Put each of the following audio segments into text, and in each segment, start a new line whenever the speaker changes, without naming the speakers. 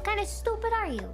Kind of stupid are you?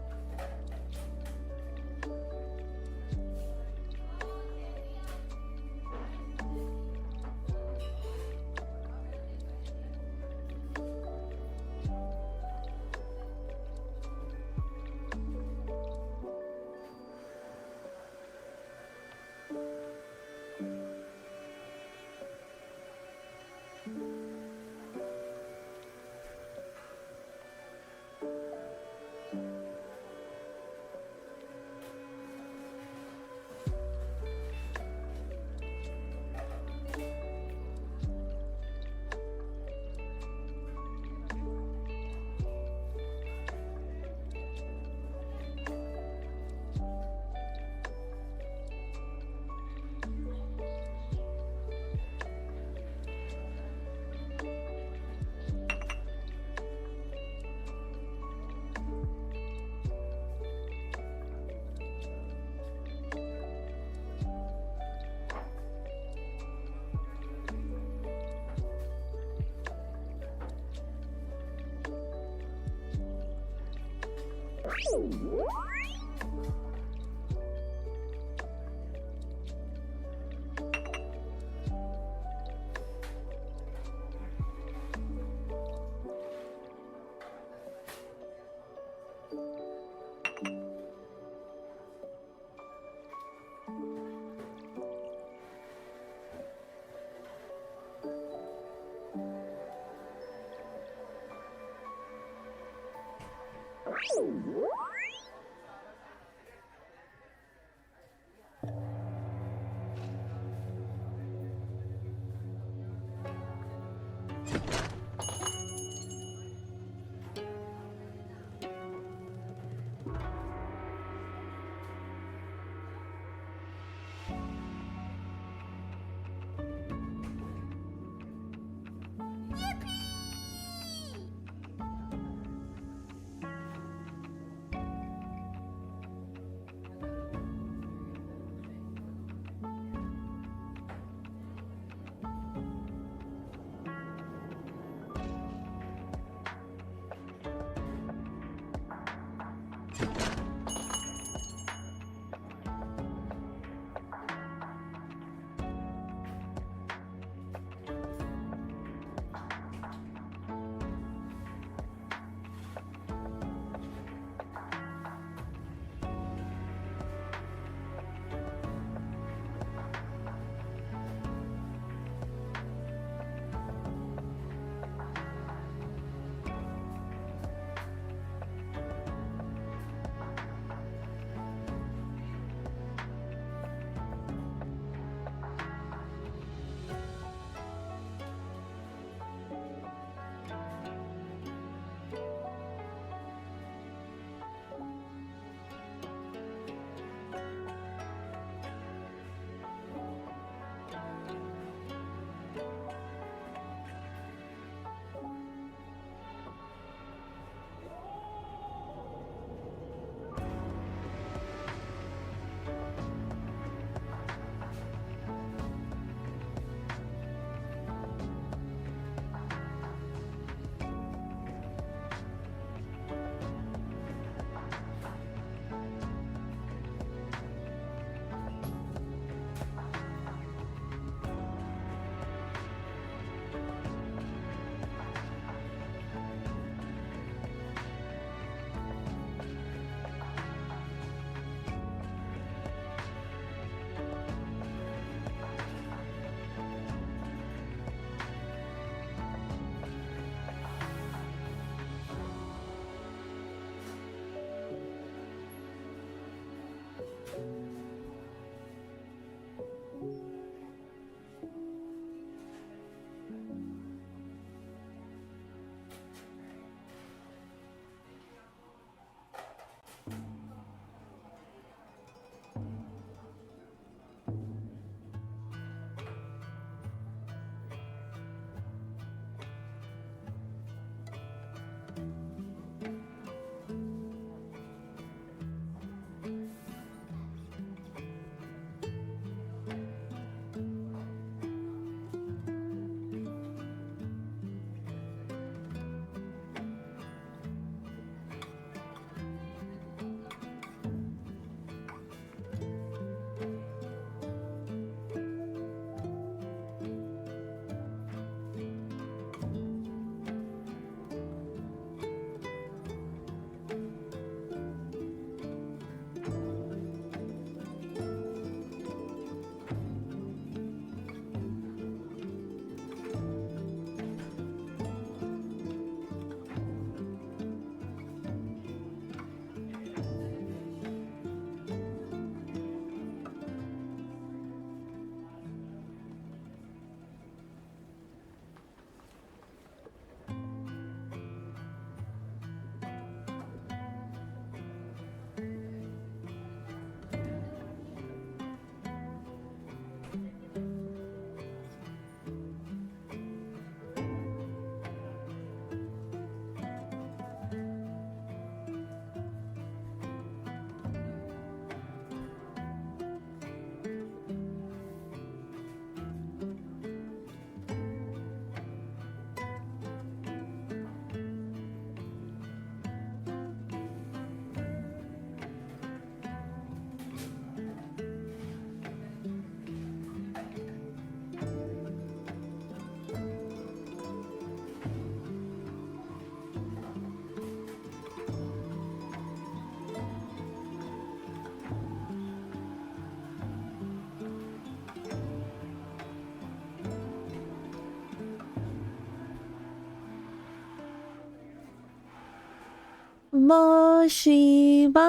Moshibana.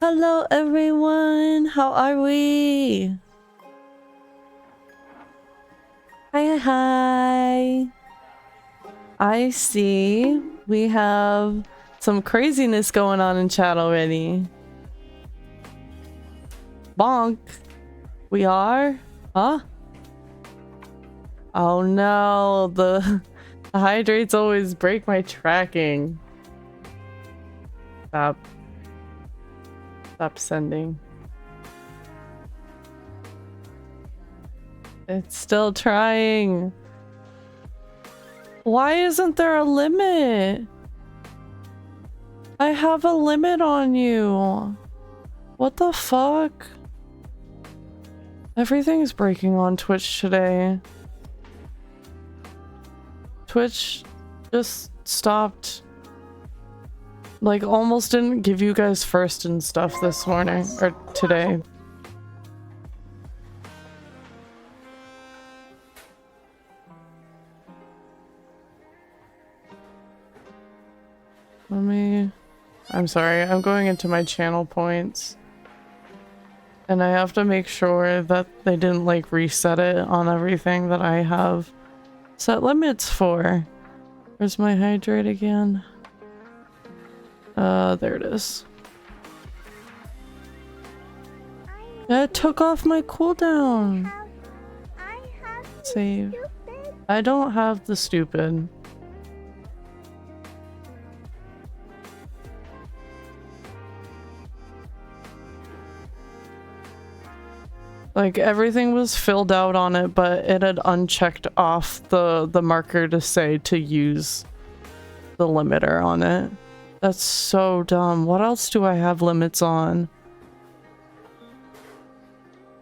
Hello everyone, how are we? Hi. I see we have some craziness going on in chat already. Bonk. We are? Huh? Oh no, the hydrates always break my tracking. Stop sending. It's still trying. Why isn't there a limit? I have a limit on you. What the fuck? Everything's breaking on Twitch today. Twitch just stopped. Like, almost didn't give you guys first and stuff this morning, or today. I'm sorry, I'm going into my channel points. And I have to make sure that they didn't, like, reset it on everything that I have set limits for. Where's my hydrate again? There it is. It took off my cooldown. Save. I don't have the stupid. Like, everything was filled out on it, but it had unchecked off the marker to say to use the limiter on it. That's so dumb. What else do I have limits on?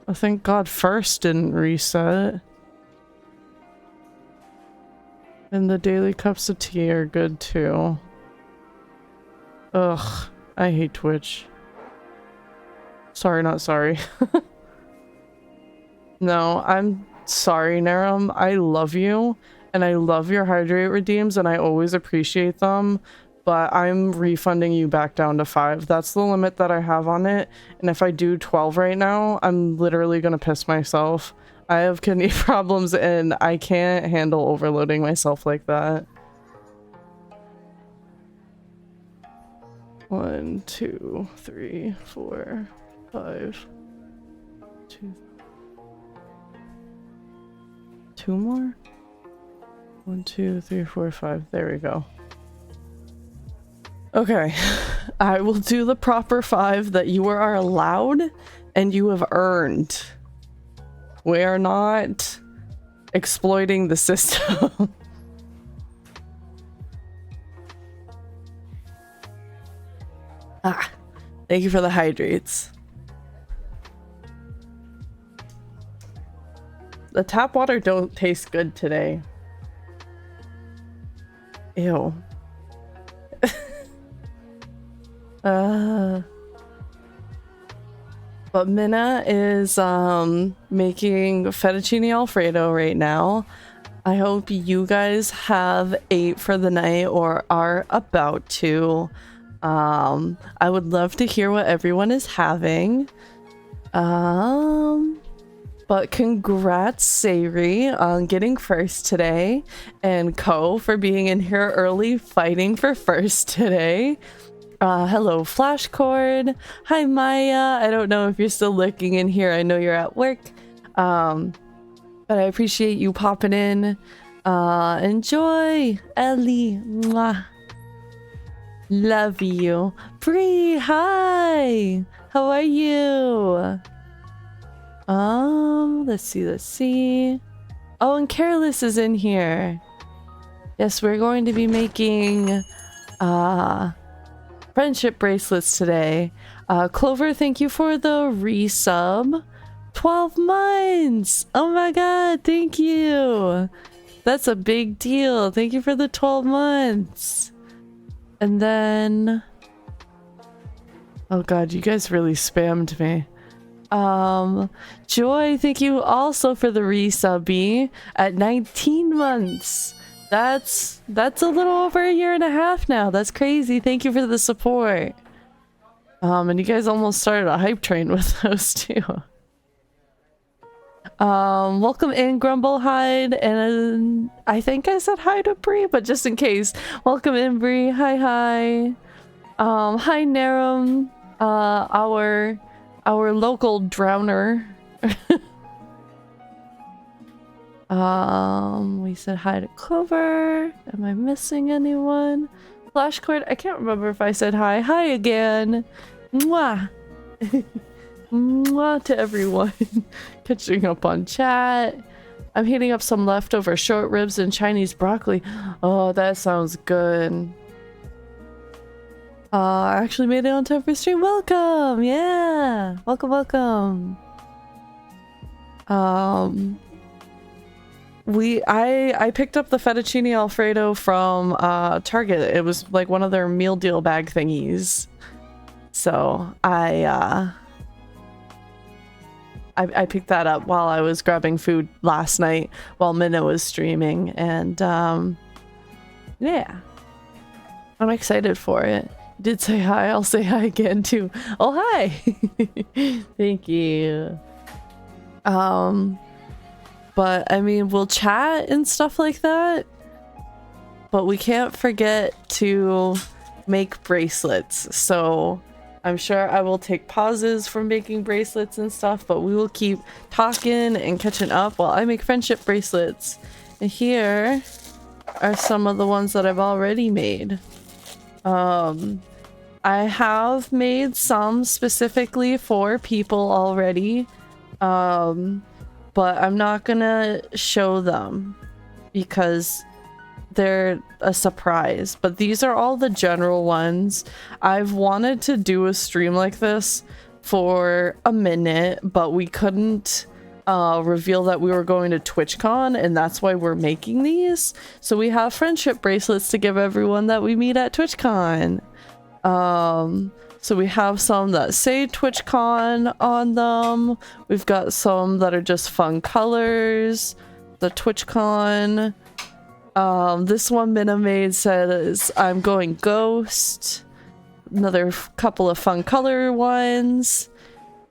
I think God First didn't reset. And the daily cups of tea are good too. Ugh, I hate Twitch. Sorry, not sorry. No, I'm sorry, Narum. I love you, and I love your hydrate redeems, and I always appreciate them, but I'm refunding you back down to 5. That's the limit that I have on it, and if I do 12 right now, I'm literally gonna piss myself. I have kidney problems, and I can't handle overloading myself like that. 1, 2, 3, 4, 5, 2. 2 more? 1, 2, 3, 4, 5. There we go. Okay. I will do the proper 5 that you are allowed and you have earned. We are not exploiting the system. Thank you for the hydrates. The tap water don't taste good today. Ew. But Minna is making fettuccine alfredo right now. I hope you guys have ate for the night or are about to. I would love to hear what everyone is having. But congrats, Sayri, on getting first today, and Ko for being in here early fighting for first today. Hello, Flashcord. Hi, Maya. I don't know if you're still lurking in here. I know you're at work. But I appreciate you popping in. Enjoy, Ellie. Mwah. Love you. Bree, hi. How are you? Let's see. Oh, and Careless is in here. Yes, we're going to be making friendship bracelets today. Clover, thank you for the resub. 12 months! Oh my god, thank you! That's a big deal. Thank you for the 12 months. And then... oh god, you guys really spammed me. Joy, thank you also for the resubby at 19 months. That's a little over a year and a half now. That's crazy. Thank you for the support. And you guys almost started a hype train with those too. Welcome in, Grumblehide, and I think I said hi to Bree, but just in case, welcome in, Bree. Hi, hi. Hi, Narum, our local drowner. We said hi to Clover. Am I missing anyone? Flashcord, I can't remember if I said hi. Hi again. Mwah. Mwah to everyone. Catching up on chat. I'm heating up some leftover short ribs and Chinese broccoli. Oh, that sounds good. I actually made it on time for stream. Welcome! Yeah! Welcome, welcome. I picked up the fettuccine alfredo from Target. It was like one of their meal deal bag thingies. So I picked that up while I was grabbing food last night while Minna was streaming, and yeah, I'm excited for it. You did say hi, I'll say hi again too. Oh, hi. Thank you. But I mean, we'll chat and stuff like that, but we can't forget to make bracelets. So I'm sure I will take pauses from making bracelets and stuff, but we will keep talking and catching up while I make friendship bracelets. And here are some of the ones that I've already made. I have made some specifically for people already, but I'm not gonna show them because they're a surprise. But these are all the general ones. I've wanted to do a stream like this for a minute, but we couldn't reveal that we were going to TwitchCon, and that's why we're making these. So we have friendship bracelets to give everyone that we meet at TwitchCon. So we have some that say TwitchCon on them. We've got some that are just fun colors. The TwitchCon. This one Minna made says, I'm going ghost. Another couple of fun color ones.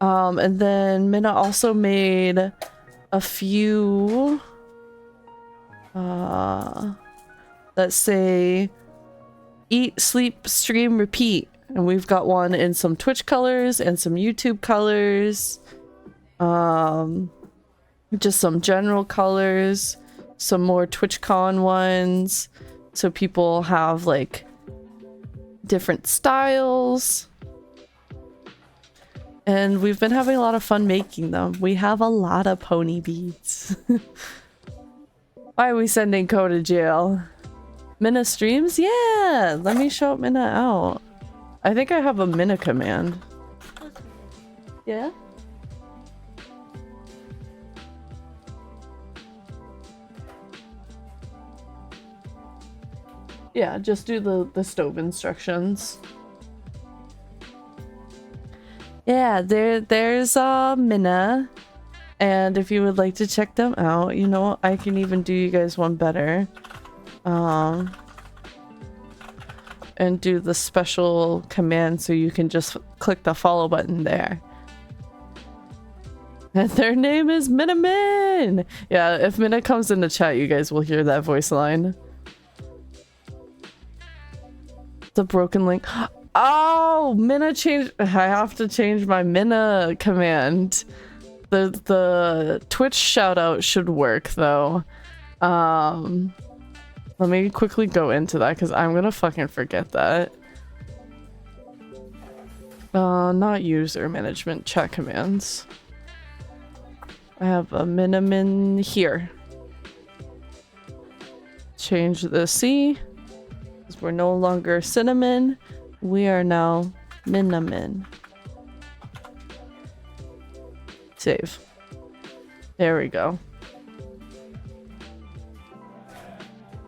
And then Minna also made a few that say eat, sleep, stream, repeat. And we've got one in some Twitch colors and some YouTube colors. Just some general colors. Some more TwitchCon ones. So people have like different styles. And we've been having a lot of fun making them. We have a lot of pony beads. Why are we sending Ko to jail? Minna streams? Yeah! Let me shout Minna out. I think I have a Minna command. Yeah? Yeah, just do the stove instructions. Yeah, there's Minna. And if you would like to check them out, you know, I can even do you guys one better. And do the special command so you can just click the follow button there. And their name is Minnamin! Yeah, if Minna comes in the chat, you guys will hear that voice line. The broken link. Oh, Minna changed. I have to change my Minna command. The Twitch shout out should work though. Let me quickly go into that because I'm gonna fucking forget that. Not user management, chat commands. I have a Minnamin here. Change the C. Because we're no longer cinnamon. We are now Minnamin. Save. There we go.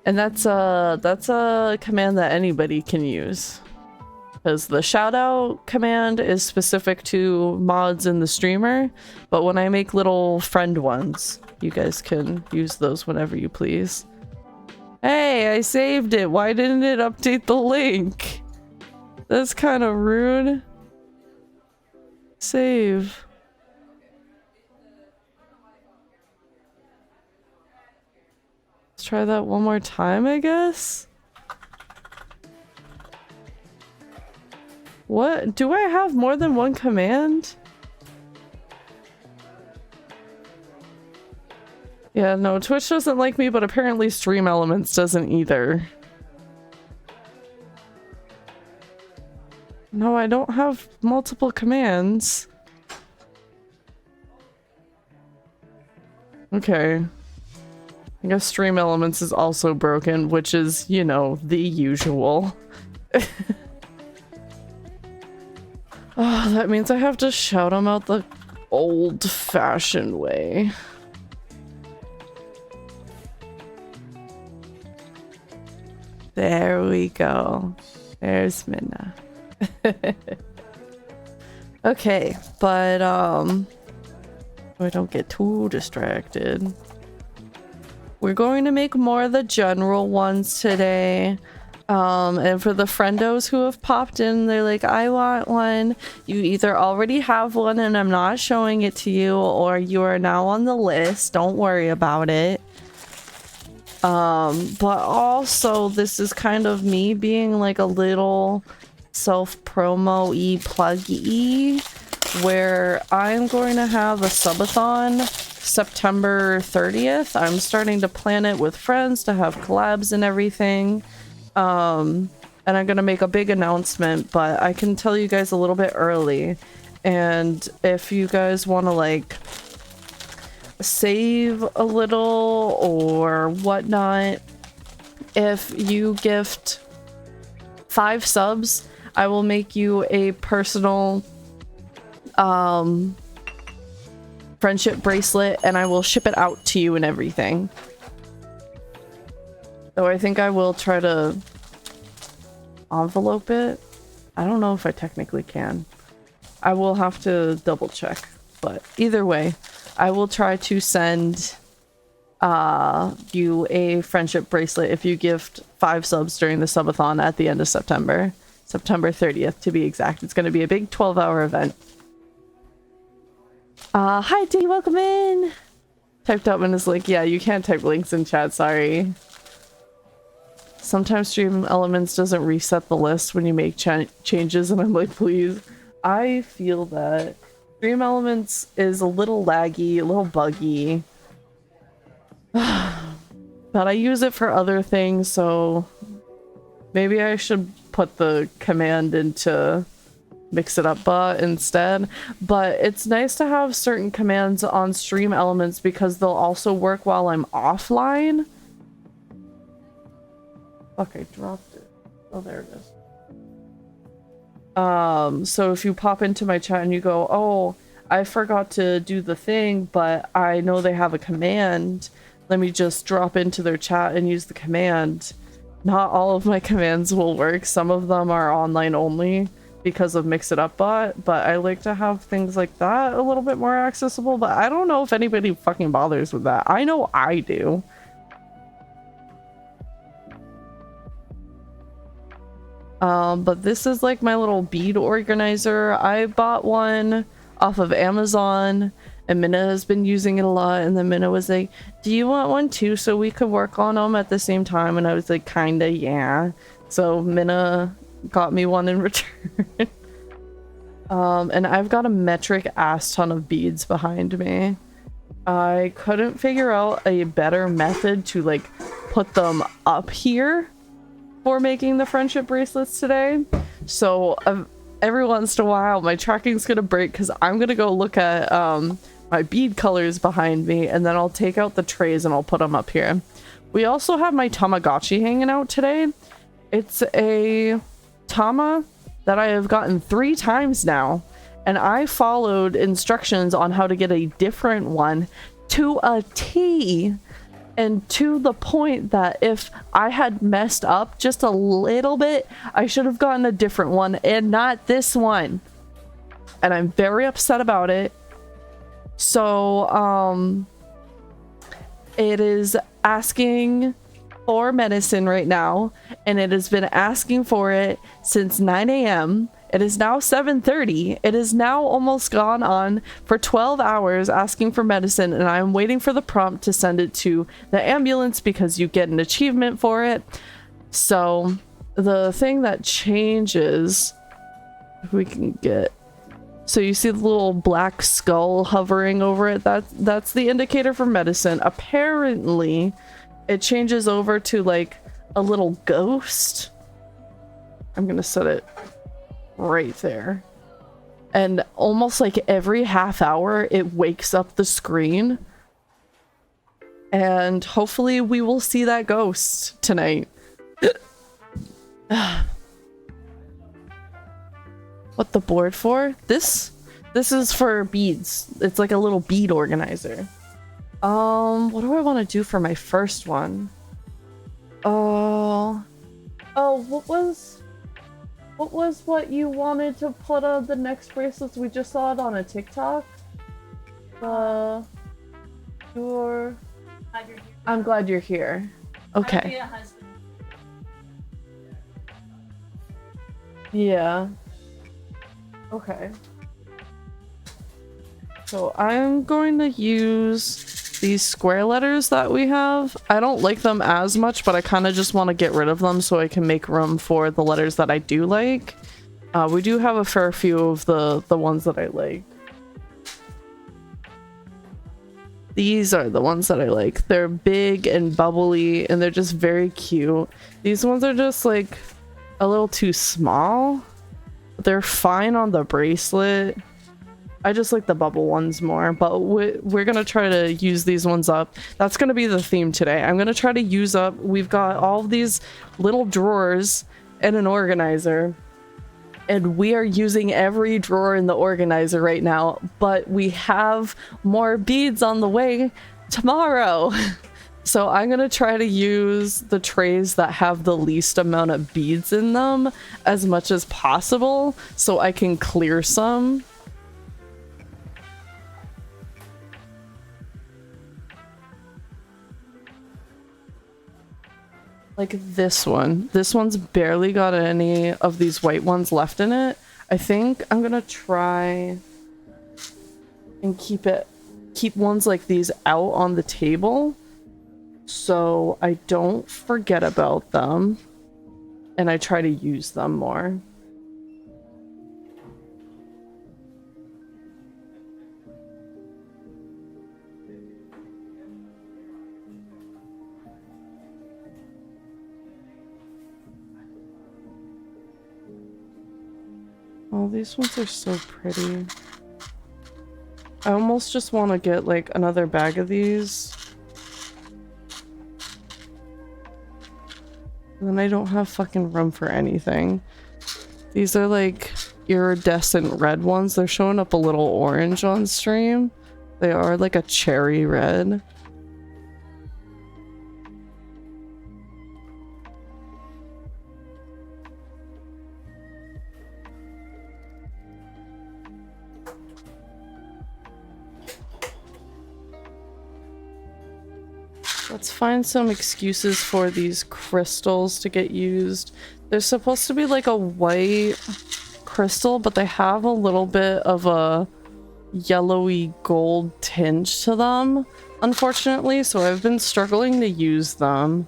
And that's a command that anybody can use. Because the shoutout command is specific to mods in the streamer, but when I make little friend ones, you guys can use those whenever you please. Hey, I saved it. Why didn't it update the link? That's kind of rude. Save. Let's try that one more time, I guess. What? Do I have more than one command? Yeah, no, Twitch doesn't like me, but apparently Stream Elements doesn't either. No, I don't have multiple commands. Okay. I guess Stream Elements is also broken, which is, you know, the usual. Oh, that means I have to shout them out the old-fashioned way. There we go. There's Minna. Okay, but I don't get too distracted. We're going to make more of the general ones today. And for the friendos who have popped in, they're like, I want one. You either already have one and I'm not showing it to you, or you are now on the list. Don't worry about it. But also this is kind of me being like a little self-promo-y plug-y, where I'm going to have a subathon September 30th. I'm starting to plan it with friends to have collabs and everything. And I'm gonna make a big announcement, but I can tell you guys a little bit early. And if you guys want to like save a little or whatnot, if you gift 5 subs, I will make you a personal friendship bracelet and I will ship it out to you and everything. So I think I will try to envelope it. I don't know if I technically can. I will have to double check, but either way, I will try to send you a friendship bracelet if you gift 5 subs during the subathon at the end of September. September 30th to be exact. It's going to be a big 12-hour event. Hi D, welcome in! Typed up and is like, yeah, you can't type links in chat, sorry. Sometimes Stream Elements doesn't reset the list when you make changes, and I'm like, please. I feel that Stream Elements is a little laggy, a little buggy. But I use it for other things, so maybe I should put the command into Mix It Up Bot instead. But it's nice to have certain commands on Stream Elements because they'll also work while I'm offline. Fuck, I dropped it. Oh, there it is. So if you pop into my chat and you go, oh, I forgot to do the thing, but I know they have a command, let me just drop into their chat and use the command. Not all of my commands will work. Some of them are online only because of Mix It Up Bot, but I like to have things like that a little bit more accessible, but I don't know if anybody fucking bothers with that. I know I do. But this is like my little bead organizer. I bought one off of Amazon and Minna has been using it a lot, and then Minna was like, do you want one too so we could work on them at the same time? And I was like, kinda, yeah. So Minna got me one in return. And I've got a metric ass ton of beads behind me. I couldn't figure out a better method to like put them up here for making the friendship bracelets today. So every once in a while my tracking's gonna break because I'm gonna go look at my bead colors behind me, and then I'll take out the trays and I'll put them up here. We also have my Tamagotchi hanging out today. It's a Tama that I have gotten 3 times now, and I followed instructions on how to get a different one to a T. And to the point that if I had messed up just a little bit, I should have gotten a different one and not this one. And I'm very upset about it. So, it is asking for medicine right now, and it has been asking for it since 9 a.m. It is now 7:30. It is now almost gone on for 12 hours asking for medicine, and I'm waiting for the prompt to send it to the ambulance because you get an achievement for it. So the thing that changes, if we can get, so you see the little black skull hovering over it, that's the indicator for medicine. Apparently it changes over to like a little ghost. I'm gonna set it right there, and almost like every half hour it wakes up the screen, and hopefully we will see that ghost tonight. What the board for? This is for beads. It's like a little bead organizer. What do I want to do for my first one? Oh, what you wanted to put on the next bracelets? We just saw it on a TikTok. I'm glad you're here. Okay. Yeah. Okay. So I'm going to use these square letters that we have. I don't like them as much, but I kind of just want to get rid of them so I can make room for the letters that I do like. We do have a fair few of the ones that I like. These are the ones that I like. They're big and bubbly, and they're just very cute. These ones are just like a little too small. They're fine on the bracelet. I just like the bubble ones more, but we're gonna try to use these ones up. That's gonna be the theme today. I'm gonna try to use up, we've got all of these little drawers and an organizer, and we are using every drawer in the organizer right now, but we have more beads on the way tomorrow. So I'm gonna try to use the trays that have the least amount of beads in them as much as possible so I can clear some. Like this one. This one's barely got any of these white ones left in it. I think I'm gonna try and keep ones like these out on the table so I don't forget about them and I try to use them more. Oh, these ones are so pretty. I almost just want to get like another bag of these. And then I don't have fucking room for anything. These are like iridescent red ones. They're showing up a little orange on stream. They are like a cherry red. Let's find some excuses for these crystals to get used. They're supposed to be like a white crystal, but they have a little bit of a yellowy gold tinge to them, unfortunately, so I've been struggling to use them.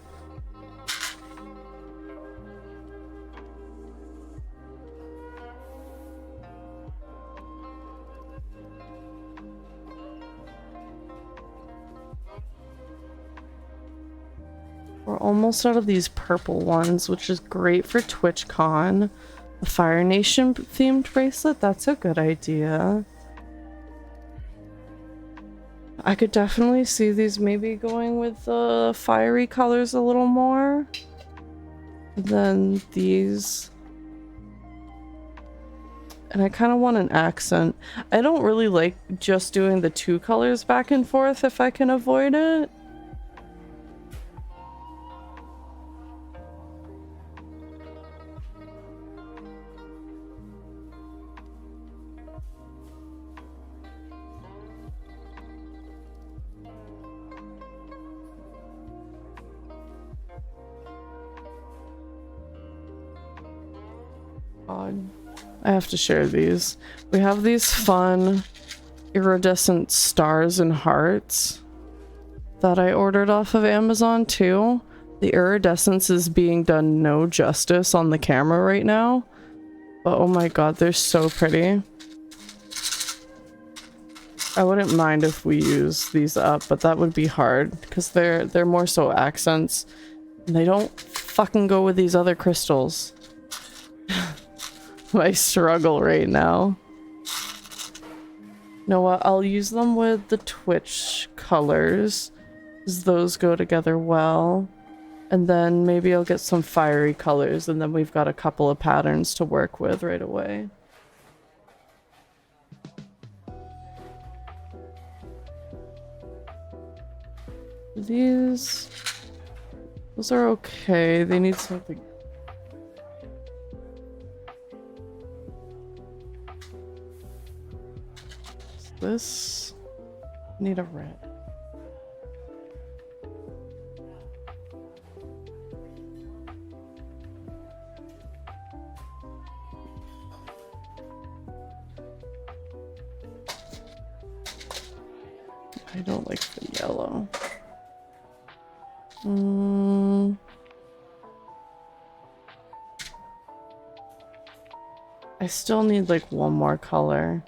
We're almost out of these purple ones, which is great for TwitchCon. The Fire Nation themed bracelet, that's a good idea. I could definitely see these maybe going with the fiery colors a little more than these. And I kind of want an accent. I don't really like just doing the two colors back and forth if I can avoid it. god. I have to share these. We have these fun iridescent stars and hearts that I ordered off of Amazon too. The iridescence is being done no justice on the camera right now. But oh my god, they're so pretty. I wouldn't mind if we use these up, but that would be hard because they're more so accents. And they don't fucking go with these other crystals. I struggle right now. You know what? I'll use them with the Twitch colors, because those go together well. And then maybe I'll get some fiery colors, and then we've got a couple of patterns to work with right away. Those are okay. They need something. This need a red. I don't like the yellow. I still need like one more color.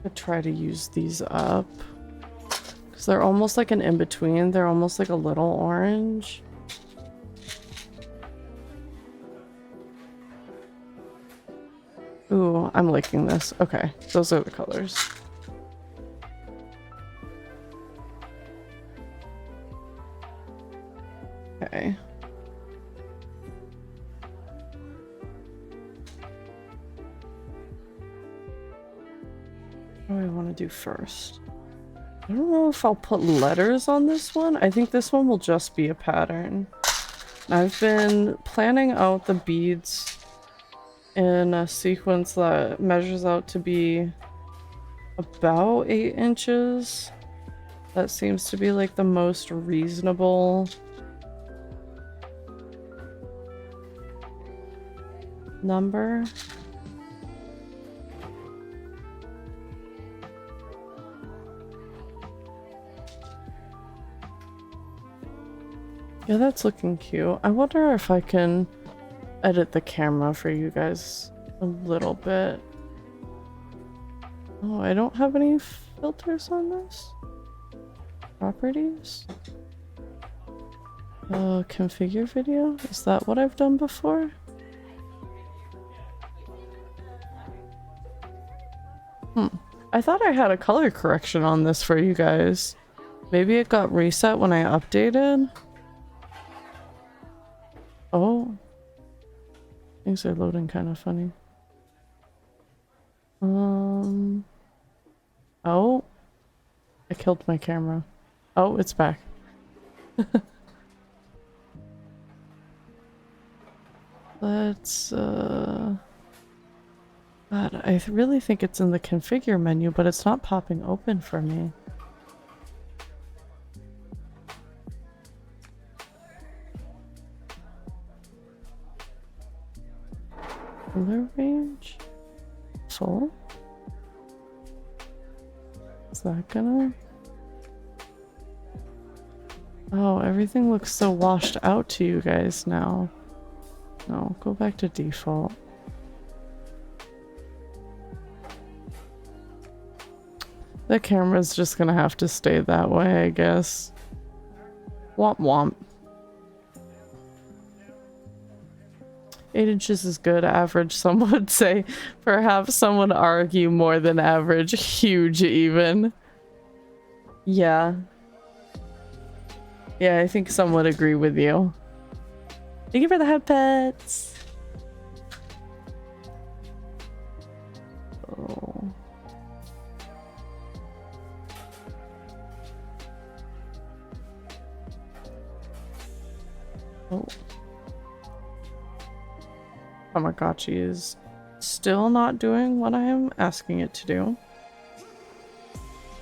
I'll try to use these up because they're almost like an in-between. They're almost like a little orange. Ooh, I'm liking this. Okay, those are the colors. Okay. What do I want to do first? I don't know if I'll put letters on this one. I think this one will just be a pattern. I've been planning out the beads in a sequence that measures out to be about 8 inches. That seems to be like the most reasonable number. Yeah, that's looking cute. I wonder if I can edit the camera for you guys a little bit. Oh, I don't have any filters on this. Properties? Configure video? Is that what I've done before? I thought I had a color correction on this for you guys. Maybe it got reset when I updated? Oh. Things are loading kind of funny. Oh. I killed my camera. Oh, it's back. Let's, God, I really think it's in the configure menu, but it's not popping open for me. Color range? Full? Is that gonna... Oh, everything looks so washed out to you guys now. No, go back to default. The camera's just gonna have to stay that way, I guess. Womp womp. 8 inches is good, average, some would say. Perhaps some would argue more than average, huge even. Yeah. Yeah, I think some would agree with you. Thank you for the head pets! Oh. Oh. Tamagotchi is still not doing what I am asking it to do.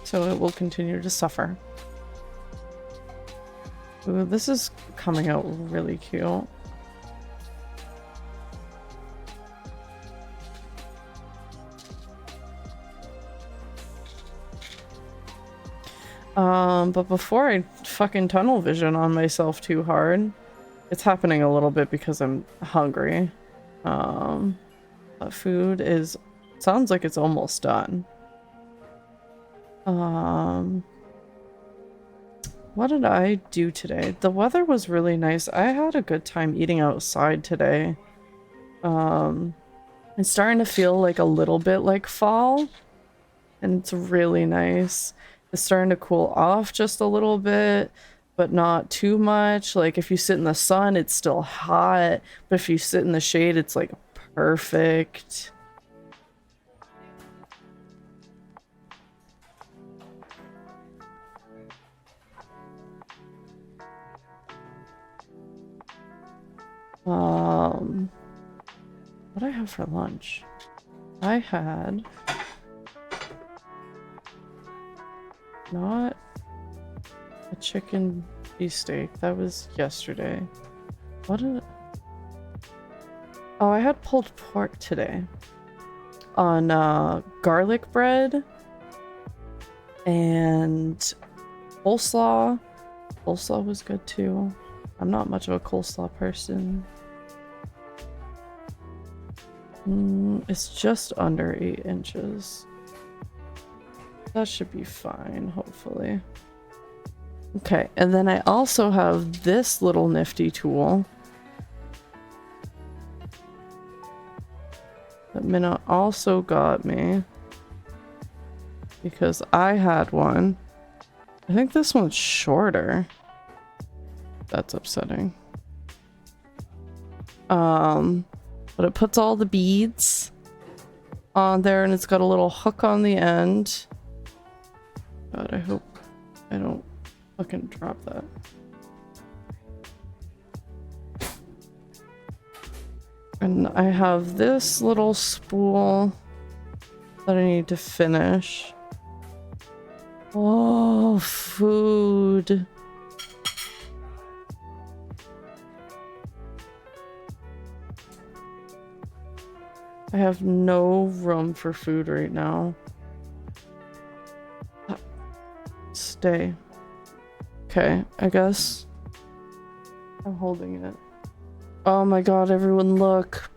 so it will continue to suffer. Ooh, this is coming out really cute. But before I fucking tunnel vision on myself too hard, it's happening a little bit because I'm hungry. Food is, sounds like it's almost done. What did I do today? The weather was really nice. I had a good time eating outside today. It's starting to feel like a little bit like fall, and it's really nice. It's starting to cool off just a little bit, but not too much. Like if you sit in the sun, it's still hot, but if you sit in the shade, it's like perfect. What did I have for lunch? I had not a chicken beefsteak. That was yesterday. What did... Oh, I had pulled pork today on garlic bread and coleslaw. Coleslaw was good too. I'm not much of a coleslaw person. It's just under 8 inches. That should be fine, hopefully. Okay, and then I also have this little nifty tool that Minna also got me because I had one. I think this one's shorter. That's upsetting. But it puts all the beads on there and it's got a little hook on the end. God, I hope I don't fucking drop that. And I have this little spool that I need to finish. Oh, food. I have no room for food right now. Stay. Okay, I guess I'm holding it. Oh my god, everyone look.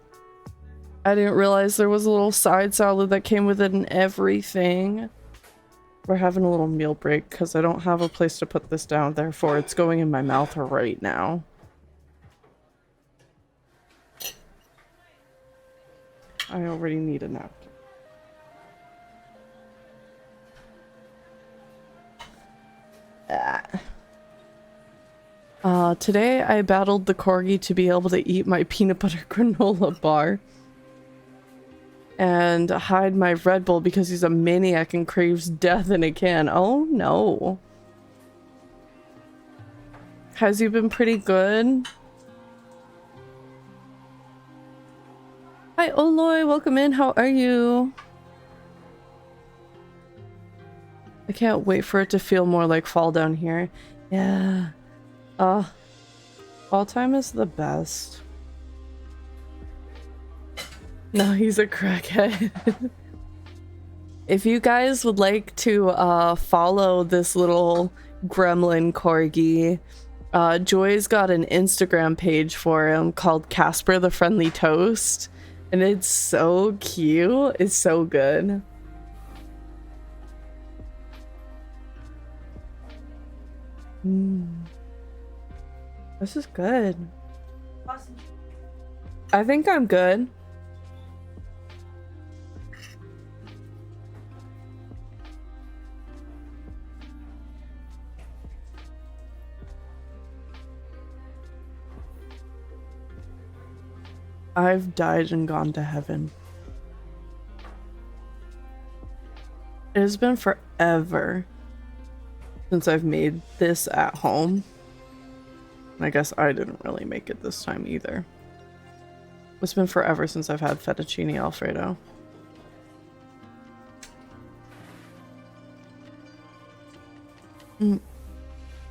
I didn't realize there was a little side salad that came with it and everything. We're having a little meal break because I don't have a place to put this down, therefore it's going in my mouth right now. I already need a napkin. Today I battled the corgi to be able to eat my peanut butter granola bar and hide my Red Bull because he's a maniac and craves death in a can. Oh no. Has he been pretty good? Hi Oloy, welcome in. How are you? I can't wait for it to feel more like fall down here. Yeah. Fall time is the best. No, he's a crackhead. If you guys would like to follow this little gremlin corgi, Joy's got an Instagram page for him called Casper the Friendly Toast. And it's so cute. It's so good. This is good. I think I'm good. I've died and gone to heaven. It has been forever since I've made this at home. And I guess I didn't really make it this time either. It's been forever since I've had fettuccine alfredo.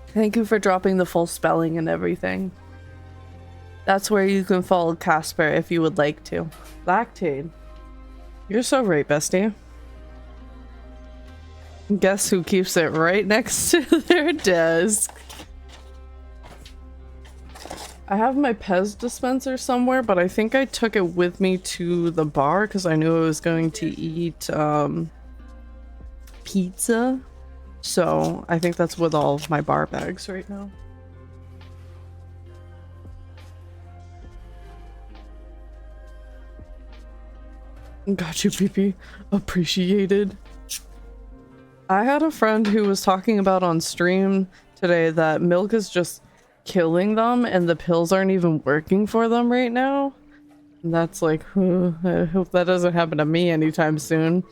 Thank you for dropping the full spelling and everything. That's where you can follow Casper if you would like to. Lactate. You're so right, bestie. Guess who keeps it right next to their desk? I have my Pez dispenser somewhere, but I think I took it with me to the bar because I knew I was going to eat pizza. So I think that's with all of my bar bags right now. Got you, PP. Appreciated. I had a friend who was talking about on stream today that milk is just killing them and the pills aren't even working for them right now. And that's like, I hope that doesn't happen to me anytime soon.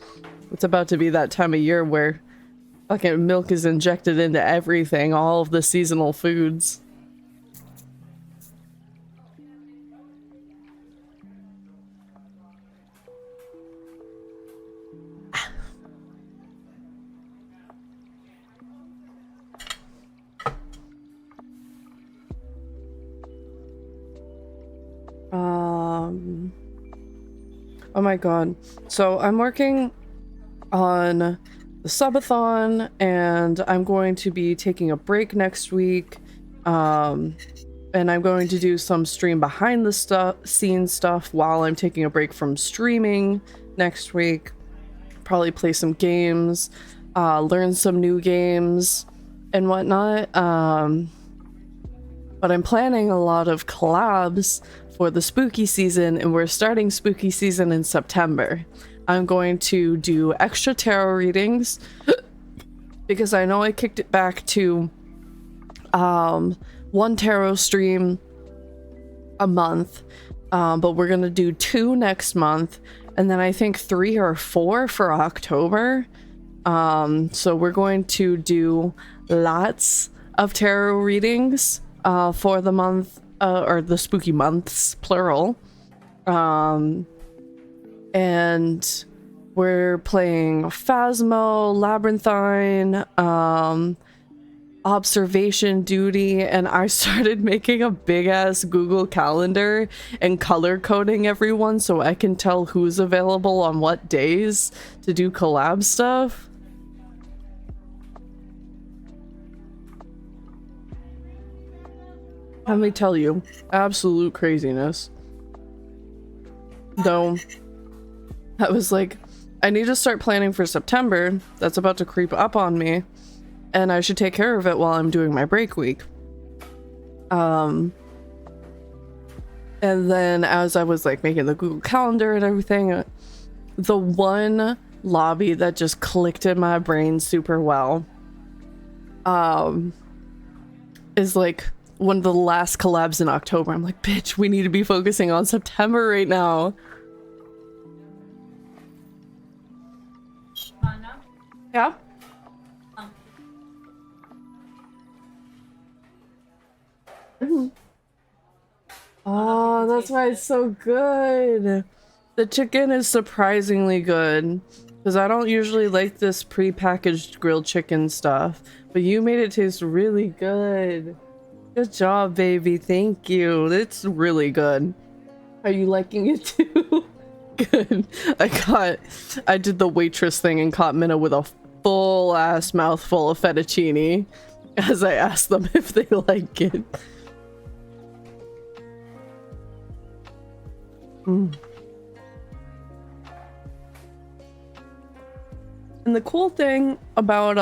It's about to be that time of year where fucking milk is injected into everything, all of the seasonal foods. Oh my god. So I'm working on the subathon and I'm going to be taking a break next week. And I'm going to do some stream behind the scenes stuff while I'm taking a break from streaming next week. Probably play some games, learn some new games and whatnot. But I'm planning a lot of collabs for the spooky season, and we're starting spooky season in September. I'm going to do extra tarot readings because I know I kicked it back to one tarot stream a month, but we're gonna do 2 next month, and then I think 3 or 4 for October. So we're going to do lots of tarot readings for the month, or the spooky months, plural. And we're playing Phasmo, Labyrinthine, Observation Duty, and I started making a big ass Google Calendar and color coding everyone so I can tell who's available on what days to do collab stuff. Let me tell you, absolute craziness. Though, I was like, I need to start planning for September. That's about to creep up on me. And I should take care of it while I'm doing my break week. And then as I was like making the Google Calendar and everything, the one lobby that just clicked in my brain super well is like one of the last collabs in October. I'm like, bitch, we need to be focusing on September right now. Yeah? Oh, that's why it's so good. The chicken is surprisingly good because I don't usually like this pre-packaged grilled chicken stuff, but you made it taste really good. Good job, baby. Thank you. It's really good. Are you liking it too? Good. I did the waitress thing and caught Minna with a full ass mouthful of fettuccine as I asked them if they like it. And the cool thing about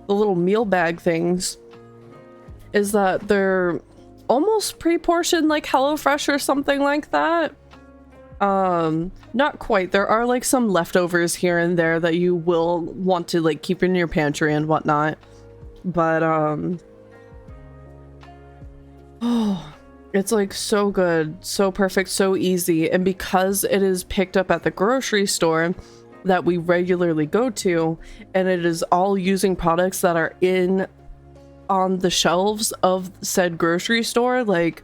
the little meal bag things is that they're almost pre-portioned like HelloFresh or something like that. Not quite. There are like some leftovers here and there that you will want to like keep in your pantry and whatnot. But oh, it's like so good, so perfect, so easy. And because it is picked up at the grocery store that we regularly go to, and it is all using products that are on the shelves of said grocery store, like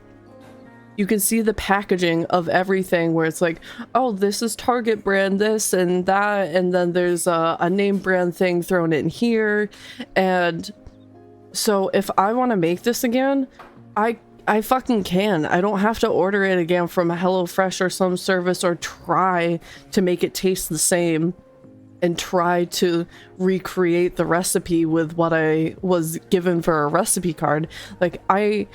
you can see the packaging of everything where it's like, oh, this is Target brand, this and that, and then there's a name brand thing thrown in here. And so if I want to make this again, I fucking can. I don't have to order it again from HelloFresh or some service or try to make it taste the same and try to recreate the recipe with what I was given for a recipe card. Like, I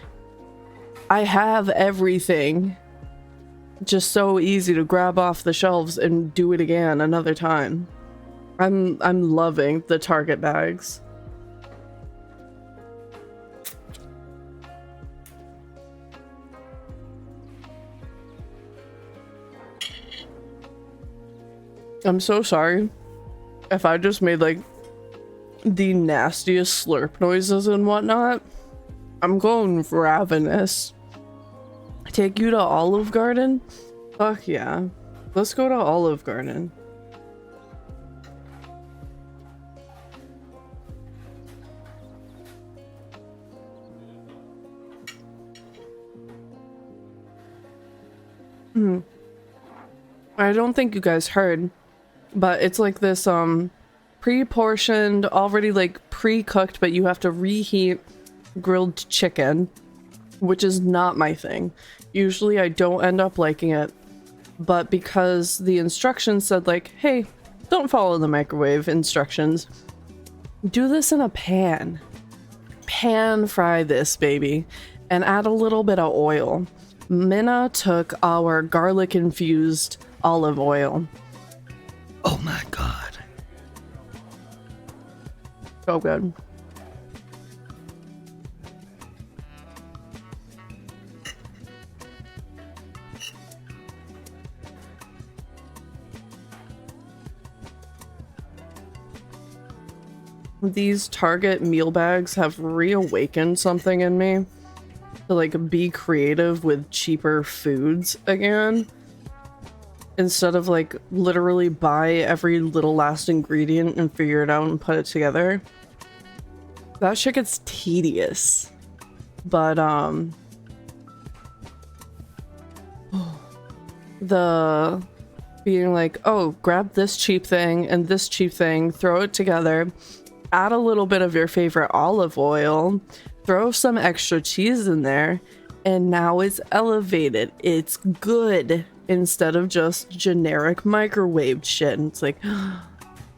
have everything. Just so easy to grab off the shelves and do it again another time. I'm loving the Target bags. I'm so sorry if I just made like the nastiest slurp noises and whatnot. I'm going ravenous. Take you to Olive Garden? Fuck yeah. Let's go to Olive Garden. I don't think you guys heard, but it's like this pre-portioned, already like pre-cooked, but you have to reheat grilled chicken, which is not my thing. Usually I don't end up liking it, but because the instructions said like, hey, don't follow the microwave instructions, do this in a pan. Pan fry this baby and add a little bit of oil. Minna took our garlic infused olive oil. Oh my god. So good. These Target meal bags have reawakened something in me to like be creative with cheaper foods again. Instead of like literally buy every little last ingredient and figure it out and put it together. That shit gets tedious. But the being like, oh, grab this cheap thing and this cheap thing, throw it together, add a little bit of your favorite olive oil, throw some extra cheese in there, and now it's elevated. It's good instead of just generic microwaved shit. And it's like,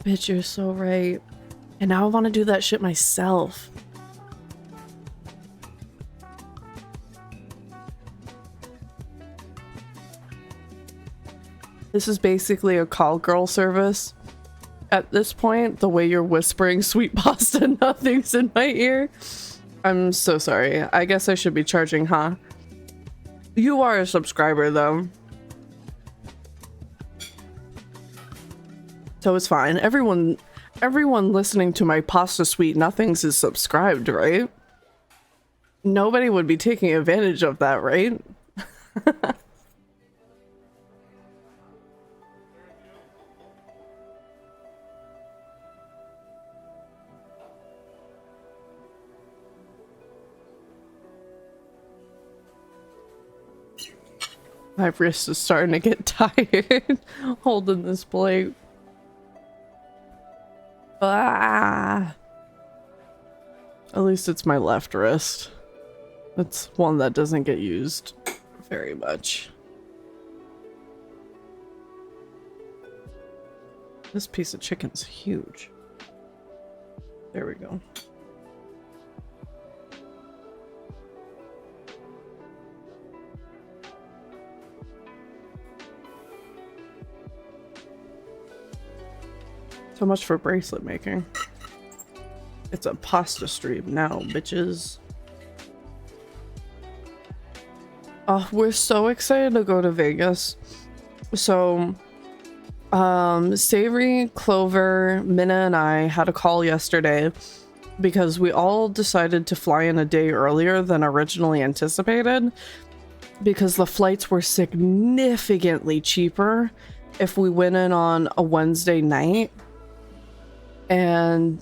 bitch, you're so right. And now I want to do that shit myself. This is basically a call girl service. At this point, the way you're whispering sweet pasta nothings in my ear. I'm so sorry. I guess I should be charging, huh? You are a subscriber, though. So it's fine. Everyone listening to my pasta sweet nothings is subscribed, right? Nobody would be taking advantage of that, right? My wrist is starting to get tired holding this plate. Ah. At least it's my left wrist. It's one that doesn't get used very much. This piece of chicken's huge. There we go. So much for bracelet making. It's a pasta stream now, bitches. Oh, we're so excited to go to Vegas. So, Savory, Clover, Minna, and I had a call yesterday because we all decided to fly in a day earlier than originally anticipated because the flights were significantly cheaper if we went in on a Wednesday night. And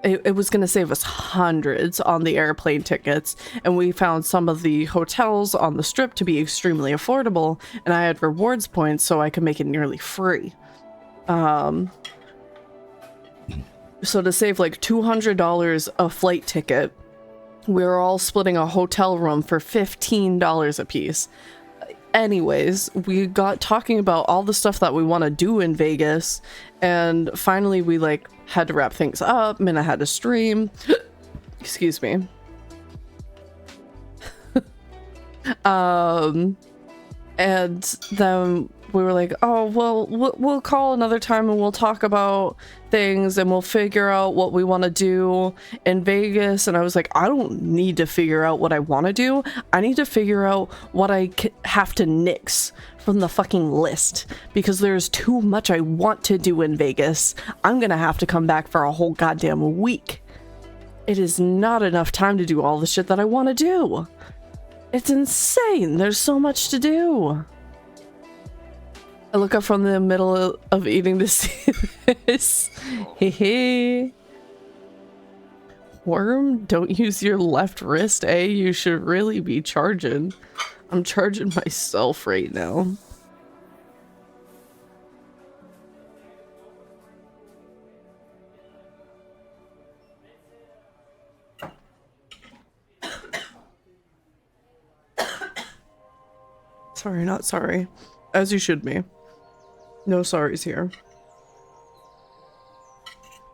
it was going to save us hundreds on the airplane tickets, and we found some of the hotels on the strip to be extremely affordable, and I had rewards points so I could make it nearly free. So to save like $200 a flight ticket, we were all splitting a hotel room for $15 a piece. Anyways, we got talking about all the stuff that we want to do in Vegas, and finally we like had to wrap things up, and I had to stream. Excuse me. And then we were like, oh, well, we'll call another time and we'll talk about things and we'll figure out what we want to do in Vegas. And I was like, I don't need to figure out what I want to do. I need to figure out what I have to nix from the fucking list, because there's too much I want to do in Vegas. I'm gonna have to come back for a whole goddamn week. It is not enough time to do all the shit that I want to do. It's insane. There's so much to do. I look up from the middle of eating to see this. Hehe. Worm, don't use your left wrist, eh? You should really be charging. I'm charging myself right now. Sorry, not sorry. As you should be. No sorries here.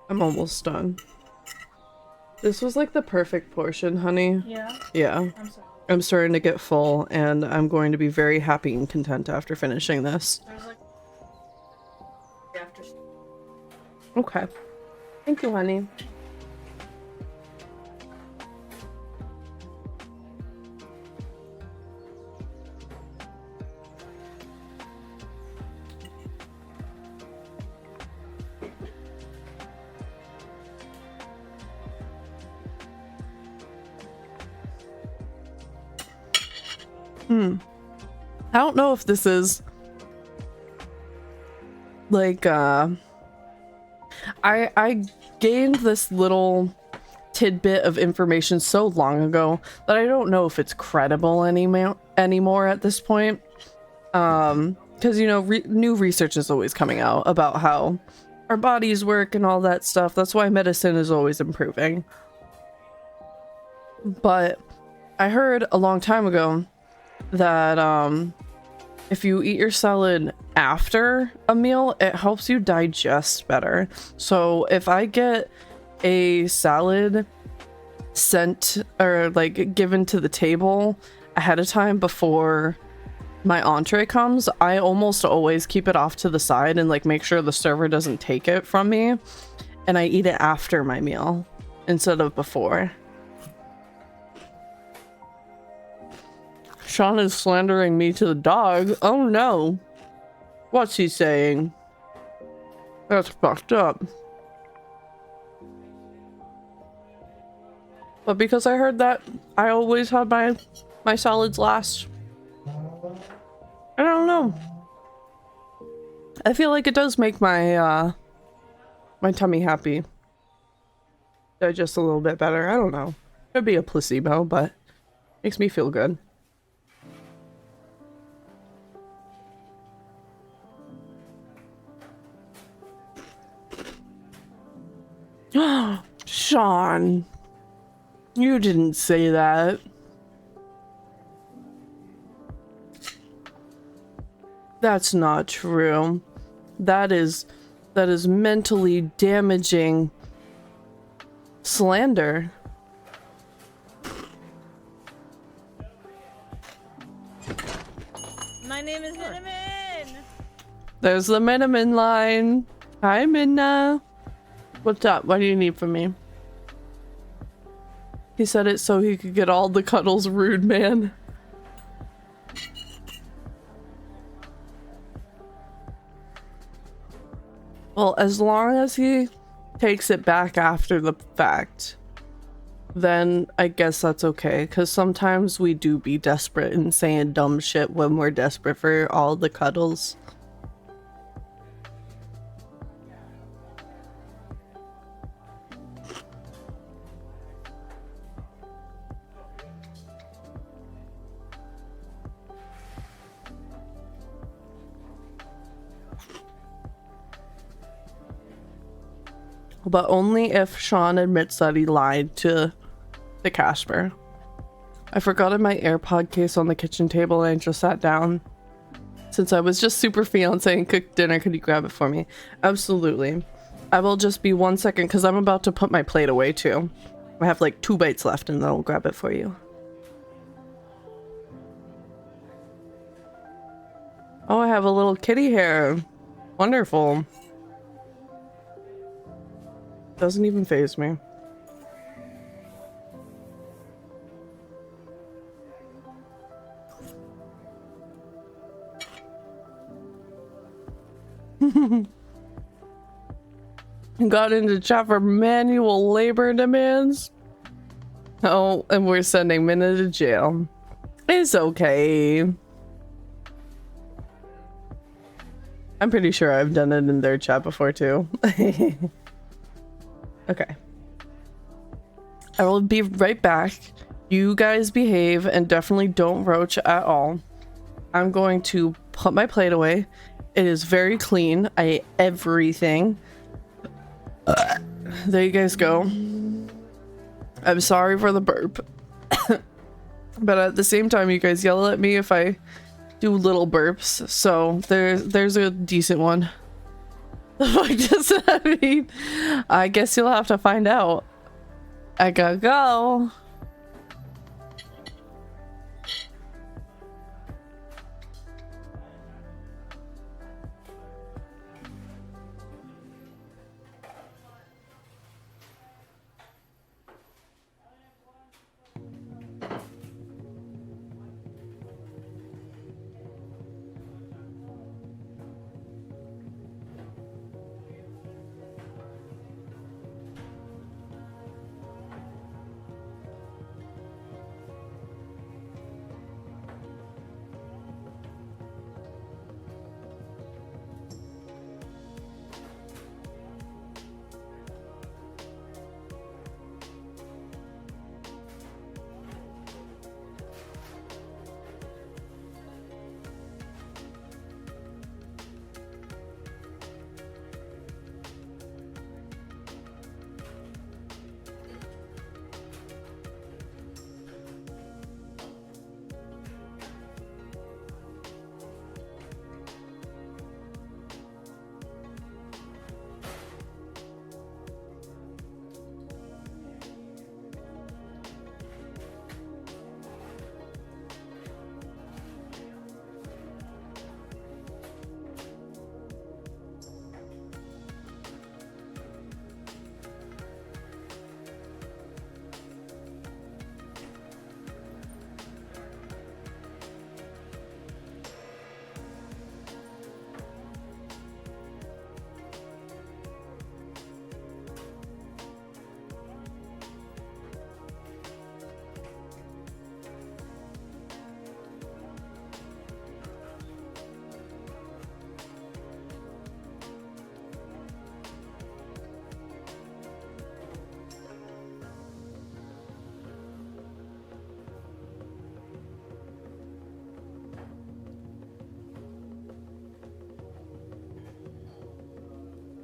I'm almost done. This was like the perfect portion, honey. Yeah? Yeah. I'm sorry. I'm starting to get full, and I'm going to be very happy and content after finishing this. Okay. Thank you, honey. I don't know if this is like I gained this little tidbit of information so long ago that I don't know if it's credible anymore at this point. Because you know, new research is always coming out about how our bodies work and all that stuff. That's why medicine is always improving. But I heard a long time ago that if you eat your salad after a meal, it helps you digest better. So if I get a salad sent or like given to the table ahead of time before my entree comes, I almost always keep it off to the side and like make sure the server doesn't take it from me, and I eat it after my meal instead of before. Sean is slandering me to the dog. Oh no. What's he saying? That's fucked up. But because I heard that, I always had my salads last. I don't know. I feel like it does make my my tummy happy. Digest a little bit better. I don't know. Could be a placebo, but makes me feel good. Sean, you didn't say that. That's not true. That is mentally damaging slander.
My name is Minnamin.
There's the Minnamin line. Hi, Minna. What's up? What do you need from me? He said it so he could get all the cuddles, rude man. Well, as long as he takes it back after the fact, then I guess that's okay. Because sometimes we do be desperate and saying dumb shit when we're desperate for all the cuddles. but only if Sean admits that he lied to Casper. I forgot my AirPod case on the kitchen table and I just sat down. Since I was just super fiance and cooked dinner, could you grab it for me? Absolutely. I will just be 1 second because I'm about to put my plate away too. I have like 2 bites left and then I'll grab it for you. Oh, I have a little kitty hair. Wonderful. Doesn't even faze me. Got into chat for manual labor demands. Oh, and we're sending Minna to jail. It's okay. I'm pretty sure I've done it in their chat before too. Okay. I will be right back. You guys behave and definitely don't roach at all. I'm going to put my plate away. It is very clean. I ate everything. There you guys go. I'm sorry for the burp. But at the same time, you guys yell at me if I do little burps. So there's a decent one. The fuck does that mean? I guess you'll have to find out. I gotta go.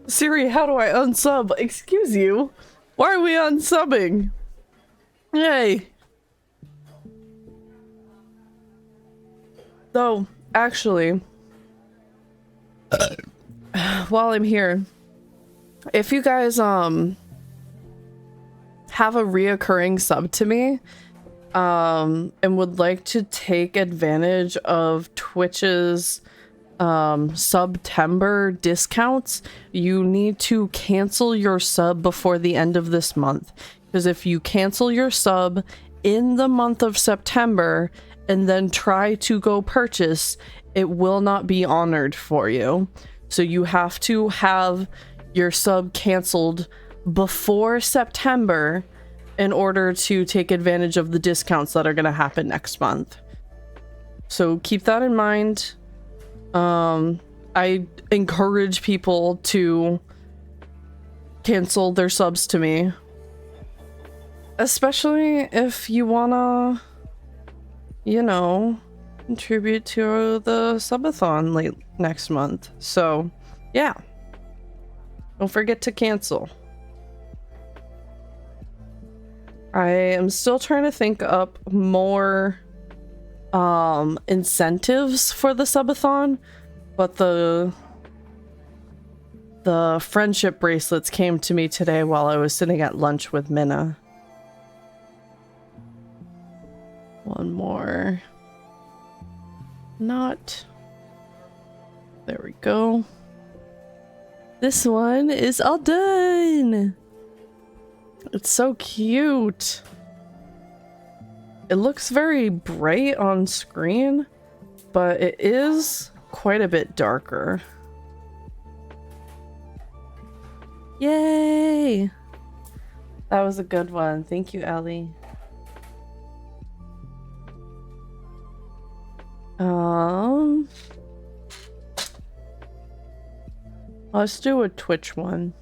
Siri, how do I unsub? Excuse you? Why are we unsubbing? Hey. So, actually, while I'm here, if you guys have a reoccurring sub to me, and would like to take advantage of Twitch's September discounts, you need to cancel your sub before the end of this month. Because if you cancel your sub in the month of September and then try to go purchase, it will not be honored for you. So you have to have your sub canceled before September in order to take advantage of the discounts that are going to happen next month. So keep that in mind. I encourage people to cancel their subs to me, especially if you wanna, you know, contribute to the subathon late next month. So yeah, don't forget to cancel. I am still trying to think up more incentives for the subathon, but the friendship bracelets came to me today while I was sitting at lunch with Minna. One more. Not. There we go. This one is all done. It's so cute. It looks very bright on screen, but it is quite a bit darker. Yay! That was a good one. Thank you, Ellie. Let's do a Twitch one.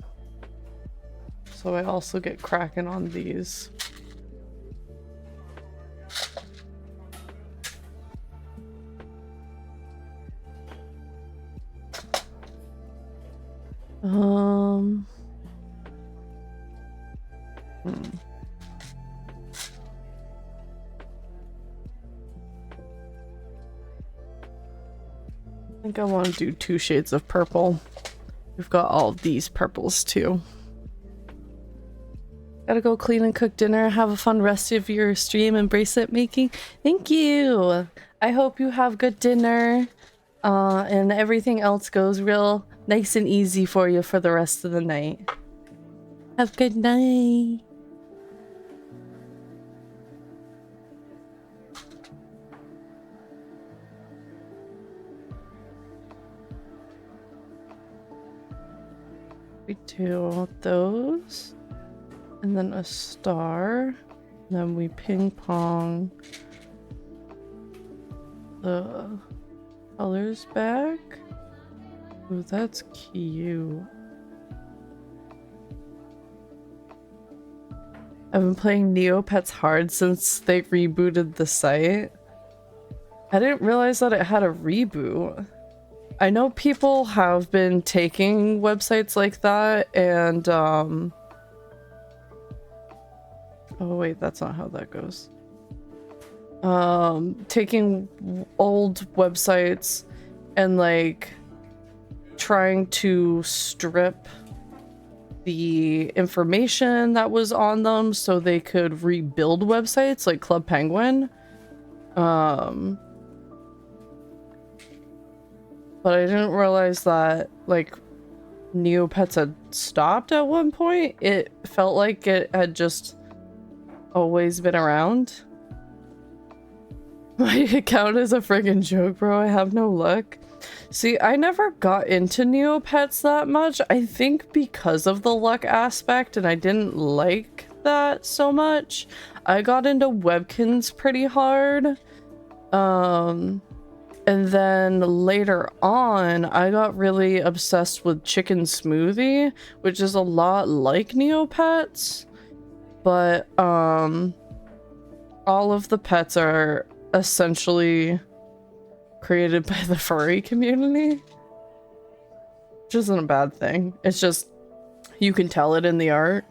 So I also get cracking on these. I think I want to do 2 shades of purple. We've got all of these purples too. Gotta go clean and cook dinner. Have a fun rest of your stream and bracelet making. Thank you! I hope you have good dinner. And everything else goes real nice and easy for you for the rest of the night. Have a good night. We do those, and then a star, and then we ping pong the colors back. Ooh, that's cute. I've been playing Neopets hard since they rebooted the site. I didn't realize that it had a reboot. I know people have been taking websites like that and oh wait, that's not how that goes. Taking old websites and like trying to strip the information that was on them so they could rebuild websites like Club Penguin. But I didn't realize that, like, Neopets had stopped at one point. It felt like it had just always been around. My account is a friggin' joke, bro. I have no luck. See, I never got into Neopets that much. I think because of the luck aspect, and I didn't like that so much. I got into Webkins pretty hard. And then later on, I got really obsessed with Chicken Smoothie, which is a lot like Neopets, but all of the pets are essentially created by the furry community, which isn't a bad thing. It's just, you can tell it in the art.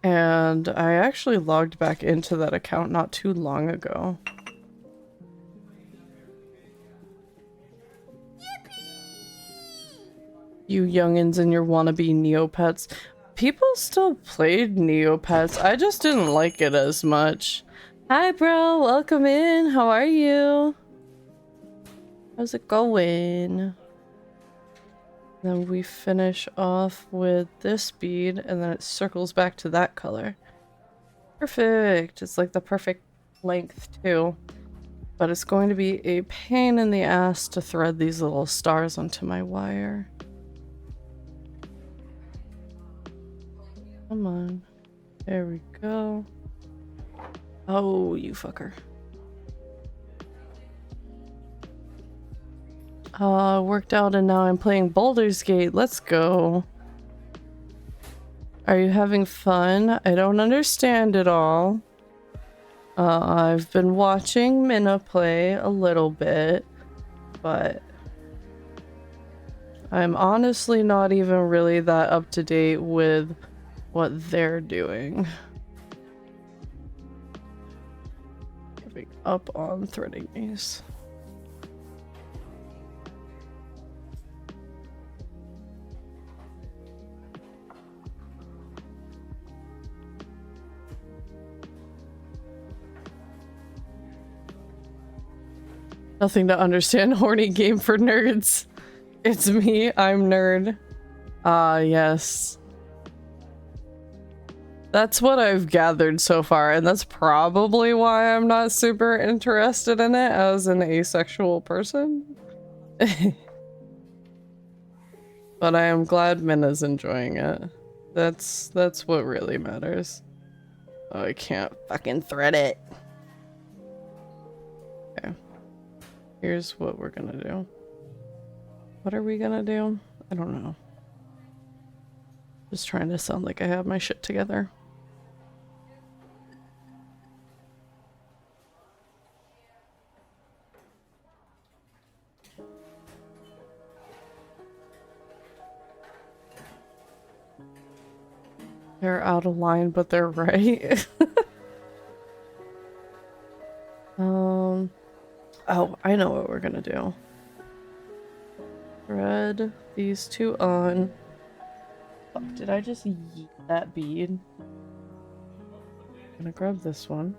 And I actually logged back into that account not too long ago. You youngins and your wannabe Neopets. People still played Neopets. I just didn't like it as much. Hi, bro. Welcome in. How are you? How's it going? Then we finish off with this bead, and then it circles back to that color. Perfect. It's like the perfect length, too. But it's going to be a pain in the ass to thread these little stars onto my wire. Come on. There we go. Oh, you fucker. Worked out and now I'm playing Baldur's Gate. Let's go. Are you having fun? I don't understand it all. I've been watching Minna play a little bit, but I'm honestly not even really that up to date with what they're doing. Giving up on threading these. Nothing to understand. Horny game for nerds. It's me, I'm nerd. Ah, yes. That's what I've gathered so far, and that's probably why I'm not super interested in it as an asexual person. But I am glad Minna's enjoying it. That's what really matters. Oh, I can't fucking thread it. Okay. Here's what we're gonna do. What are we gonna do? I don't know. Just trying to sound like I have my shit together. They're out of line, but they're right. Oh, I know what we're gonna do. Thread these two on. Fuck, did I just yeet that bead? I'm gonna grab this one.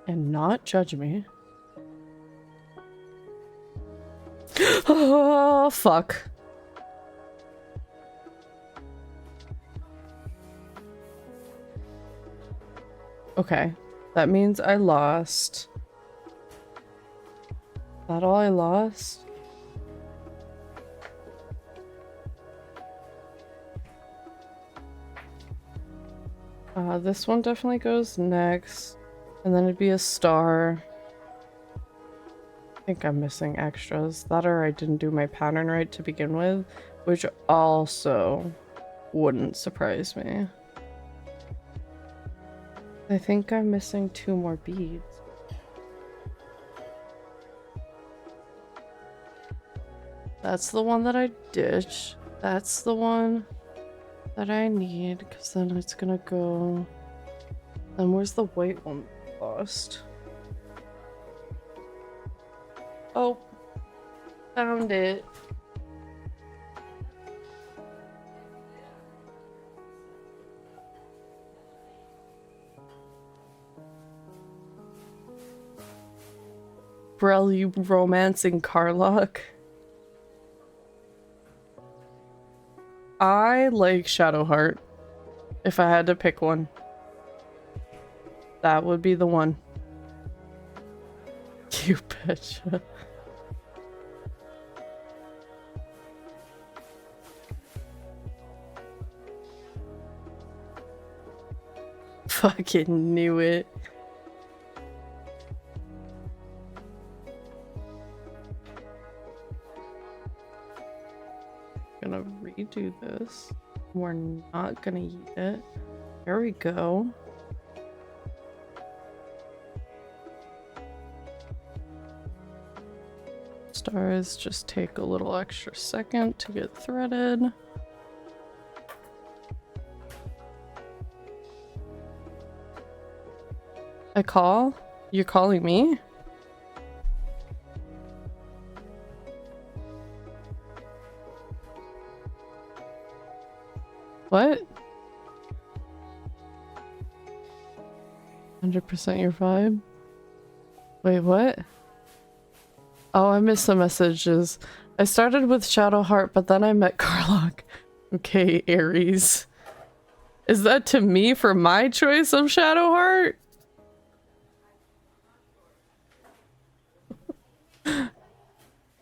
And not judge me. Oh, fuck. Okay, that means I lost. Is that all I lost? This one definitely goes next, and then it'd be a star. I think I'm missing extras. That or I didn't do my pattern right to begin with, which also wouldn't surprise me. I think I'm missing 2 more beads. That's the one that I ditched. That's the one that I need, because then it's gonna go... Then where's the white one lost? Oh, found it. Brel, you romancing Carlock? I like Shadowheart. If I had to pick one, that would be the one. You betcha. Fucking knew it. Gonna redo this. We're not gonna eat it. There we go. Stars just take a little extra second to get threaded. I call? You're calling me? What? 100% your vibe? Wait, what? Oh, I missed the messages. I started with Shadowheart, but then I met Carlock. Okay, Aries. Is that to me for my choice of Shadowheart?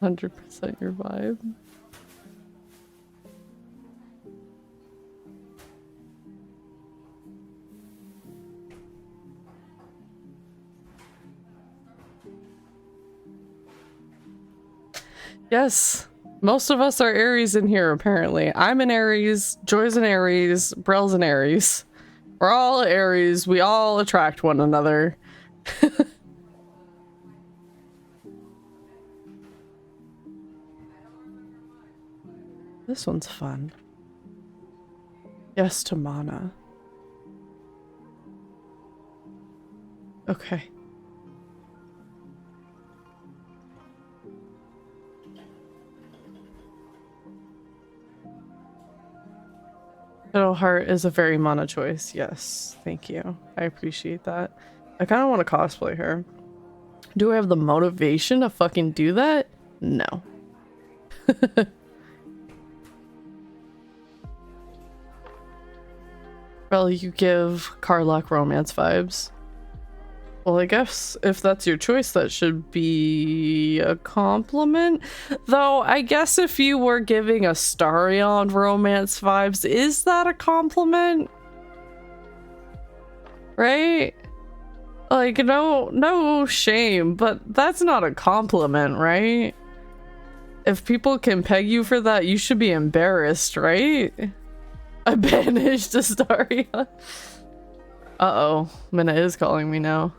100% your vibe. Yes, most of us are Aries in here, apparently. I'm an Aries, Joy's an Aries, Brel's an Aries. We're all Aries, we all attract one another. This one's fun. Yes to mana. Okay. Shadowheart is a very mana choice. Yes, thank you. I appreciate that. I kind of want to cosplay her. Do I have the motivation to fucking do that? No. Well, you give Carlock romance vibes. Well, I guess if that's your choice, that should be a compliment. Though, I guess if you were giving Astarion romance vibes, is that a compliment? Right? Like, no shame, but that's not a compliment, right? If people can peg you for that, you should be embarrassed, right? I banished Astarion. Uh-oh, Minna is calling me now.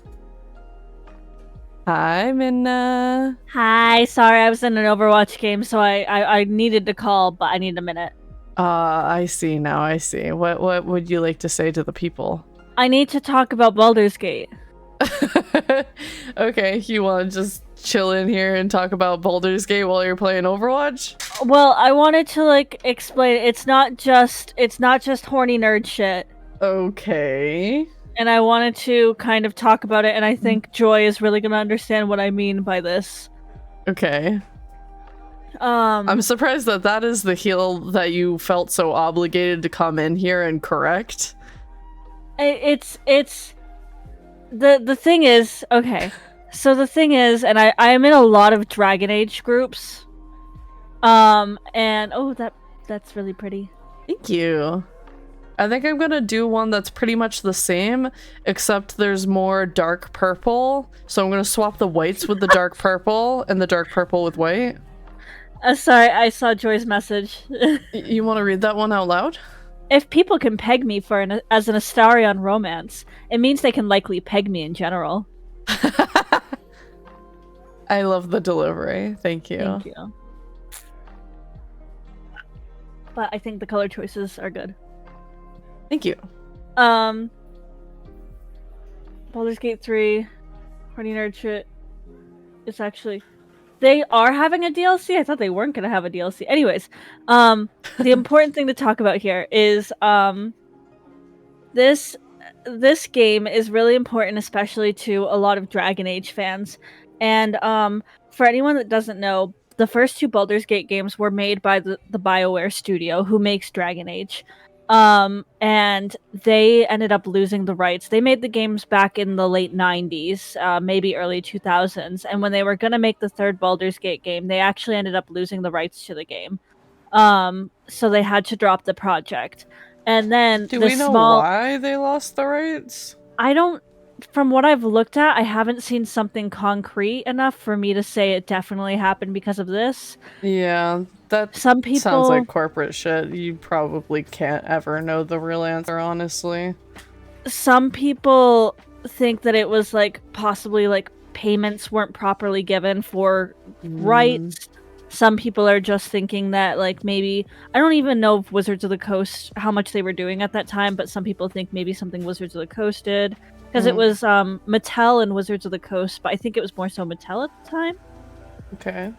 Hi, Minna.
Hi, sorry, I was in an Overwatch game, so I needed to call, but I need a minute.
I see now, I see. What would you like to say to the people?
I need to talk about Baldur's Gate.
Okay, you want to just chill in here and talk about Baldur's Gate while you're playing Overwatch?
Well, I wanted to, like, explain, it's not just horny nerd shit.
Okay.
And I wanted to kind of talk about it, and I think Joy is really gonna understand what I mean by this.
Okay. I'm surprised that is the heel that you felt so obligated to come in here and correct.
It's the thing is, okay. So the thing is, and I am in a lot of Dragon Age groups. And oh, that's really pretty.
Thank you. I think I'm gonna do one that's pretty much the same, except there's more dark purple. So I'm gonna swap the whites with the dark purple and the dark purple with white.
Sorry, I saw Joy's message.
You want to read that one out loud?
If people can peg me as an Astarion romance, it means they can likely peg me in general.
I love the delivery. Thank you.
Thank you. But I think the color choices are good.
Thank you.
Baldur's Gate 3, horny nerd shit. It's actually... They are having a DLC? I thought they weren't going to have a DLC. Anyways, the important thing to talk about here is this game is really important, especially to a lot of Dragon Age fans. And for anyone that doesn't know, the first two Baldur's Gate games were made by the BioWare studio who makes Dragon Age. And they ended up losing the rights. They made the games back in the late 90s, maybe early 2000s, and when they were going to make the third Baldur's Gate game, they actually ended up losing the rights to the game. So they had to drop the project. And then
Do we know why they lost the rights?
From what I've looked at, I haven't seen something concrete enough for me to say it definitely happened because of this.
Yeah, that sounds like corporate shit. You probably can't ever know the real answer, honestly.
Some people think that it was, like, possibly, like, payments weren't properly given for rights. Some people are just thinking that, like, maybe... I don't even know if Wizards of the Coast, how much they were doing at that time, but some people think maybe something Wizards of the Coast did. Because it was Mattel and Wizards of the Coast, but I think it was more so Mattel at the time.
Okay.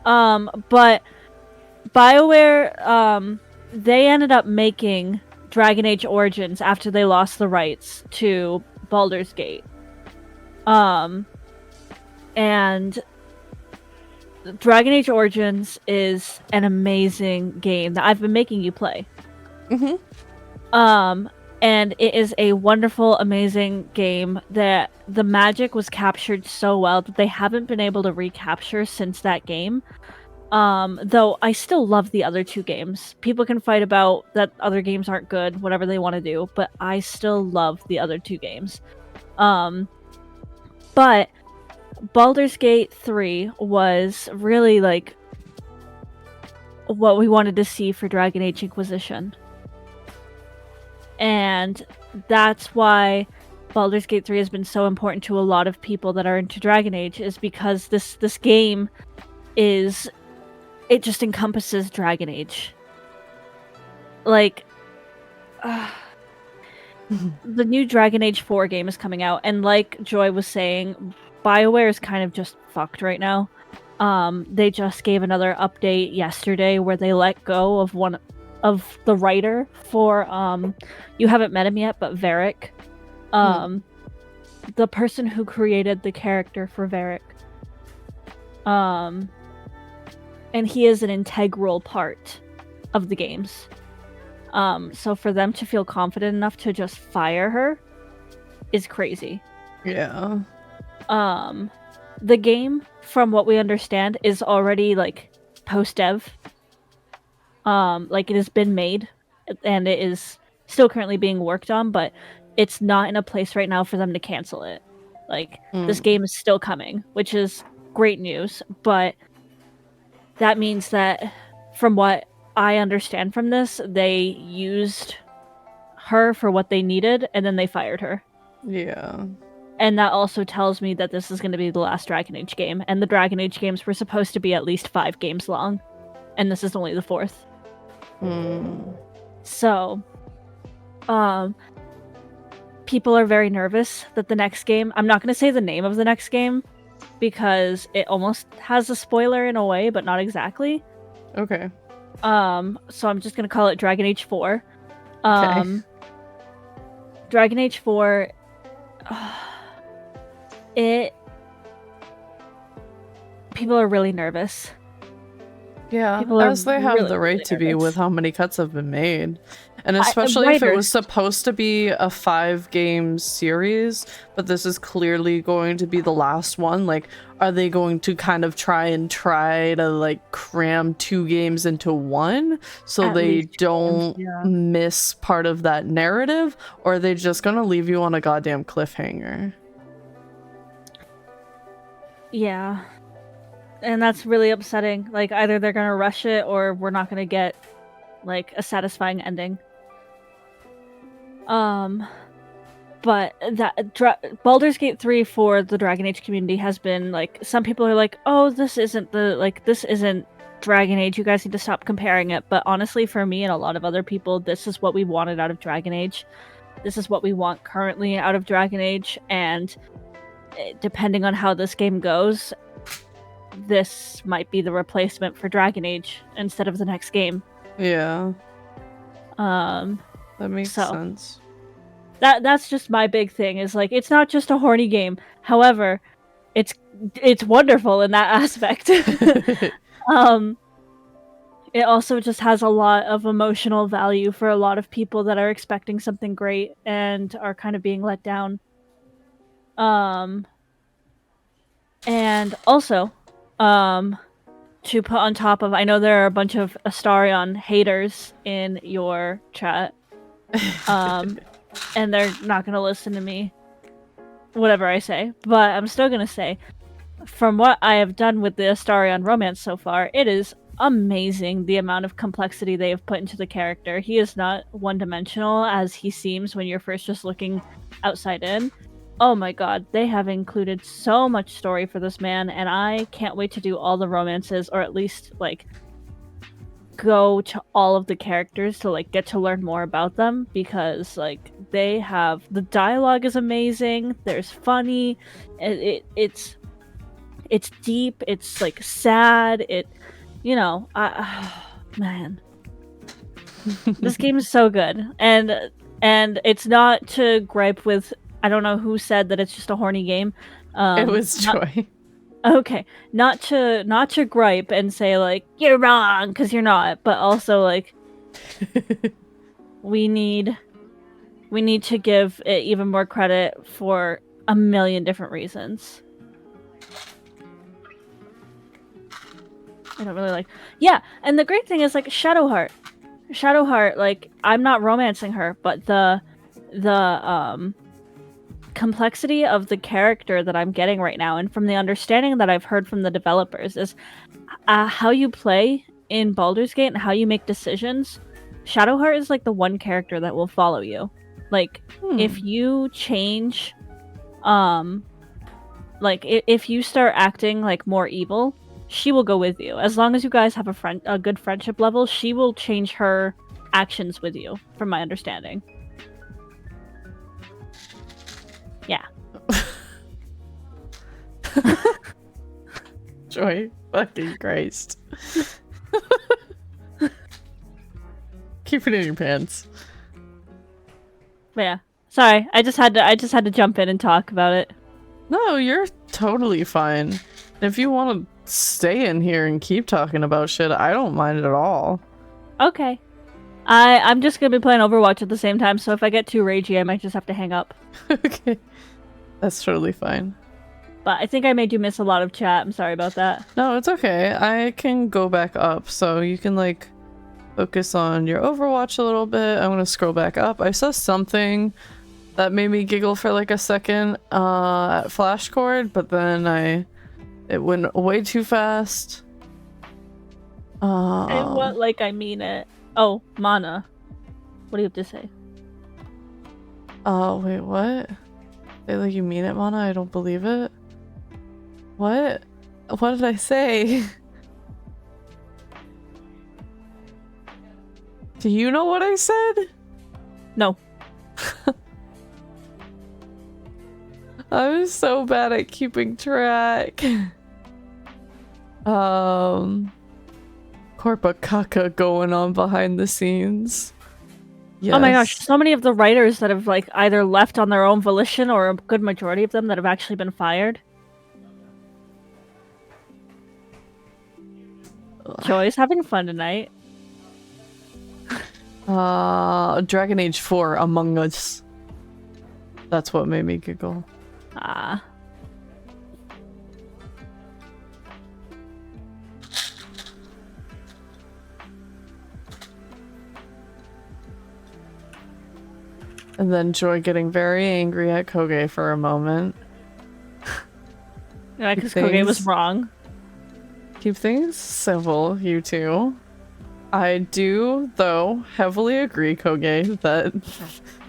But BioWare, they ended up making Dragon Age Origins after they lost the rights to Baldur's Gate. And Dragon Age Origins is an amazing game that I've been making you play. And it is a wonderful, amazing game that the magic was captured so well that they haven't been able to recapture since that game. Though I still love the other two games. People can fight about that other games aren't good, whatever they want to do, but I still love the other two games. But Baldur's Gate 3 was really, like, what we wanted to see for Dragon Age Inquisition. And that's why Baldur's Gate 3 has been so important to a lot of people that are into Dragon Age, is because this game it just encompasses Dragon Age. like the new Dragon Age 4 game is coming out, and like Joy was saying, BioWare is kind of just fucked right now. They just gave another update yesterday where they let go of one of the writer for you haven't met him yet, but Varric. The person who created the character for Varric. And he is an integral part of the games. So for them to feel confident enough to just fire her is crazy.
Yeah.
The game, from what we understand, is already like post-dev. Like it has been made and it is still currently being worked on, but it's not in a place right now for them to cancel it. Like this game is still coming, which is great news, but that means that from what I understand from this, they used her for what they needed and then they fired her.
Yeah.
And that also tells me that this is going to be the last Dragon Age game, and the Dragon Age games were supposed to be at least 5 games long, and this is only the 4th. So, people are very nervous that the next game, I'm not going to say the name of the next game, because it almost has a spoiler in a way, but not exactly.
Okay.
So I'm just going to call it Dragon Age 4.
Okay.
Dragon Age 4, people are really nervous.
Yeah,
People are
as they have
really,
the right
really
to be
nervous.
with how many cuts have been made. And especially if it was
writers.
supposed to be a 5-game series, but this is clearly going to be the last one. Like, are they going to kind of try to like cram 2 games into one so
At
they
least 2
don't
games, yeah.
miss part of that narrative? Or are they just gonna leave you on a goddamn cliffhanger?
Yeah. And that's really upsetting. Like, either they're gonna rush it or we're not gonna get, like, a satisfying ending. But that Baldur's Gate 3 for the Dragon Age community has been, like, some people are like, oh, this isn't Dragon Age, you guys need to stop comparing it. But honestly, for me and a lot of other people, this is what we wanted out of Dragon Age. This is what we want currently out of Dragon Age, and depending on how this game goes, this might be the replacement for Dragon Age instead of the next game.
Yeah. That makes
so,
sense.
That's just my big thing, is like, it's not just a horny game. However, it's wonderful in that aspect. It also just has a lot of emotional value for a lot of people that are expecting something great and are kind of being let down. And also, to put on top of, I know there are a bunch of Astarion haters in your chat, and they're not going to listen to me, whatever I say, but I'm still going to say, from what I have done with the Astarion romance so far, it is amazing the amount of complexity they have put into the character. He is not one-dimensional as he seems when you're first just looking outside in. Oh my god, they have included so much story for this man, and I can't wait to do all the romances, or at least, like, go to all of the characters to, like, get to learn more about them, because, like, they have... The dialogue is amazing, there's funny, it's deep, it's, like, sad, man. This game is so good, and it's not to gripe with... I don't know who said that it's just a horny game.
It was Joy.
Okay, not to gripe and say, like, you're wrong, because you're not, but also, like, we need to give it even more credit for a million different reasons. I don't really like... Yeah, and the great thing is, like, Shadowheart, like, I'm not romancing her, but the complexity of the character that I'm getting right now, and from the understanding that I've heard from the developers, is how you play in Baldur's Gate and how you make decisions. Shadowheart is like the one character that will follow you. Like, if you change, like, if you start acting like more evil, she will go with you. As long as you guys have a good friendship level, she will change her actions with you, from my understanding. Yeah.
Joy, fucking Christ. Keep it in your pants.
But yeah. Sorry, I just had to jump in and talk about it.
No, you're totally fine. If you want to stay in here and keep talking about shit, I don't mind at all.
Okay. I'm just gonna be playing Overwatch at the same time, so if I get too ragey, I might just have to hang up.
Okay. That's totally fine.
But I think I made you miss a lot of chat. I'm sorry about that.
No, it's okay. I can go back up, so you can, like, focus on your Overwatch a little bit. I'm gonna scroll back up. I saw something that made me giggle for, like, a second at Flashcord, but then it went way too fast.
And what, like, I mean it. Oh, Mana. What do you have to say?
Wait, what? Say like you mean it, Mana? I don't believe it. What? What did I say? Do you know what I said?
No.
I'm so bad at keeping track. Corpa caca going on behind the scenes. Yes.
Oh my gosh, so many of the writers that have like either left on their own volition or a good majority of them that have actually been fired. Joy's having fun tonight.
Dragon Age 4 Among Us. That's what made me giggle.
Ah.
And then Joy getting very angry at Koge for a moment.
Yeah, because Koge was wrong.
Keep things civil, you two. I do, though, heavily agree, Koge, that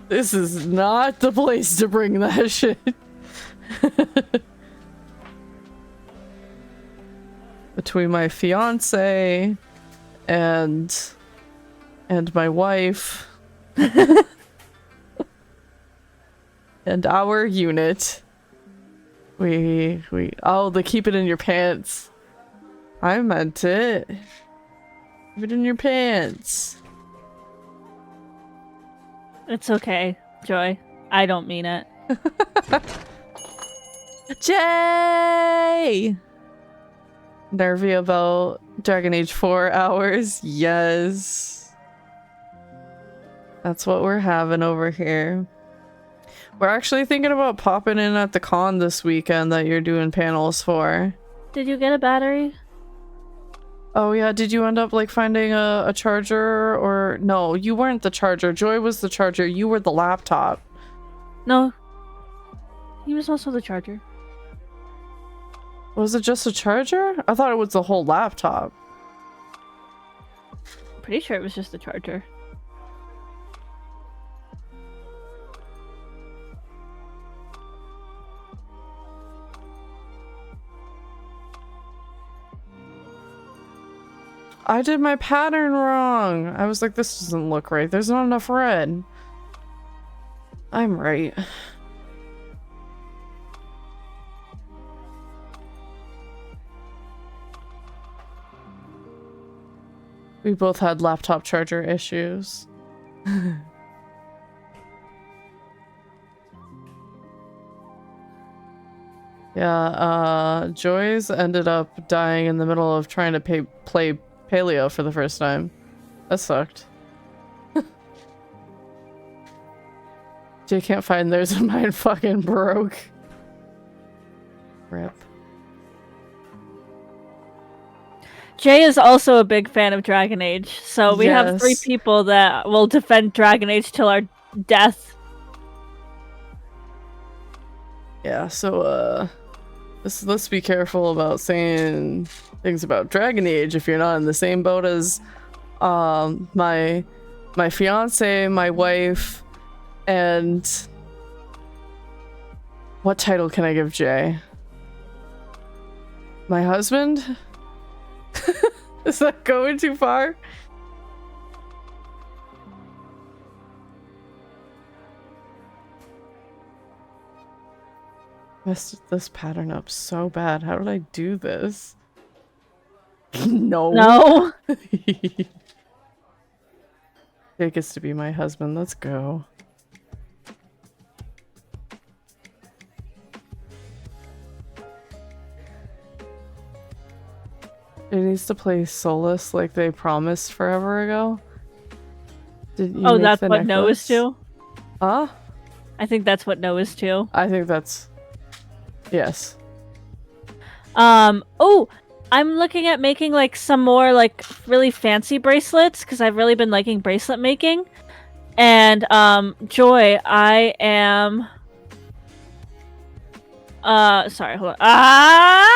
this is not the place to bring that shit. Between my fiance and my wife and our unit, we oh, the keep it in your pants. I meant it. Keep it in your pants.
It's okay, Joy. I don't mean it.
Jay! Nervy about Dragon Age 4 hours? Yes. That's what we're having over here. We're actually thinking about popping in at the con this weekend that you're doing panels for.
Did you get a battery?
Oh yeah, did you end up like finding a charger or no, you weren't the charger. Joy was the charger. You were the laptop.
No. He was also the charger.
Was it just a charger? I thought it was the whole laptop.
Pretty sure it was just the charger.
I did my pattern wrong. I was like, this doesn't look right. There's not enough red. I'm right. We both had laptop charger issues. Yeah, Joy's ended up dying in the middle of trying to play Paleo for the first time. That sucked. Jay can't find theirs and mine fucking broke. Rip.
Jay is also a big fan of Dragon Age, so we have 3 people that will defend Dragon Age till our death.
Yeah, so let's be careful about saying things about Dragon Age if you're not in the same boat as my fiance, my wife, and what title can I give Jay? My husband? Is that going too far? Messed this pattern up so bad. How did I do this? No.
No.
Jake gets to be my husband. Let's go. It needs to play Solus like they promised forever ago. Did you
Oh,
make
that's
the
what No is
necklace?
too?
Huh?
I think that's what No is too.
I think that's... Yes.
Oh, I'm looking at making like some more like really fancy bracelets because I've really been liking bracelet making. And Joy, I am sorry, hold on. Ah!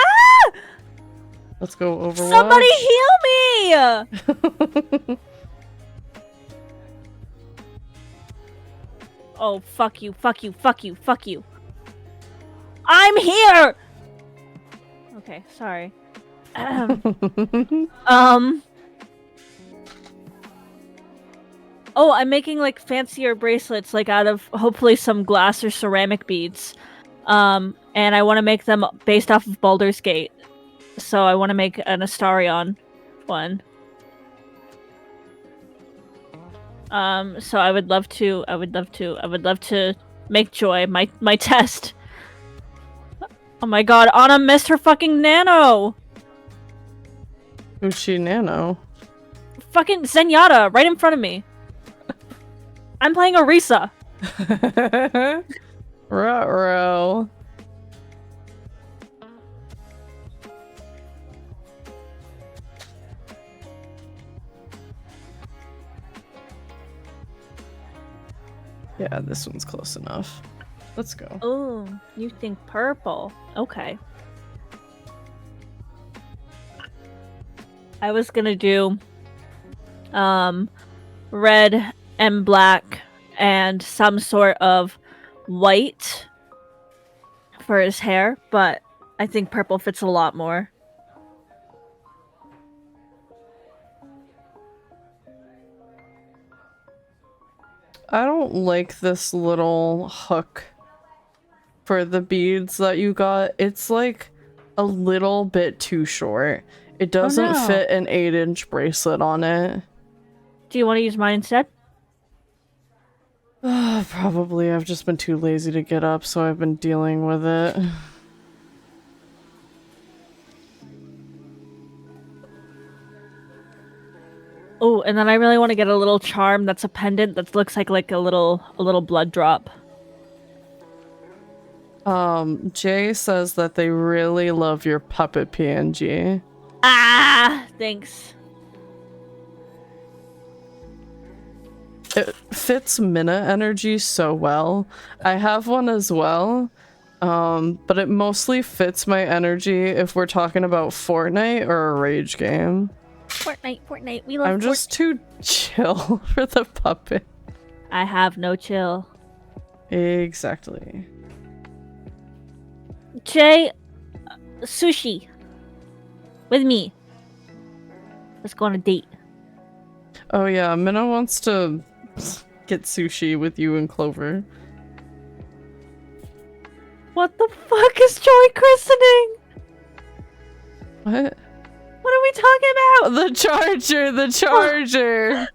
Let's go Overwatch.
Somebody heal me! Oh, fuck you, fuck you, fuck you, fuck you. I'm here! Okay, sorry. Oh, I'm making like fancier bracelets, like out of hopefully some glass or ceramic beads. And I want to make them based off of Baldur's Gate. So I want to make an Astarion one. So I would love to make Joy my test. Oh my god, Anna missed her fucking nano!
Who's she Nano?
Fucking Zenyatta, right in front of me. I'm playing Orisa.
Ruh-roh. Yeah, this one's close enough. Let's go.
Oh, you think purple. Okay. I was gonna do red and black and some sort of white for his hair, but I think purple fits a lot more.
I don't like this little hook for the beads that you got. It's like a little bit too short. It doesn't
no.
fit an 8-inch bracelet on it.
Do you want to use mine instead?
Probably. I've just been too lazy to get up, so I've been dealing with it.
Oh, and then I really want to get a little charm that's a pendant that looks like a little blood drop.
Jay says that they really love your puppet PNG.
Ah, thanks.
It fits Mina energy so well. I have one as well, but it mostly fits my energy if we're talking about Fortnite or a rage game.
Fortnite, we love
I'm just too chill for the puppet.
I have no chill.
Exactly.
Jay, sushi. With me. Let's go on a date.
Oh yeah, Minna wants to get sushi with you and Clover.
What the fuck is Joy christening?
What?
What are we talking about?
The charger! The charger!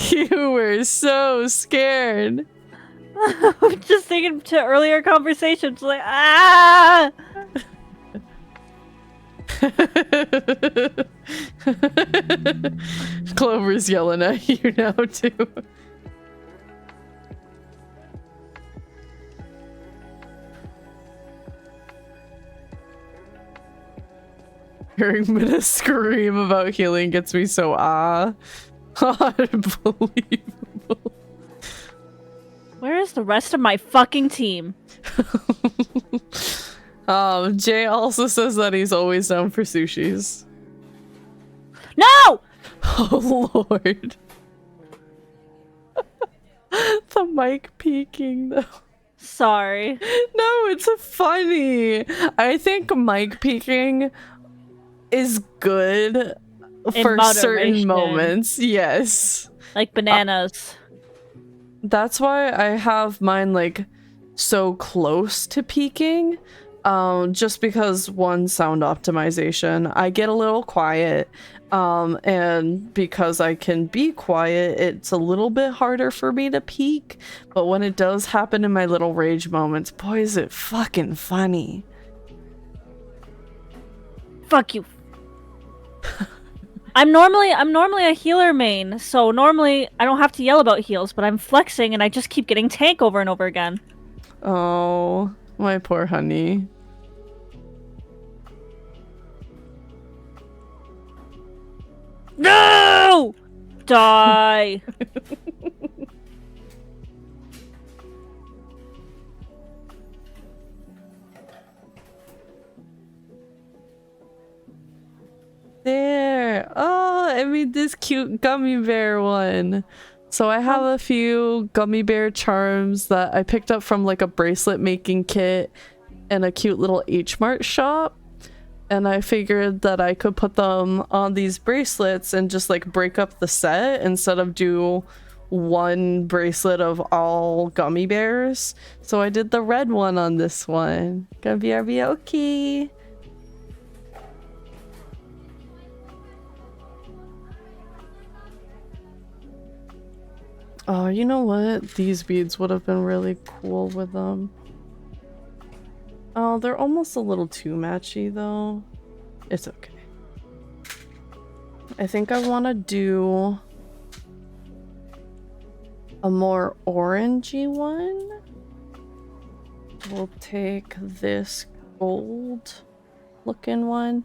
You were so scared.
I'm just thinking to earlier conversations, like, ah!
Clover's yelling at you now, too. Hearing Minna scream about healing gets me so unbelievable.
Where is the rest of my fucking team?
Jay also says that he's always down for sushis.
No!
Oh lord. The mic peeking though.
Sorry.
No, it's funny. I think mic peeking is good for certain
moderation.
moments. Yes.
Like bananas.
That's why I have mine like so close to peaking. Just because one, sound optimization, I get a little quiet, and because I can be quiet, it's a little bit harder for me to peak, but when it does happen in my little rage moments, boy, is it fucking funny.
Fuck you. I'm normally a healer main, so normally I don't have to yell about heals, but I'm flexing and I just keep getting tank over and over again.
Oh, my poor honey.
No! Die!
There! Oh, I made this cute gummy bear one. So I have a few gummy bear charms that I picked up from like a bracelet making kit and a cute little H-Mart shop. And I figured that I could put them on these bracelets and just like break up the set instead of do one bracelet of all gummy bears. So I did the red one on this one. Gonna be okay. Oh, you know what? These beads would have been really cool with them. Oh, they're almost a little too matchy though. It's okay. I think I want to do a more orangey one. We'll take this gold looking one.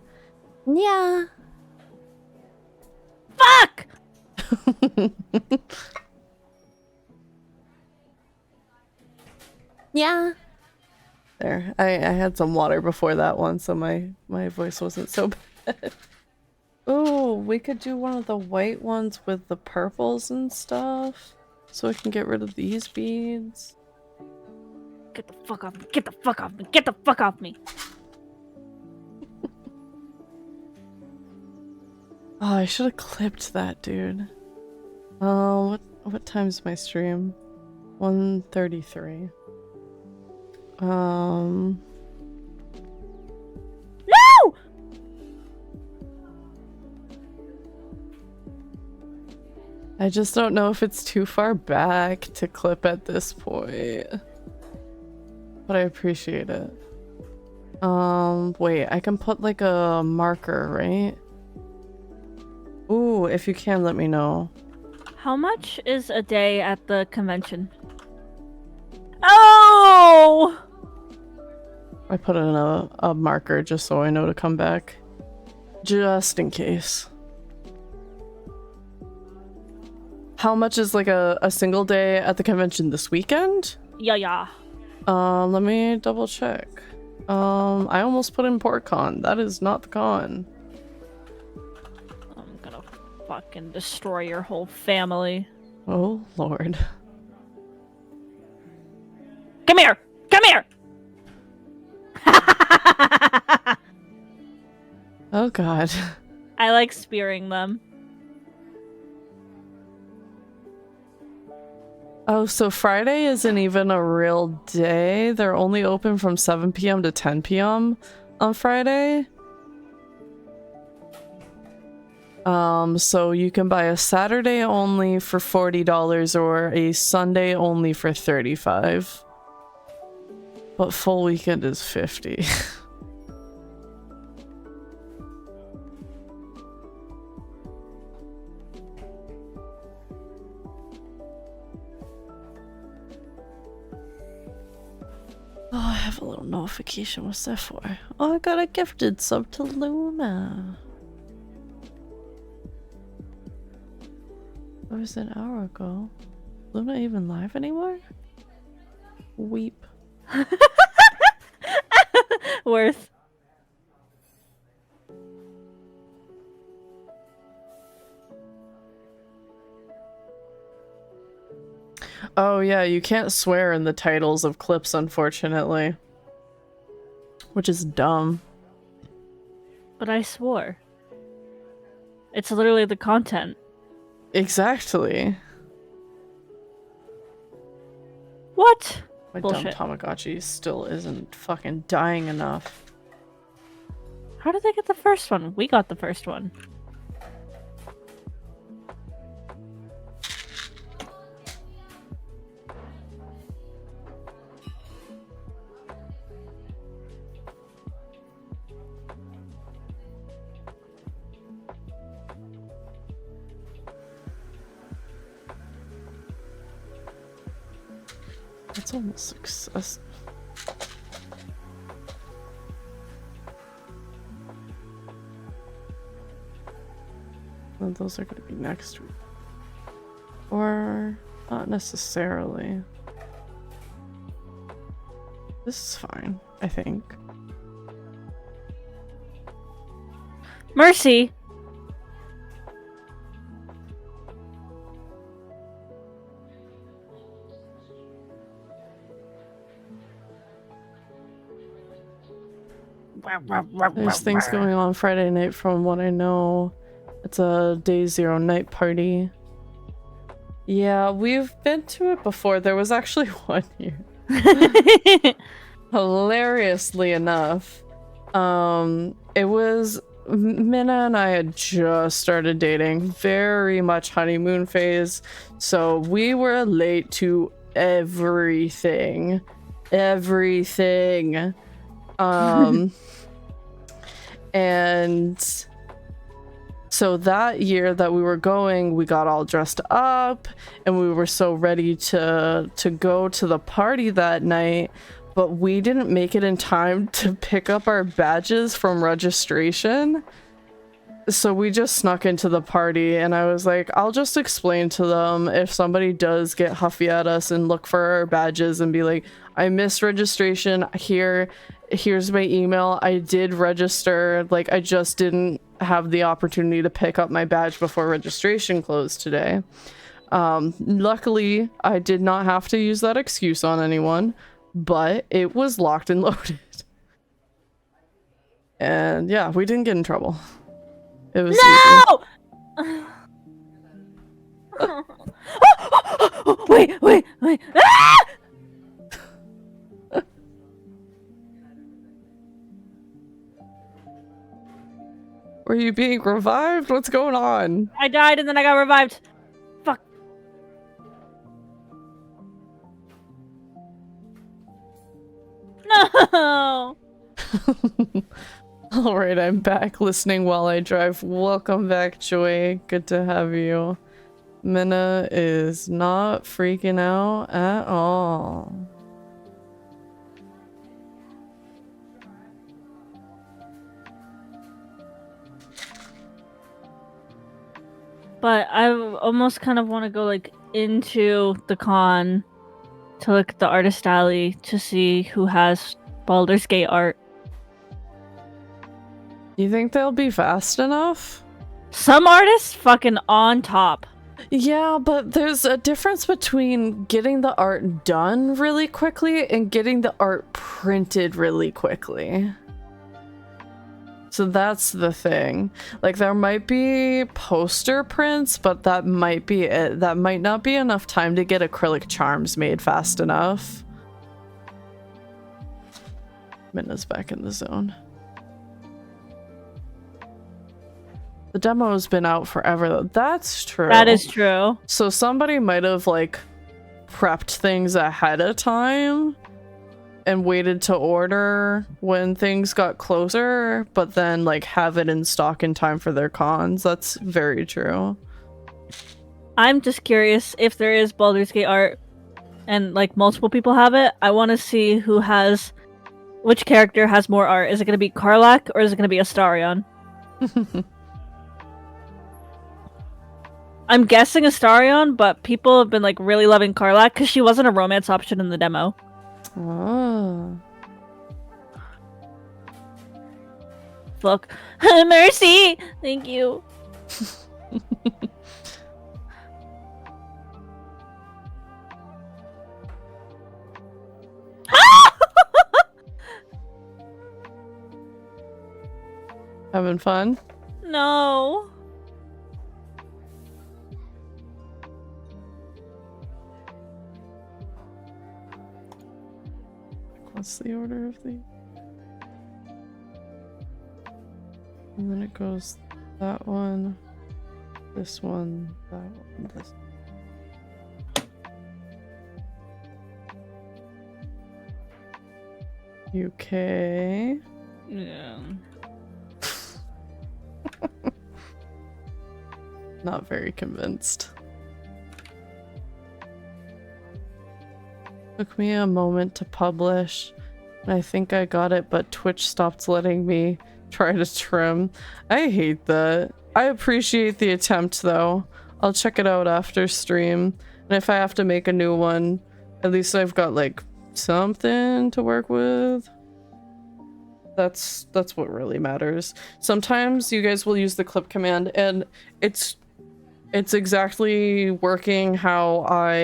Yeah.
Fuck!
Yeah. There. I had some water before that one, so my voice wasn't so bad. Oh, we could do one of the white ones with the purples and stuff. So we can get rid of these beads.
Get the fuck off me. Get the fuck off me. Get the fuck off me.
Oh, I should have clipped that, dude. Oh, what time's my stream? 1:33. No! I just don't know if it's too far back to clip at this point. But I appreciate it. Wait, I can put like a marker, right? Ooh, if you can, let me know.
How much is a day at the convention? Oh!
I put in a marker just so I know to come back. Just in case. How much is like a single day at the convention this weekend?
Yeah.
Let me double check. I almost put in PortCon. That is not the con.
I'm gonna fucking destroy your whole family.
Oh, Lord.
Come here! Come here!
Oh, God.
I like spearing them.
Oh, so Friday isn't even a real day. They're only open from 7 p.m. to 10 p.m. on Friday. So you can buy a Saturday only for $40 or a Sunday only for $35. But full weekend is $50. Oh, I have a little notification. What's that for? Oh, I got a gifted sub to Luna. That was an hour ago. Luna even live anymore? Weep.
Worth.
Oh yeah, you can't swear in the titles of clips, unfortunately. Which is dumb.
But I swore. It's literally the content.
Exactly.
What?
My
Bullshit.
dumb Tamagotchi still isn't fucking dying enough.
How did they get the first one? We got the first one.
That's almost success. Well, those are going to be next week. Or not necessarily. This is fine, I think.
Mercy!
There's things going on Friday night from what I know. It's a day 0 night party. Yeah, we've been to it before. There was actually one year. Hilariously enough, it was Minna and I had just started dating, very much honeymoon phase, so we were late to everything. And so that year that we were going, we got all dressed up and we were so ready to go to the party that night, but we didn't make it in time to pick up our badges from registration. So we just snuck into the party and I was like, I'll just explain to them if somebody does get huffy at us and look for our badges and be like, I missed registration, here's my email, I did register, like I just didn't have the opportunity to pick up my badge before registration closed today. Luckily, I did not have to use that excuse on anyone, but it was locked and loaded. And yeah, we didn't get in trouble. It was
No! Wait! Ah!
Were you being revived? What's going on?
I died and then I got revived. Fuck. No!
Alright, I'm back listening while I drive. Welcome back, Joy. Good to have you. Minna is not freaking out at all.
But I almost kind of want to go like into the con to look at the artist alley to see who has Baldur's Gate art.
You think they'll be fast enough?
Some artists fucking on top.
Yeah, but there's a difference between getting the art done really quickly and getting the art printed really quickly. So that's the thing. Like, there might be poster prints, but that might be it. That might not be enough time to get acrylic charms made fast enough. Minna's back in the zone. The demo's been out forever, though. That's true.
That is true.
So somebody might have, like, prepped things ahead of time and waited to order when things got closer, but then, like, have it in stock in time for their cons. That's very true.
I'm just curious if there is Baldur's Gate art and, like, multiple people have it. I want to see which character has more art. Is it going to be Karlach or is it going to be Astarion? I'm guessing Astarion, but people have been, like, really loving Karlach because she wasn't a romance option in the demo.
Oh.
Look. Mercy! Thank you.
Having fun?
No.
What's the order of the? And then it goes that one, this one, that one, this. UK.
Yeah.
Not very convinced. Took me a moment to publish. I think I got it, but Twitch stopped letting me try to trim. I hate that. I appreciate the attempt though. I'll check it out after stream. And if I have to make a new one, at least I've got like something to work with. That's what really matters. Sometimes you guys will use the clip command and it's exactly working how I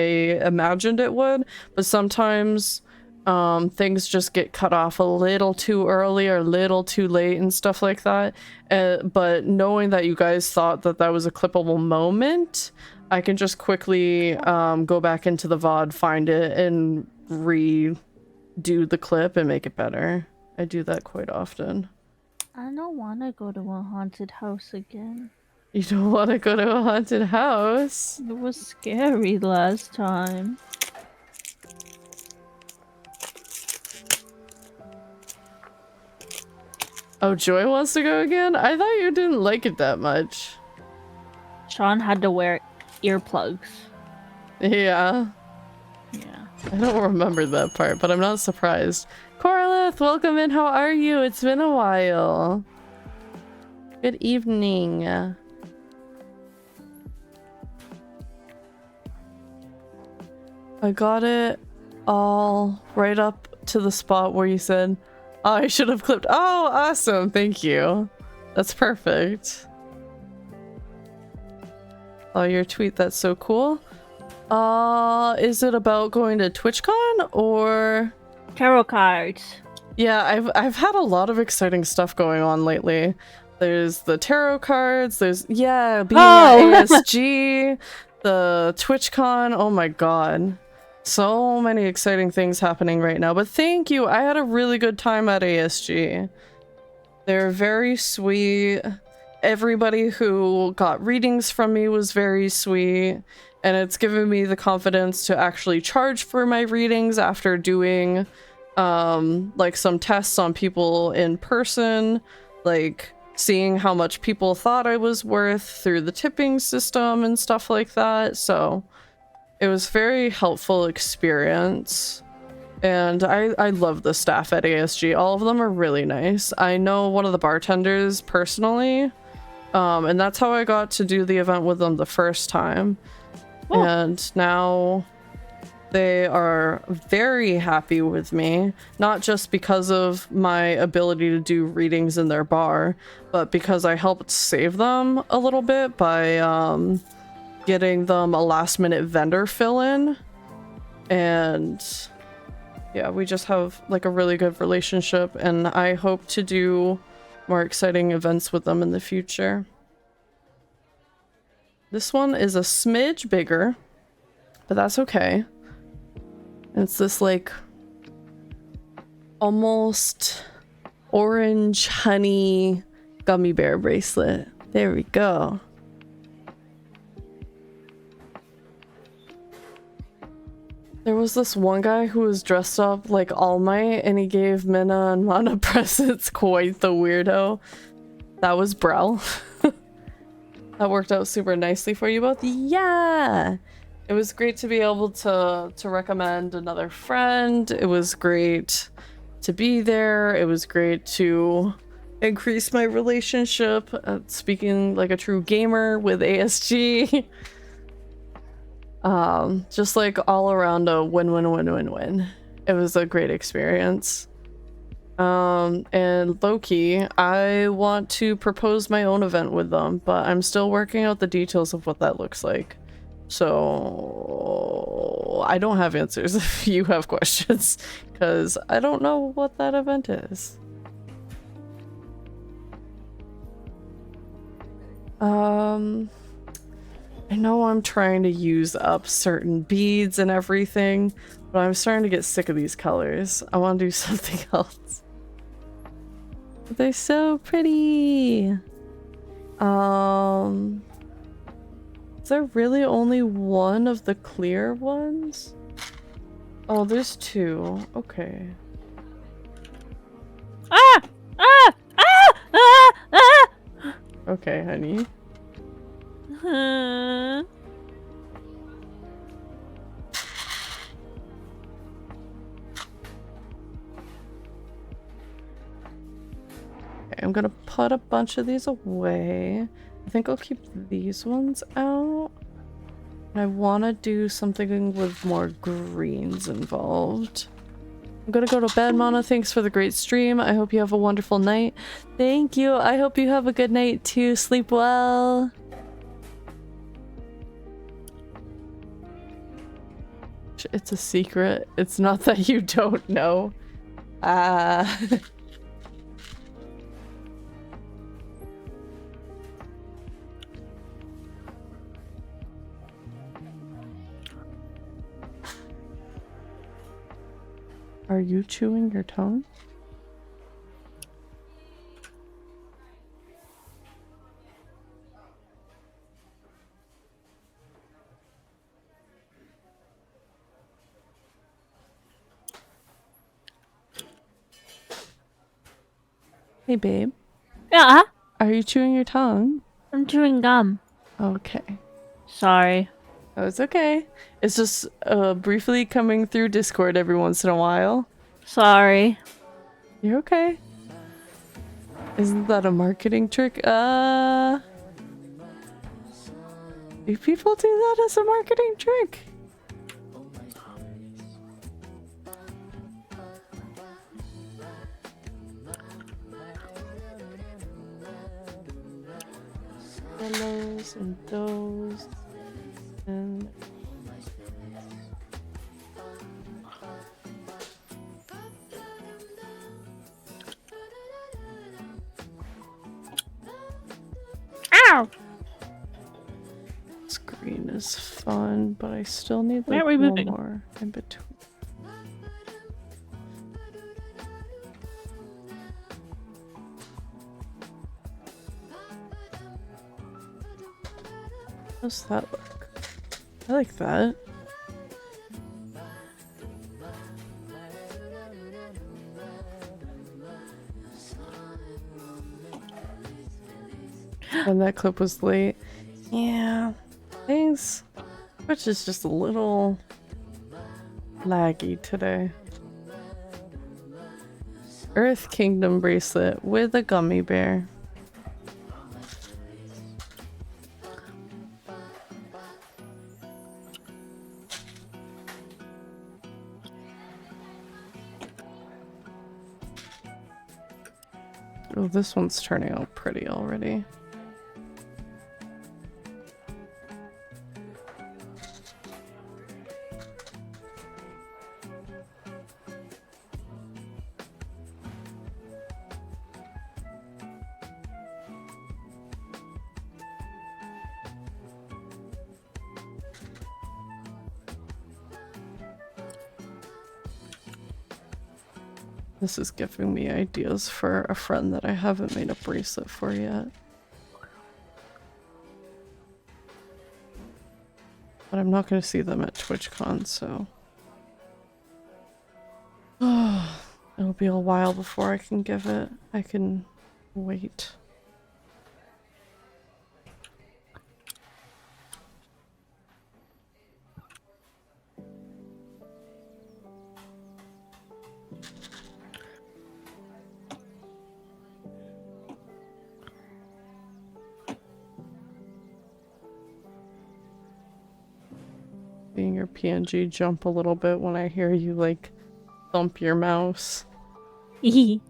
imagined it would, but sometimes things just get cut off a little too early or a little too late and stuff like that. But knowing that you guys thought that that was a clippable moment, I can just quickly go back into the VOD, find it, and redo the clip and make it better. I do that quite often.
I don't want to go to a haunted house again.
You don't want to go to a haunted house?
It was scary last time.
Oh, Joy wants to go again? I thought you didn't like it that much.
Sean had to wear earplugs.
Yeah.
Yeah.
I don't remember that part, but I'm not surprised. Corlith, welcome in. How are you? It's been a while. Good evening. I got it all right up to the spot where you said, oh, I should have clipped. Oh, awesome. Thank you. That's perfect. Oh, your tweet. That's so cool. Is it about going to TwitchCon or
Tarot cards?
Yeah, I've had a lot of exciting stuff going on lately. There's the tarot cards, there's being at ASG, the TwitchCon. Oh my god. So many exciting things happening right now. But thank you. I had a really good time at ASG. They're very sweet. Everybody who got readings from me was very sweet. And it's given me the confidence to actually charge for my readings after doing like some tests on people in person, like seeing how much people thought I was worth through the tipping system and stuff like that. So it was very helpful experience. And I love the staff at ASG. All of them are really nice. I know one of the bartenders personally, and that's how I got to do the event with them the first time. Oh. And now they are very happy with me, not just because of my ability to do readings in their bar, but because I helped save them a little bit by getting them a last-minute vendor fill-in. And yeah, we just have like a really good relationship, and I hope to do more exciting events with them in the future. This one is a smidge bigger, but that's okay. It's this like almost orange honey gummy bear bracelet. There we go. There was this one guy who was dressed up like All Might and he gave Minna and Mana presents. Quite the weirdo. That was Brel. That worked out super nicely for you both. Yeah! It was great to be able to recommend another friend. It was great to be there. It was great to increase my relationship, speaking like a true gamer with ASG. Just like all around a win-win-win-win-win. It was a great experience. And low-key, I want to propose my own event with them, but I'm still working out the details of what that looks like. So I don't have answers if you have questions, because I don't know what that event is. I know I'm trying to use up certain beads and everything, But I'm starting to get sick of these colors. I want to do something else. But they're so pretty. Is there really only one of the clear ones? Oh, there's two. Okay.
Ah! Ah! Ah! Ah! Ah!
Okay, honey. Okay, I'm gonna put a bunch of these away. I think I'll keep these ones out. And I want to do something with more greens involved. I'm gonna go to bed, Mana. Thanks for the great stream. I hope you have a wonderful night. Thank you. I hope you have a good night too. Sleep well. It's a secret. It's not that you don't know. Are you chewing your tongue? Hey, babe.
Yeah,
Are you chewing your tongue?
I'm chewing gum.
Okay.
Sorry.
Oh, it's okay. It's just briefly coming through Discord every once in a while.
Sorry.
You're okay. Isn't that a marketing trick? Do people do that as a marketing trick? Those and those and
Ow!
screen is fun, but I still need
Why
like
aren't we
one
moving?
more in between. How's that look? I like that. And that clip was late. Yeah. Things. Which is just a little laggy today. Earth Kingdom bracelet with a gummy bear. Oh, this one's turning out pretty already. This is giving me ideas for a friend that I haven't made a bracelet for yet. But I'm not going to see them at TwitchCon, so... it'll be a while before I can give it. I can wait. Seeing your PNG jump a little bit when I hear you, like, thump your mouse. Kiwi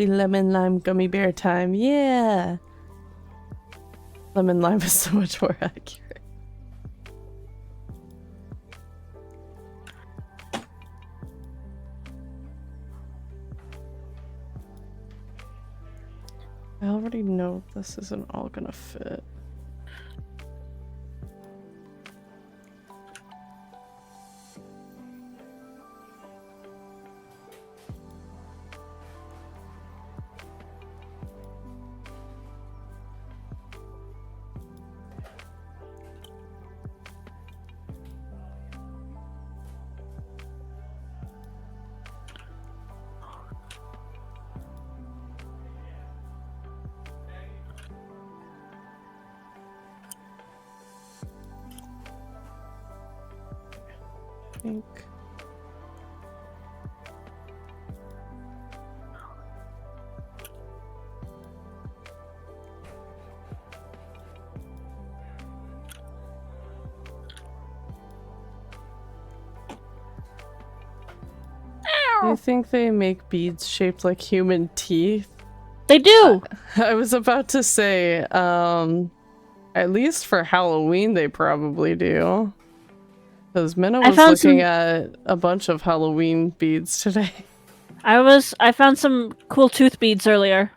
lemon lime gummy bear time, yeah! Lemon lime is so much more accurate. I already know this isn't all gonna fit. Think. I think they make beads shaped like human teeth.
They do!
I was about to say, at least for Halloween they probably do. Because Minna was looking at a bunch of Halloween beads today.
I found some cool tooth beads earlier.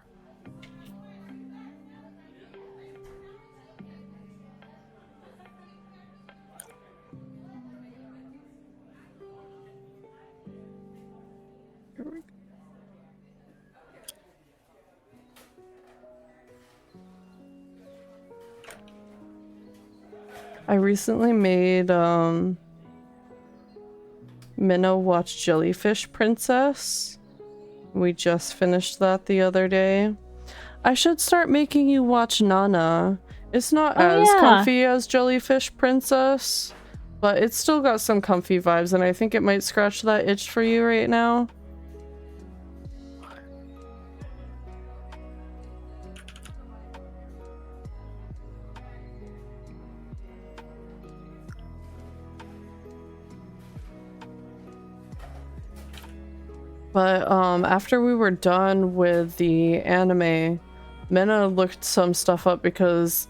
I recently made Minna watch Jellyfish Princess. We just finished that the other day. I should start making you watch Nana. It's not as comfy as Jellyfish Princess, but it's still got some comfy vibes, and I think it might scratch that itch for you right now. But after we were done with the anime, Minna looked some stuff up because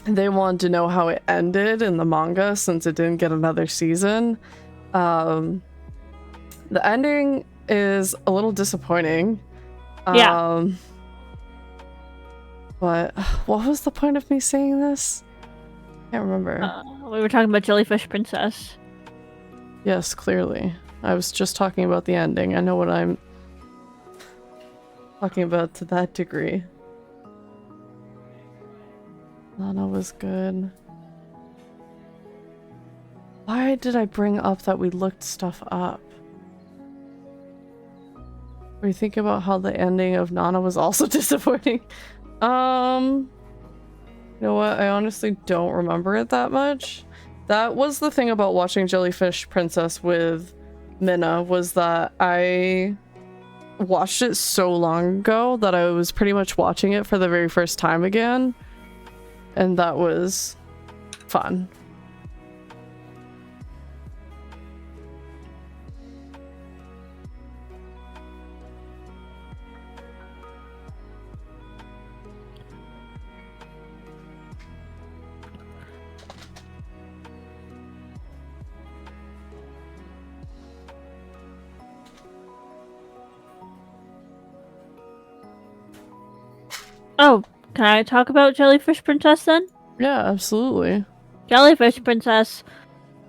they wanted to know how it ended in the manga since it didn't get another season. The ending is a little disappointing.
Yeah.
But what was the point of me saying this? Can't remember.
We were talking about Jellyfish Princess.
Yes, clearly. I was just talking about the ending. I know what I'm talking about to that degree. Lana was good. Why did I bring up that we looked stuff up? Were you thinking about how the ending of Nana was also disappointing? You know what? I honestly don't remember it that much. That was the thing about watching Jellyfish Princess with Minna, was that I watched it so long ago that I was pretty much watching it for the very first time again. And that was fun.
Oh, can I talk about Jellyfish Princess then?
Yeah, absolutely.
Jellyfish Princess.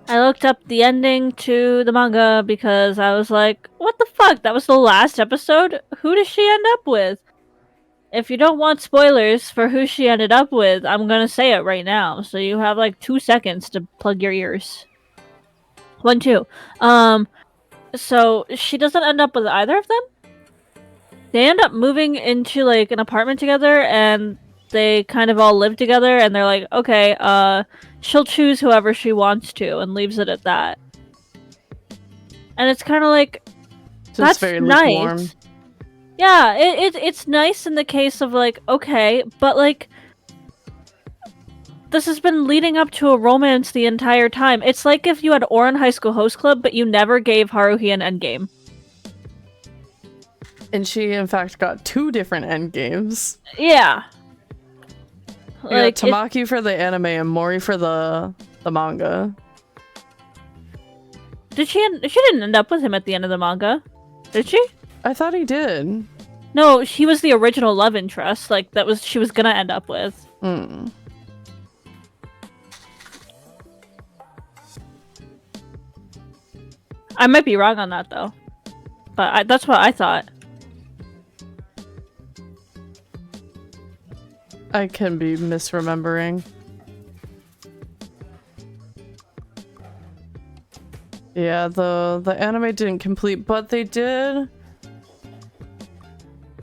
I looked up the ending to the manga because I was like, what the fuck? That was the last episode? Who does she end up with? If you don't want spoilers for who she ended up with, I'm gonna say it right now. So you have like 2 seconds to plug your ears. 1, 2. So she doesn't end up with either of them? They end up moving into like an apartment together, and they kind of all live together, and they're like, okay, she'll choose whoever she wants to, and leaves it at that. And it's kind of like,
Just
that's
very
nice.
lukewarm.
Yeah, it's nice in the case of like, okay, but like, this has been leading up to a romance the entire time. It's like if you had Ouran High School Host Club, but you never gave Haruhi an endgame.
And she, in fact, got 2 different endgames.
Yeah.
We got Tamaki for the anime and Mori for the manga.
She didn't end up with him at the end of the manga, did she?
I thought he did.
No, he was the original love interest. Like she was gonna end up with.
Hmm.
I might be wrong on that though, but that's what I thought.
I can be misremembering. Yeah, the anime didn't complete, but they did.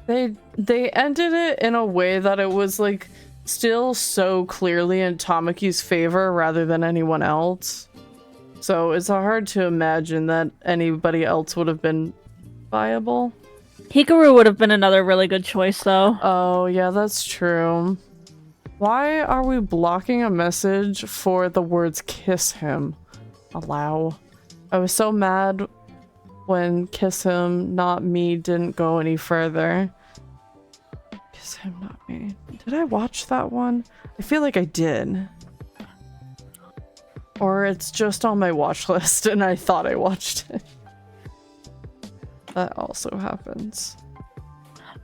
They ended it in a way that it was like still so clearly in Tamaki's favor rather than anyone else. So it's hard to imagine that anybody else would have been viable.
Hikaru would have been another really good choice though.
Oh, yeah, that's true. Why are we blocking a message for the words kiss him? Allow. I was so mad when kiss him, not me didn't go any further. Kiss him, not me. Did I watch that one? I feel like I did. Or it's just on my watch list and I thought I watched it. That also happens.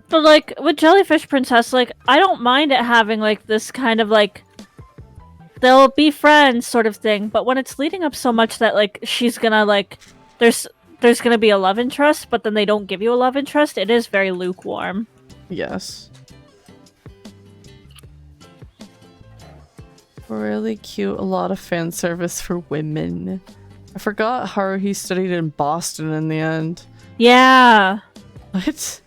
But like with Jellyfish Princess, like I don't mind it having like this kind of like they'll be friends sort of thing, but when it's leading up so much that like she's gonna like there's gonna be a love interest, but then they don't give you a love interest, it is very lukewarm.
Yes. Really cute, a lot of fan service for women. I forgot Haruhi studied in Boston in the end.
Yeah.
What?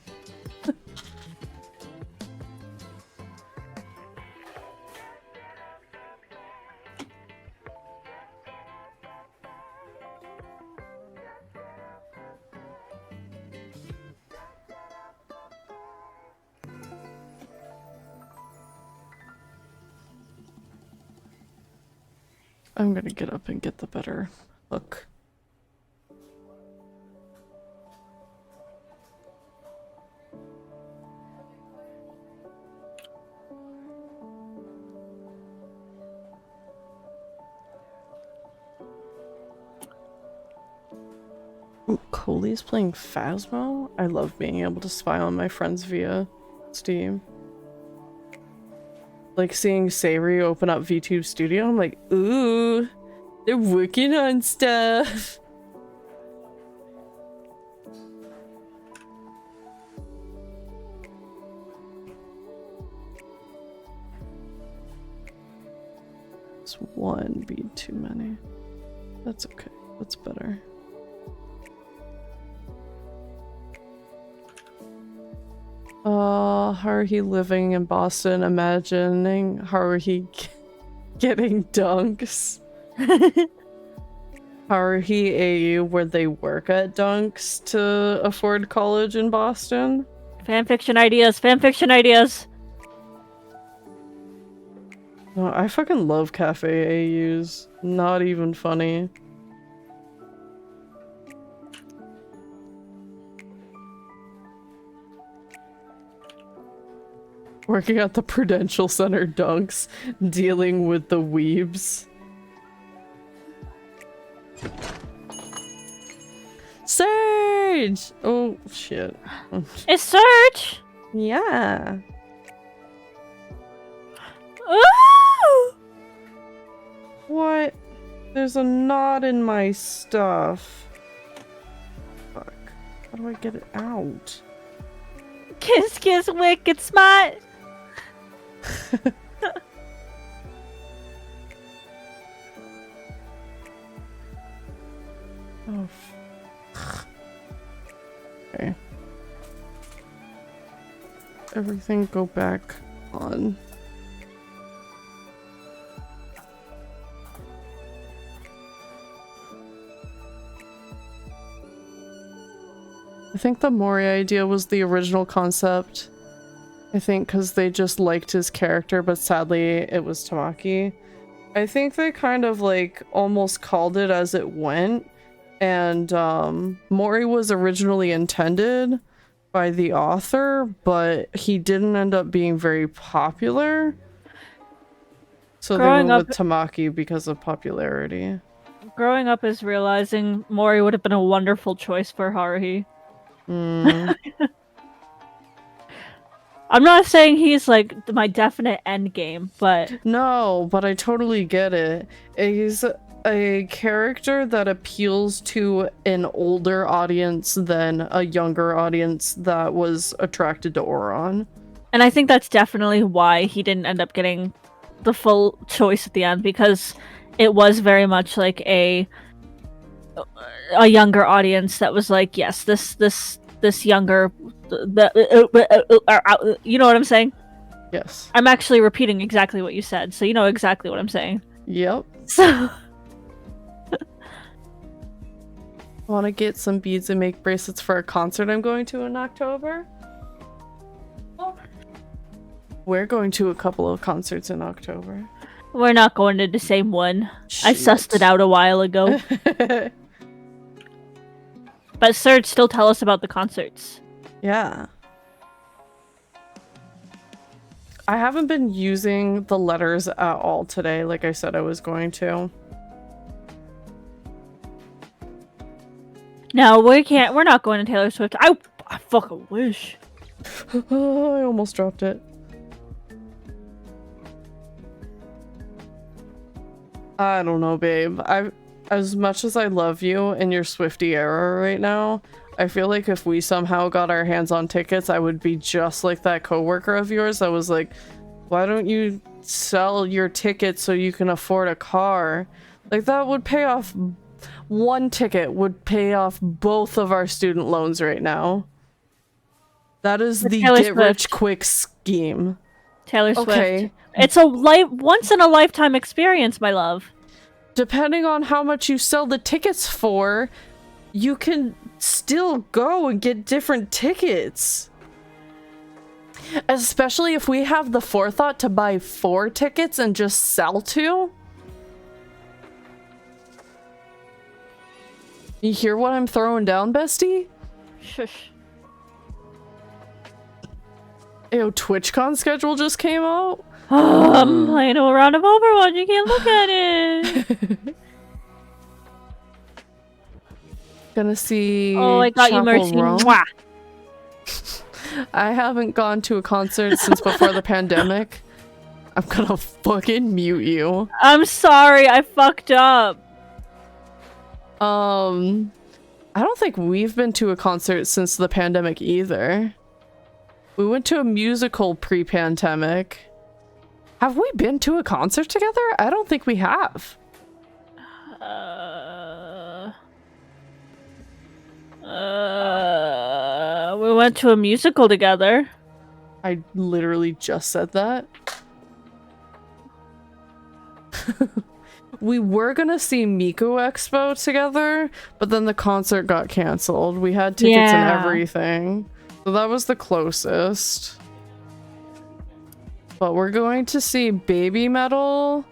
I'm gonna get up and get the better hook. Ooh, Coley's playing Phasmo? I love being able to spy on my friends via Steam. Like seeing Sayuri open up VTube Studio, I'm like, ooh, they're working on stuff. It's one bead too many. That's okay. That's better. Haruhi living in Boston, imagining Haruhi getting dunks. Haruhi AU, where they work at dunks to afford college in Boston.
Fanfiction ideas, fanfiction ideas.
No, I fucking love cafe AUs. Not even funny. Working at the Prudential Center dunks, dealing with the weebs. Surge! Oh, shit.
It's Surge!
Yeah.
Ooh!
What? There's a knot in my stuff. Fuck. How do I get it out?
Kiss, kiss, wicked smart!
Oh. Okay. Everything go back on. I think the Mori idea was the original concept. I think because they just liked his character, but sadly it was Tamaki. I think they kind of like almost called it as it went, and Mori was originally intended by the author, but he didn't end up being very popular. So they went with Tamaki because of popularity.
Growing up is realizing Mori would have been a wonderful choice for Haruhi. I'm not saying he's like my definite end game, but
No, but I totally get it. He's a character that appeals to an older audience than a younger audience that was attracted to Oron.
and I think that's definitely why he didn't end up getting the full choice at the end, because it was very much like a younger audience that was like, yes, this younger, you know what I'm saying?
Yes.
I'm actually repeating exactly what you said, so you know exactly what I'm saying.
Yep.
So
Want to get some beads and make bracelets for a concert I'm going to in October? We're going to a couple of concerts in October.
we're not going to the same one. I
Shit.
sussed it out a while ago. But Serge, still tell us about the concerts.
Yeah. I haven't been using the letters at all today, like I said I was going to.
No, we're not going to Taylor Swift. I fucking wish.
I almost dropped it. I don't know, babe. As much as I love you in your Swiftie era right now, I feel like if we somehow got our hands on tickets, I would be just like that coworker of yours that was like, why don't you sell your tickets so you can afford a car? Like, that would pay off. One ticket would pay off both of our student loans right now. That is the
Taylor
get
Swift.
rich quick scheme.
Taylor Swift.
Okay.
It's a once in a lifetime experience, my love.
Depending on how much you sell the tickets for, you can still go and get different tickets. Especially if we have the forethought to buy 4 tickets and just sell 2. You hear what I'm throwing down, bestie?
Shush.
Ew, TwitchCon schedule just came out?
I'm playing a round of Overwatch. You can't look at it.
Gonna see.
Oh, I got you,
Chapel
Mercy.
Roan.
Mwah.
I haven't gone to a concert since before the pandemic. I'm gonna fucking mute you.
I'm sorry, I fucked up.
I don't think we've been to a concert since the pandemic either. We went to a musical pre-pandemic. Have we been to a concert together? I don't think we have.
We went to a musical together.
I literally just said that. We were gonna see Miku Expo together, but then the concert got canceled. We had tickets and everything. So that was the closest. But we're going to see Baby Metal.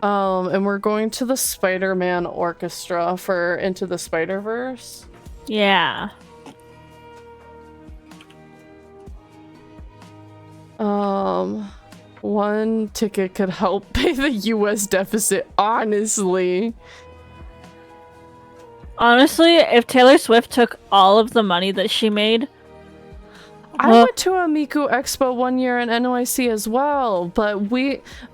And we're going to the Spider-Man Orchestra for Into the Spider-Verse.
Yeah.
One ticket could help pay the US deficit, honestly.
Honestly, if Taylor Swift took all of the money that she made...
I went to a Miku Expo one year in NYC as well, but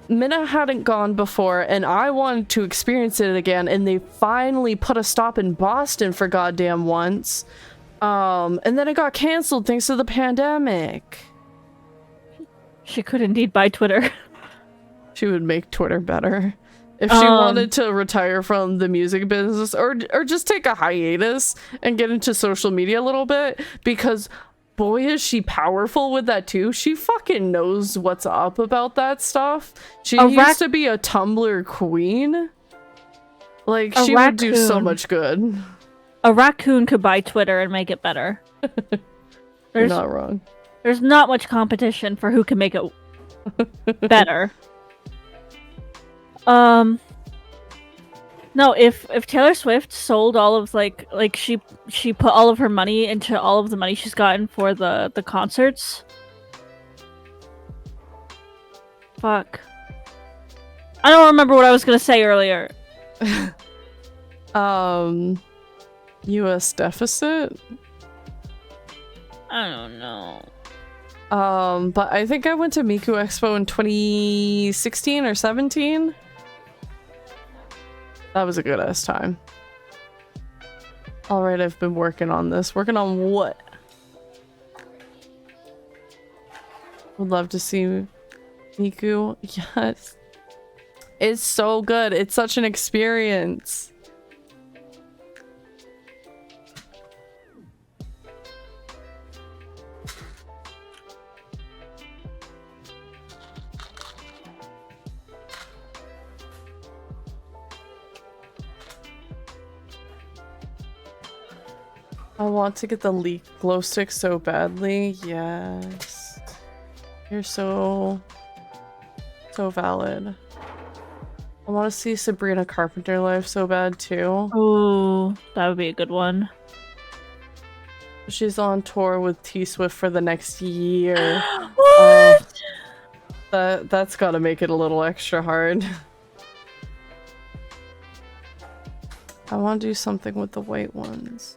Minna hadn't gone before, and I wanted to experience it again, and they finally put a stop in Boston for goddamn once. And then it got canceled thanks to the pandemic.
She could indeed buy Twitter.
She would make Twitter better. If she wanted to retire from the music business, or just take a hiatus and get into social media a little bit, because boy is she powerful with that too. She fucking knows what's up about that stuff. She used to be a Tumblr queen. Like, she would do so much good.
A raccoon could buy Twitter and make it better.
You're not wrong.
There's not much competition for who can make it better. No, if Taylor Swift sold all of like she put all of her money into all of the money she's gotten for the concerts. Fuck. I don't remember what I was gonna say earlier.
US deficit?
I don't know.
But I think I went to Miku Expo in 2016 or 17. That was a good ass time. Alright, I've been working on this. Working on what? Would love to see Miku. Yes. It's so good. It's such an experience. I want to get the leak glow stick so badly. Yes. You're so valid. I want to see Sabrina Carpenter live so bad too.
Oh, that would be a good one.
She's on tour with T-Swift for the next year.
What?
That's gotta make it a little extra hard. I want to do something with the white ones.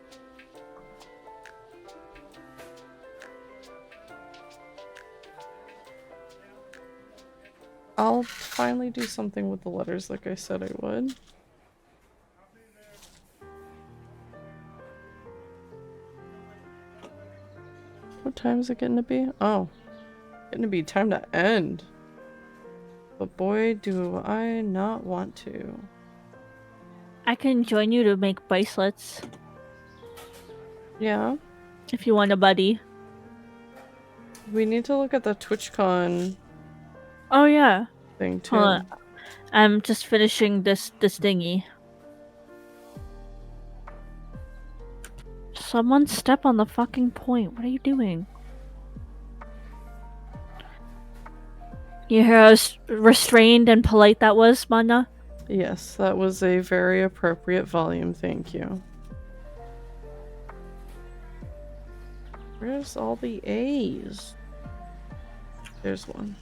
I'll finally do something with the letters like I said I would. What time is it getting to be? Oh. Getting to be time to end. But boy, do I not want to.
I can join you to make bracelets.
Yeah.
If you want a buddy.
We need to look at the TwitchCon
Oh yeah.
thing too.
Hold on. I'm just finishing this thingy. Someone step on the fucking point. What are you doing? You hear how restrained and polite that was, Mana?
Yes, that was a very appropriate volume, thank you. Where's all the A's? There's one.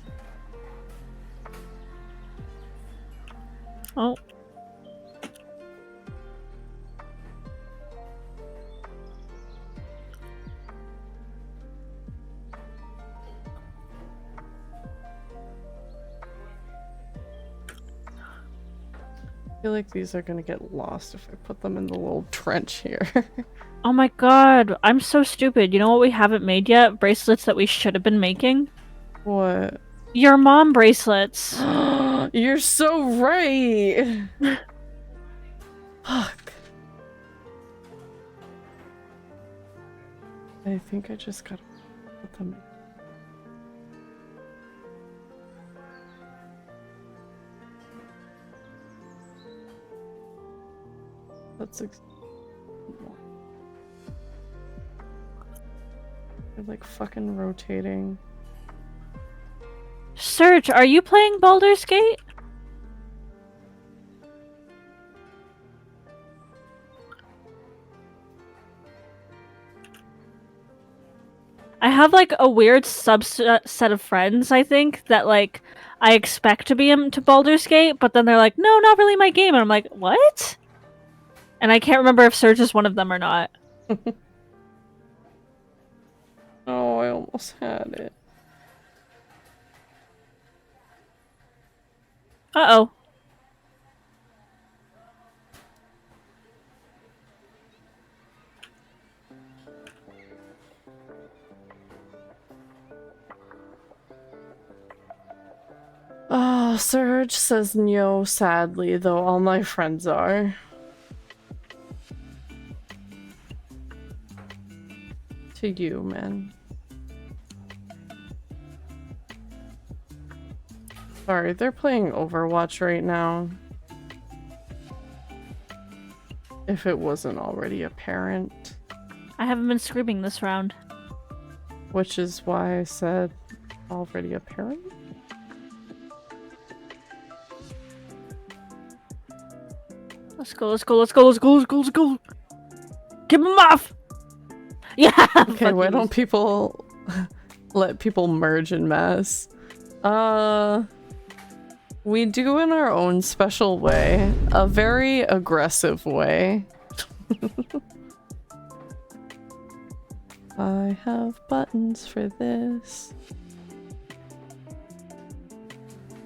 Oh.
I feel like these are gonna get lost if I put them in the little trench here.
Oh my god, I'm so stupid. You know what we haven't made yet? Bracelets that we should have been making?
What?
Your mom bracelets.
You're so right! Fuck. I think I just gotta put them in. That's they're like fucking rotating.
Serge, are you playing Baldur's Gate? I have like a weird subset of friends, I think, that like I expect to be into Baldur's Gate, but then they're like, no, not really my game. And I'm like, what? And I can't remember if Serge is one of them or not.
Oh, I almost had it.
Uh-oh.
Oh, Serge says no, sadly, though all my friends are. To you, man. Sorry, they're playing Overwatch right now. If it wasn't already apparent.
I haven't been screaming this round.
Which is why I said already apparent?
Let's go, let's go, let's go, let's go, let's go, let's go! Keep him off! Yeah!
Okay, why don't people let people merge en masse? We do in our own special way. A very aggressive way. I have buttons for this.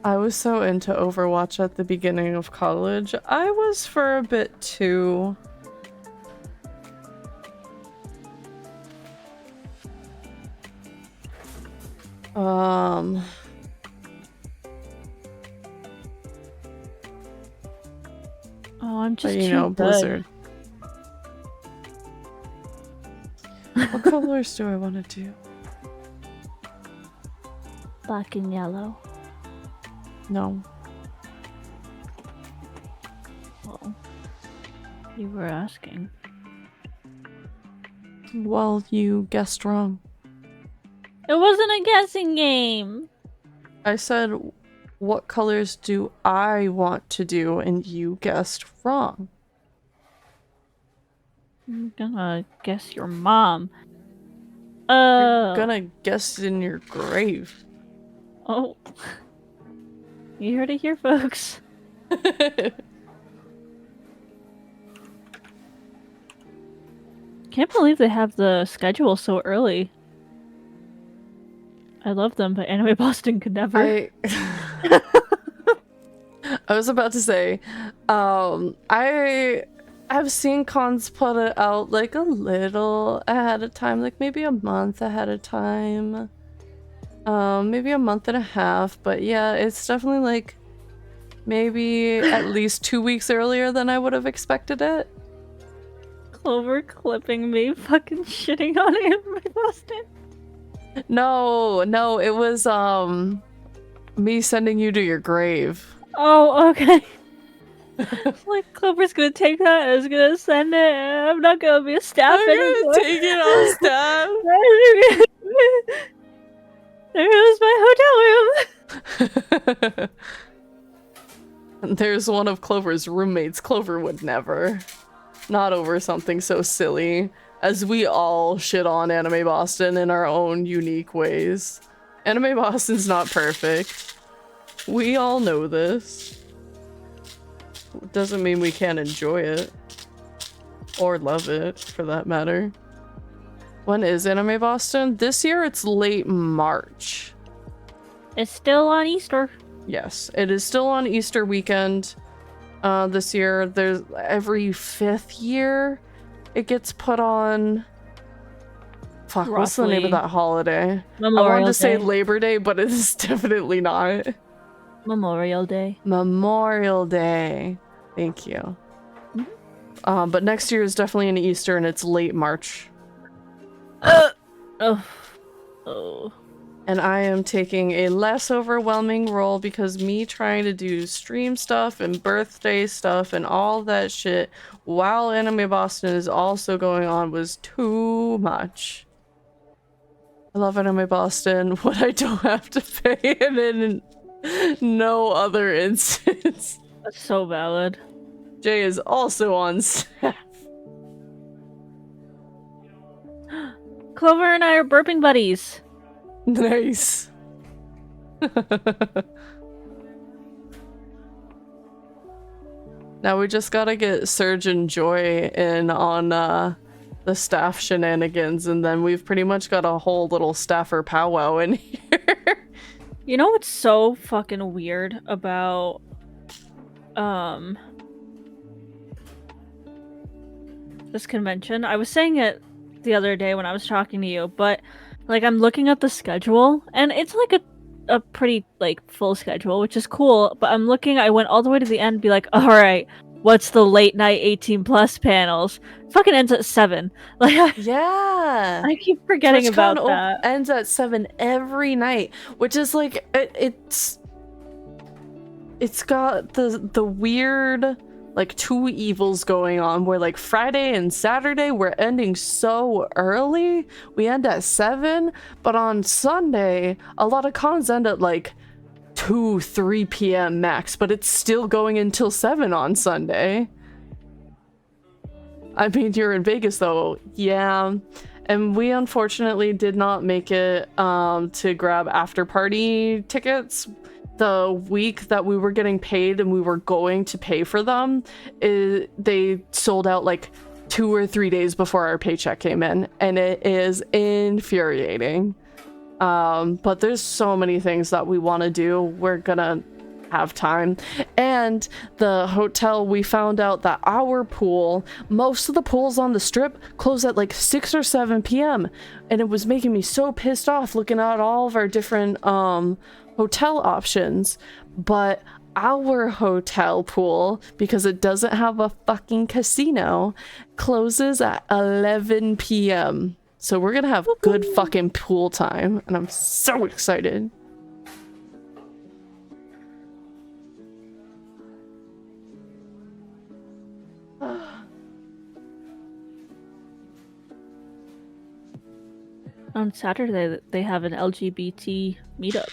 I was so into Overwatch at the beginning of college. I was for a bit too.
Oh, I'm just
but, you
too
know,
good.
Blizzard. What colors do I want to do?
Black and yellow.
No.
Well, you were asking.
Well, you guessed wrong.
It wasn't a guessing game.
I said, what colors do I want to do? And you guessed wrong.
I'm gonna guess your mom.
You're gonna guess in your grave.
Oh. You heard it here, folks. Can't believe they have the schedule so early. I love them, but Anime Boston could never.
I was about to say, I have seen cons put it out like a little ahead of time, like maybe a month ahead of time. Maybe a month and a half, but yeah, it's definitely like maybe at least 2 weeks earlier than I would have expected it.
Clover clipping me, fucking shitting on Anime Boston.
No, it was me sending you to your grave.
Oh, okay. Like Clover's gonna take that and is gonna send it. And I'm not gonna be a staff anymore.
Take it off staff.
There goes my hotel room.
There's one of Clover's roommates. Clover would never. Not over something so silly. As we all shit on Anime Boston in our own unique ways. Anime Boston's not perfect. We all know this. Doesn't mean we can't enjoy it. Or love it, for that matter. When is Anime Boston? This year it's late March.
It's still on Easter.
Yes, it is still on Easter weekend. This year, there's every 5th year it gets put on. Fuck, what's the name of that holiday?
Memorial
I wanted to say
Day.
Labor Day, but it is definitely not.
Memorial Day.
Memorial Day. Thank you.
Mm-hmm.
But next year is definitely an Easter, and it's late March.
Oh.
And I am taking a less overwhelming role because me trying to do stream stuff and birthday stuff and all that shit while Anime Boston is also going on was too much. I love Anime Boston. What I don't have to pay and in no other instance.
That's so valid.
Jay is also on staff.
Clover and I are burping buddies.
Nice. Now we just gotta get Surge and Joy in on the staff shenanigans, and then we've pretty much got a whole little staffer powwow in here.
You know what's so fucking weird about this convention? I was saying it the other day when I was talking to you, but like I'm looking at the schedule and it's like a pretty like full schedule, which is cool, but I went all the way to the end and be like, all right, what's the late night 18 plus panels? Fucking ends at 7. Like
Yeah.
I keep forgetting
TwitchCon
about that.
ends at 7 every night, which is like it's got the weird like two evils going on where like Friday and Saturday we're ending so early. We end at 7, but on Sunday a lot of cons end at like 2-3 p.m. max, but it's still going until 7 on Sunday. I mean, you're in Vegas though. Yeah. And we unfortunately did not make it to grab after party tickets. The week that we were getting paid and we were going to pay for them, they sold out like 2 or 3 days before our paycheck came in, and it is infuriating. But there's so many things that we want to do. We're gonna have time. And the hotel, we found out that our pool, most of the pools on the strip close at like 6 or 7 p.m. and it was making me so pissed off looking at all of our different hotel options. But our hotel pool, because it doesn't have a fucking casino, closes at 11 p.m. So we're gonna have good fucking pool time, and I'm so excited.
On Saturday, they have an LGBT meetup.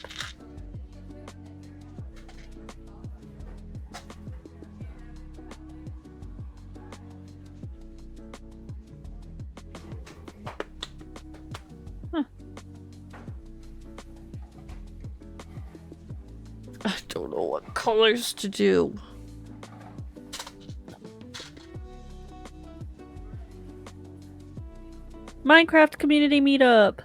Huh.
I don't know what colors to do.
Minecraft community meetup.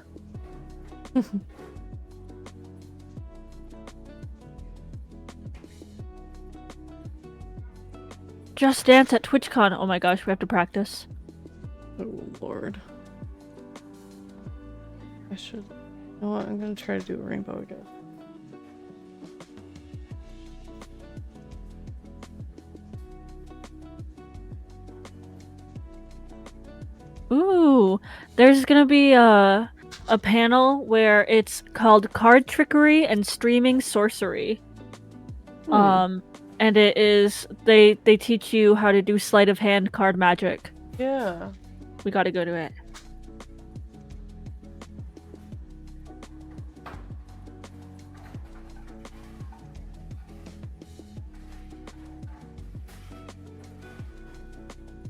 Just Dance at TwitchCon. Oh my gosh, we have to practice.
Oh lord. I should... You know what? I'm gonna try to do a rainbow again.
Ooh, there's gonna be a panel where it's called Card Trickery and Streaming Sorcery. And it is they teach you how to do sleight of hand card magic.
Yeah.
We gotta go to it.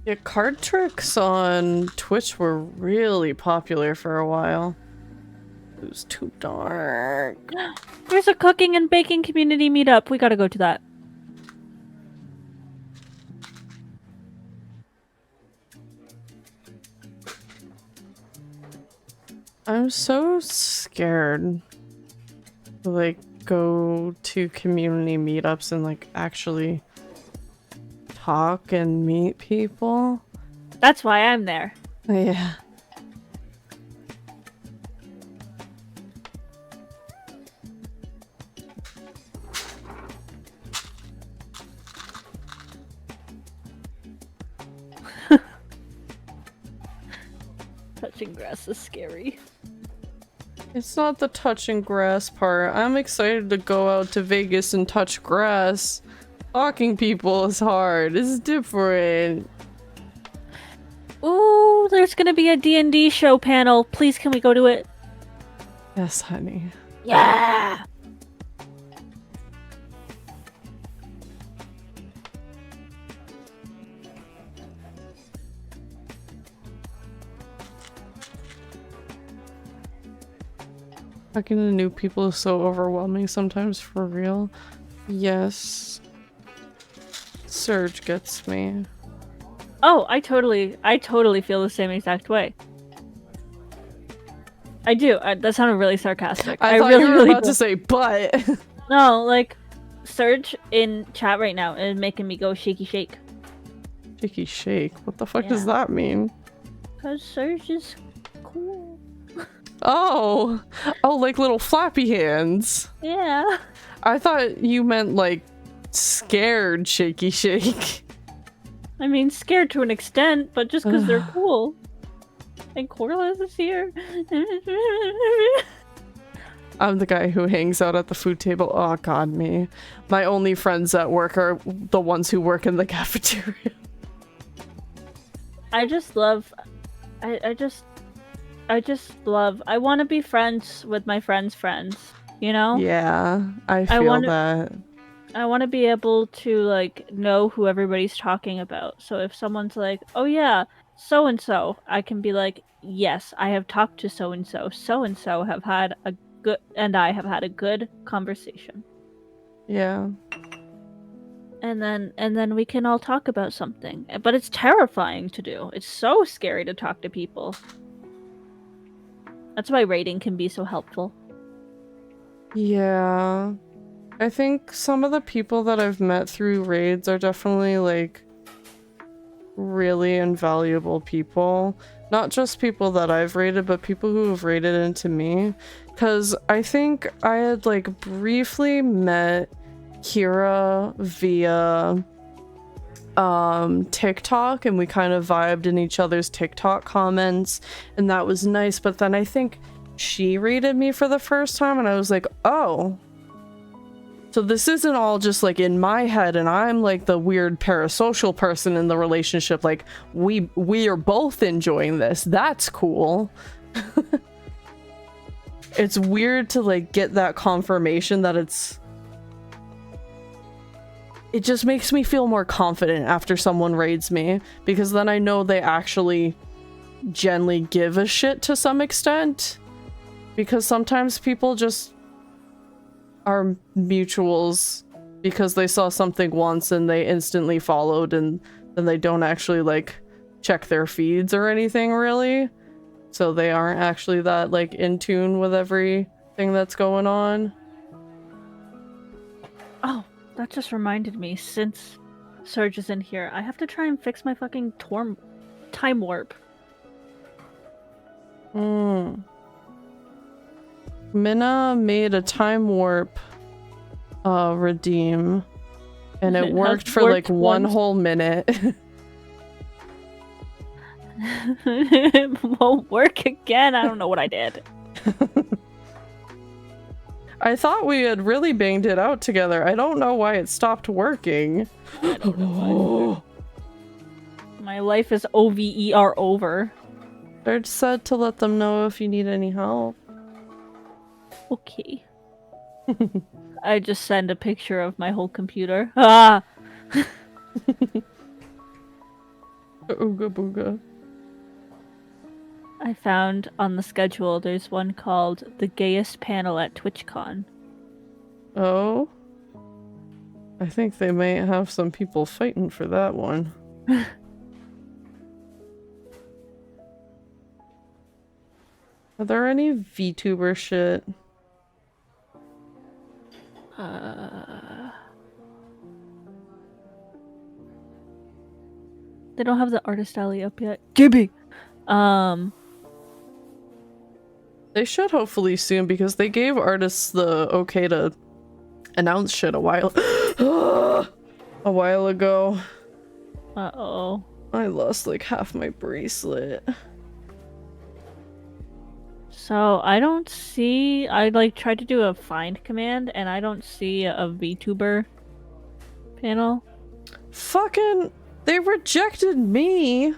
Yeah, card tricks on Twitch were really popular for a while. It was too dark.
There's a cooking and baking community meetup. We gotta go to that.
I'm so scared to like go to community meetups and like actually talk and meet people.
That's why I'm there.
Yeah.
Touching grass is scary.
It's not the touching grass part. I'm excited to go out to Vegas and touch grass. Talking people is hard. It's different.
Ooh, there's gonna be a D&D show panel. Please, can we go to it?
Yes, honey.
Yeah!
Talking to new people is so overwhelming sometimes, for real. Yes. Surge gets me.
Oh, I totally feel the same exact way. I do. That sounded really sarcastic.
I thought
really,
you were
really
about to say, but.
No, like, Surge in chat right now is making me go shaky shake.
Shaky shake? What the fuck does that mean?
Because Surge is cool.
Oh! Oh, like little flappy hands.
Yeah.
I thought you meant, like, scared shaky shake.
I mean, scared to an extent, but just because they're cool. And Corliss is here.
I'm the guy who hangs out at the food table. Oh god, me. My only friends at work are the ones who work in the cafeteria.
I just love... I just love... I want to be friends with my friends' friends, you know?
Yeah, I feel that.
I want to be able to, like, know who everybody's talking about. So if someone's like, oh yeah, so-and-so, I can be like, yes, I have talked to so-and-so. So-and-so have had a good... And I have had a good conversation.
Yeah.
and then we can all talk about something. But it's terrifying to do. It's so scary to talk to people. That's why raiding can be so helpful.
Yeah. I think some of the people that I've met through raids are definitely, like, really invaluable people. Not just people that I've raided, but people who have raided into me. Because I think I had, like, briefly met Kira via TikTok, and we kind of vibed in each other's TikTok comments, and that was nice. But then I think she raided me for the first time, and I was like, oh, so this isn't all just like in my head and I'm like the weird parasocial person in the relationship. Like we are both enjoying this. That's cool. It's weird to like get that confirmation that it just makes me feel more confident after someone raids me, because then I know they actually genuinely give a shit to some extent. Because sometimes people just are mutuals because they saw something once and they instantly followed, and then they don't actually like check their feeds or anything really. So they aren't actually that like in tune with everything that's going on.
Oh, that just reminded me, since Surge is in here, I have to try and fix my fucking time warp.
Minna made a time warp redeem, and it worked for like one whole minute.
It won't work again. I don't know what I did.
I thought we had really banged it out together. I don't know why it stopped working.
I don't know why. My life is OVER over.
Surge said to let them know if you need any help.
Okay. I just send a picture of my whole computer. Ah!
Ooga booga.
I found on the schedule there's one called The Gayest Panel at TwitchCon.
Oh? I think they may have some people fighting for that one. Are there any VTuber shit?
They don't have the artist alley up yet. Gibby!
They should hopefully soon, because they gave artists the okay to announce shit a while ago.
Uh-oh.
I lost like half my bracelet.
So I don't see. I like tried to do a find command and I don't see a VTuber panel.
Fucking, they rejected me.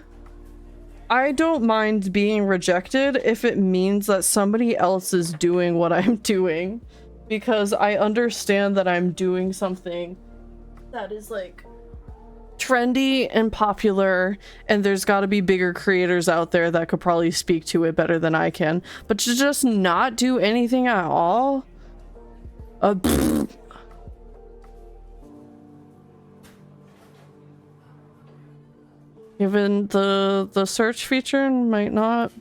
I don't mind being rejected if it means that somebody else is doing what I'm doing, because I understand that I'm doing something that is like trendy and popular, and there's got to be bigger creators out there that could probably speak to it better than I can. But to just not do anything at all, given the search feature might not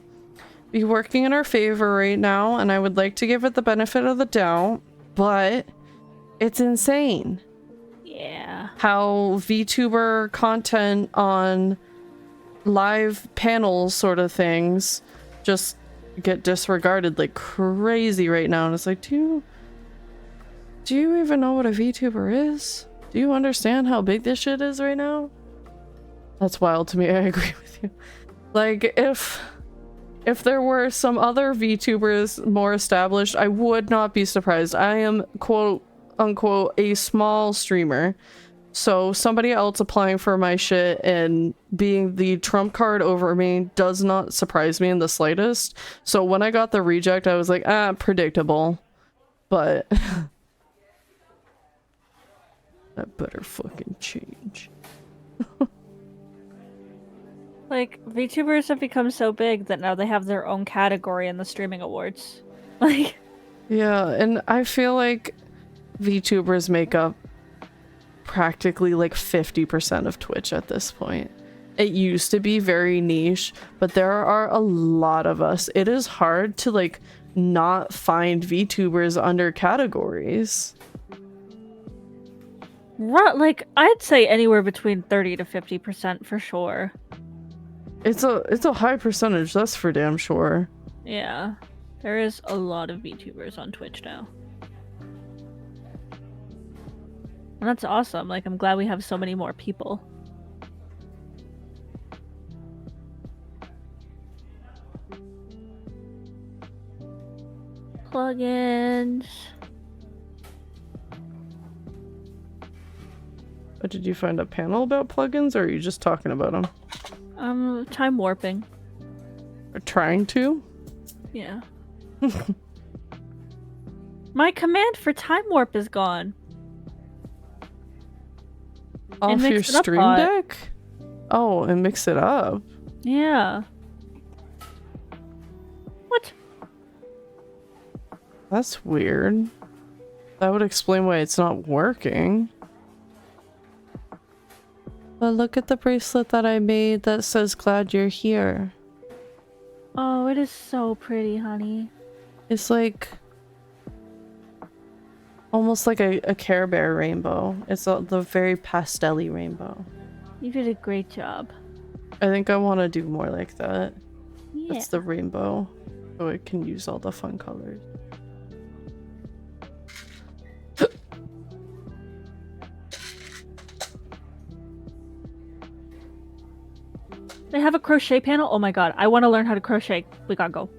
be working in our favor right now, and I would like to give it the benefit of the doubt, but it's insane.
Yeah.
How VTuber content on live panels sort of things just get disregarded like crazy right now. And it's like, do you even know what a VTuber is? Do you understand how big this shit is right now? That's wild to me. I agree with you. Like, if there were some other VTubers more established, I would not be surprised. I am, quote unquote, a small streamer. So somebody else applying for my shit and being the trump card over me does not surprise me in the slightest. So when I got the reject, I was like, predictable. But that better fucking change.
Like, VTubers have become so big that now they have their own category in the streaming awards. Like,
yeah, and I feel like VTubers make up practically like 50% of Twitch at this point. It used to be very niche, but there are a lot of us. It is hard to like not find VTubers under categories.
Like, I'd say anywhere between 30 to 50% for sure.
It's a high percentage, that's for damn sure.
Yeah. There is a lot of VTubers on Twitch now. And that's awesome. Like, I'm glad we have so many more people. Plugins.
But did you find a panel about plugins, or are you just talking about them?
Time warping.
Or trying to?
Yeah. My command for time warp is gone.
Off your stream deck? Oh, and mix it up.
Yeah. What?
That's weird. That would explain why it's not working. But look at the bracelet that I made that says glad you're here.
Oh, it is so pretty, honey.
It's like almost like a Care Bear rainbow. It's the very pastel-y rainbow.
You did a great job.
I think I want to do more like that.
Yeah.
That's the rainbow, so it can use all the fun colors.
They have a crochet panel? Oh my god, I want to learn how to crochet. We gotta go.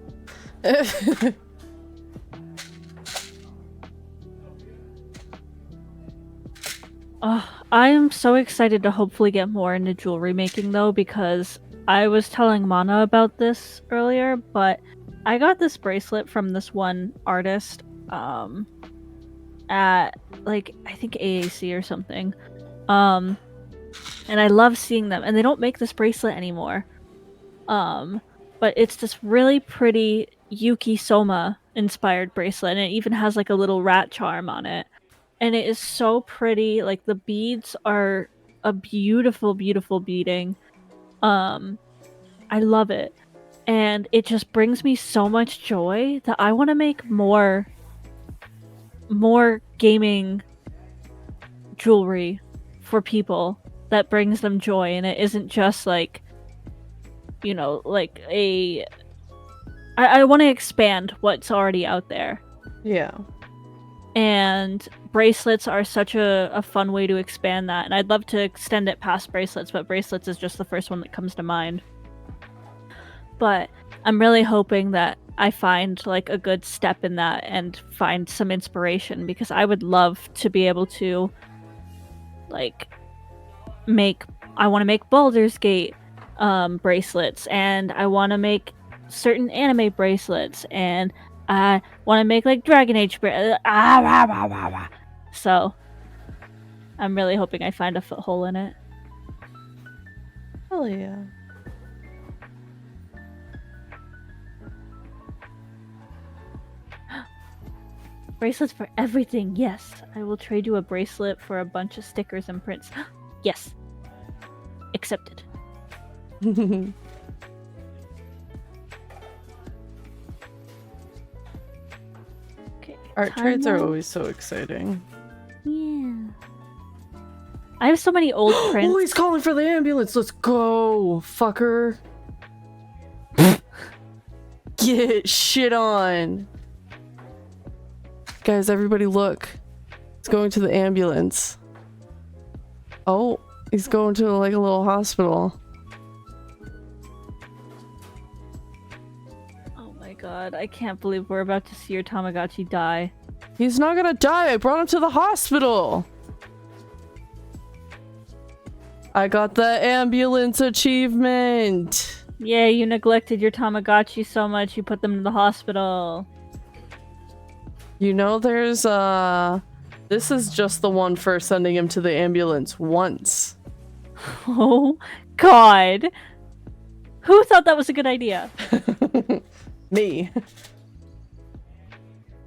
I am so excited to hopefully get more into jewelry making though, because I was telling Mana about this earlier, but I got this bracelet from this one artist at like I think AAC or something. And I love seeing them, and they don't make this bracelet anymore. But it's this really pretty Yuki Soma inspired bracelet, and it even has like a little rat charm on it. And it is so pretty. Like the beads are a beautiful, beautiful beading. I love it. And it just brings me so much joy that I want to make more gaming jewelry for people that brings them joy, and it isn't just like, you know, like I want to expand what's already out there.
Yeah.
And bracelets are such a fun way to expand that, and I'd love to extend it past bracelets, but bracelets is just the first one that comes to mind. But I'm really hoping that I find like a good step in that and find some inspiration, because I would love to be able to like I want to make Baldur's Gate bracelets, and I want to make certain anime bracelets, and I want to make like Dragon Age so I'm really hoping I find a foothold in it.
Hell yeah.
Bracelets for everything, yes. I will trade you a bracelet for a bunch of stickers and prints. Yes. Accepted. Okay.
Art trades are always so exciting.
Yeah. I have so many old prints.
Oh, he's calling for the ambulance. Let's go, fucker. Get shit on. Guys, everybody look. He's going to the ambulance. Oh, he's going to like a little hospital.
Oh my god, I can't believe we're about to see your Tamagotchi die.
He's not gonna die. I brought him to the hospital. I got the ambulance achievement.
Yeah, you neglected your Tamagotchi so much you put them in the hospital.
You know, there's this is just the one for sending him to the ambulance once.
Oh god. Who thought that was a good idea?
Me.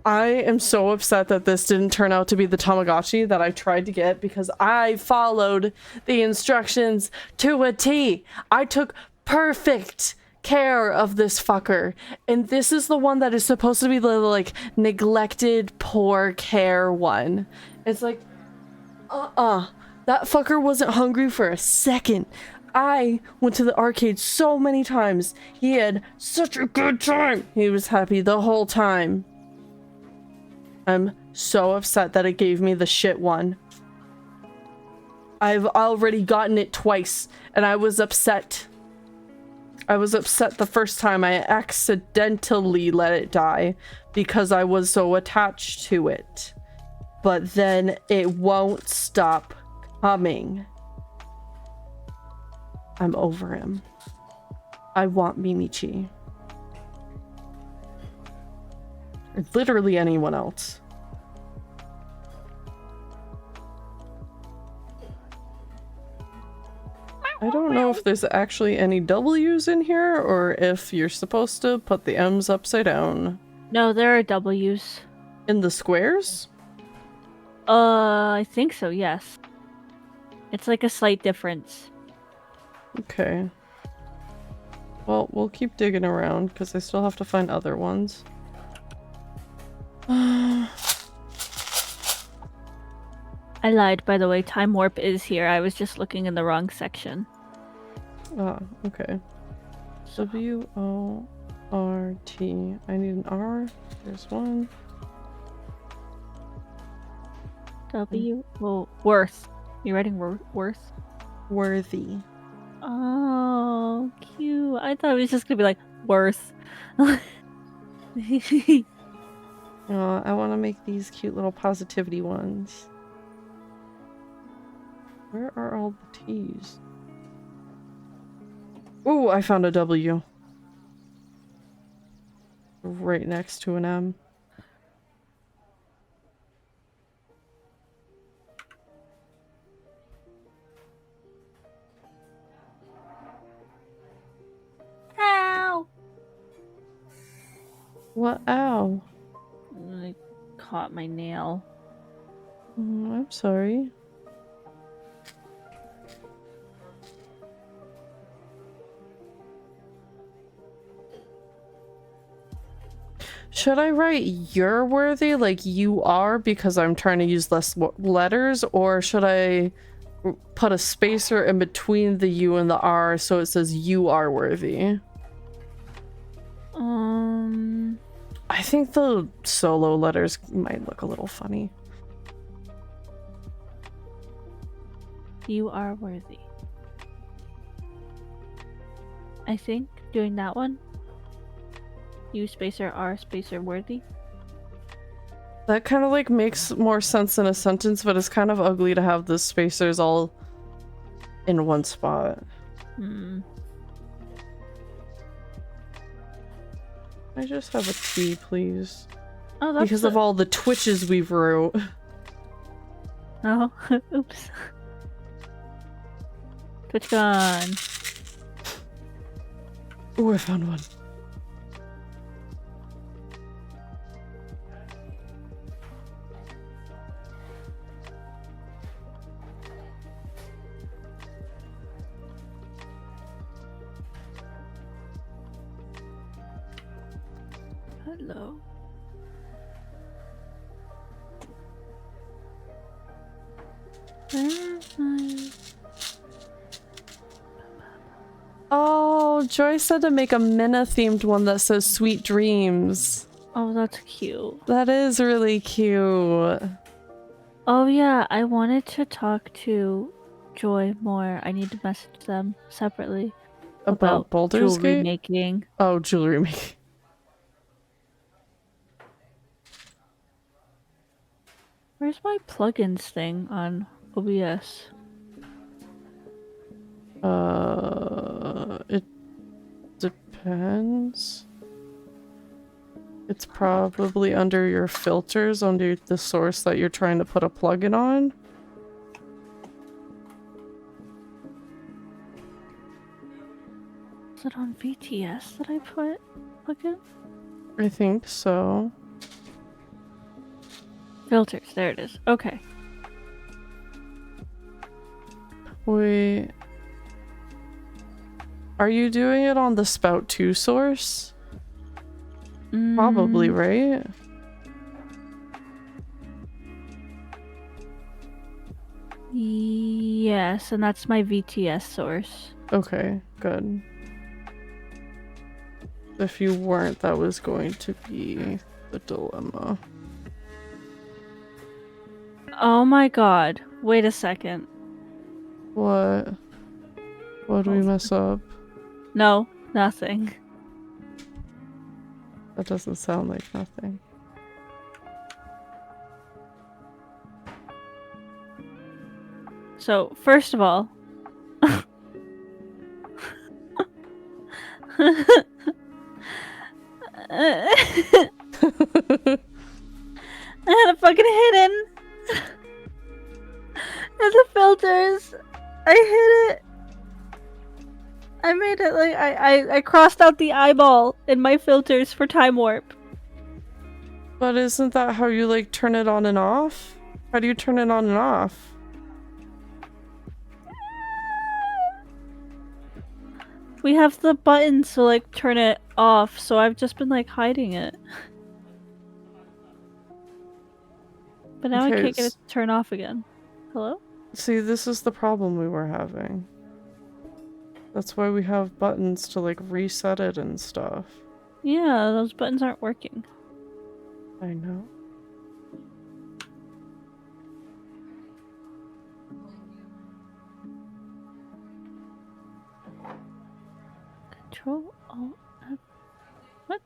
I am so upset that this didn't turn out to be the Tamagotchi that I tried to get because I followed the instructions to a T. I took perfect care of this fucker. And this is the one that is supposed to be the, like, neglected, poor care one. It's like, that fucker wasn't hungry for a second. I went to the arcade so many times. He had such a good time. He was happy the whole time. I'm so upset that it gave me the shit one. I've already gotten it twice, and I was upset. I was upset the first time I accidentally let it die because I was so attached to it. But then it won't stop coming. I'm over him. I want Mimichi. Or literally anyone else. I don't know if there's actually any W's in here or if you're supposed to put the M's upside down.
No, there are W's.
In the squares?
I think so, yes. It's like a slight difference.
Okay. Well, we'll keep digging around because I still have to find other ones.
I lied, by the way. Time Warp is here. I was just looking in the wrong section.
Ah, okay. W-O-R-T. I need an R. There's one.
W. Well, Worth. You writing Worth?
Worthy.
Oh, cute. I thought it was just gonna be like Worth.
I want to make these cute little positivity ones. Where are all the T's? Ooh, I found a W. Right next to an M.
Ow!
What? Ow.
I caught my nail.
I'm sorry. Should I write you're worthy like you are because I'm trying to use less letters, or should I put a spacer in between the U and the R so it says you are worthy? I think the solo letters might look a little funny.
You are worthy. I think doing that one. U spacer R spacer worthy.
That kind of like makes more sense in a sentence, but it's kind of ugly to have the spacers all in one spot. I just have a T, please.
Oh, that's
because of all the Twitches we've wrote.
Oh, oops. TwitchCon.
Ooh, I found one.
Hello.
Oh, Joy said to make a Minna themed one that says sweet dreams.
Oh, that's cute.
That is really cute.
Oh yeah, I wanted to talk to Joy more. I need to message them separately
About Baldur's
jewelry
Gate?
making.
Oh, jewelry making.
Where's my plugins thing on OBS?
It depends. It's probably under your filters, under the source that you're trying to put a plugin on.
Is it on VTS that I put plugin?
I think so.
Filters, there it is. Okay.
Wait. Are you doing it on the Spout 2 source? Probably, right?
Yes, and that's my VTS source.
Okay, good. If you weren't, that was going to be the dilemma.
Oh my god. Wait a second.
What? What did we mess up?
No, nothing.
That doesn't sound like nothing.
So, first of all, I had a fucking hidden in the filters. I hid it. I made it like I crossed out the eyeball in my filters for time warp.
But isn't that how you like turn it on and off? How do you turn it on and off?
We have the buttons to like turn it off, so I've just been like hiding it. But now I can't get it to turn off again. Hello?
See, this is the problem we were having. That's why we have buttons to like reset it and stuff.
Yeah, those buttons aren't working.
I know.
Control Alt F. What?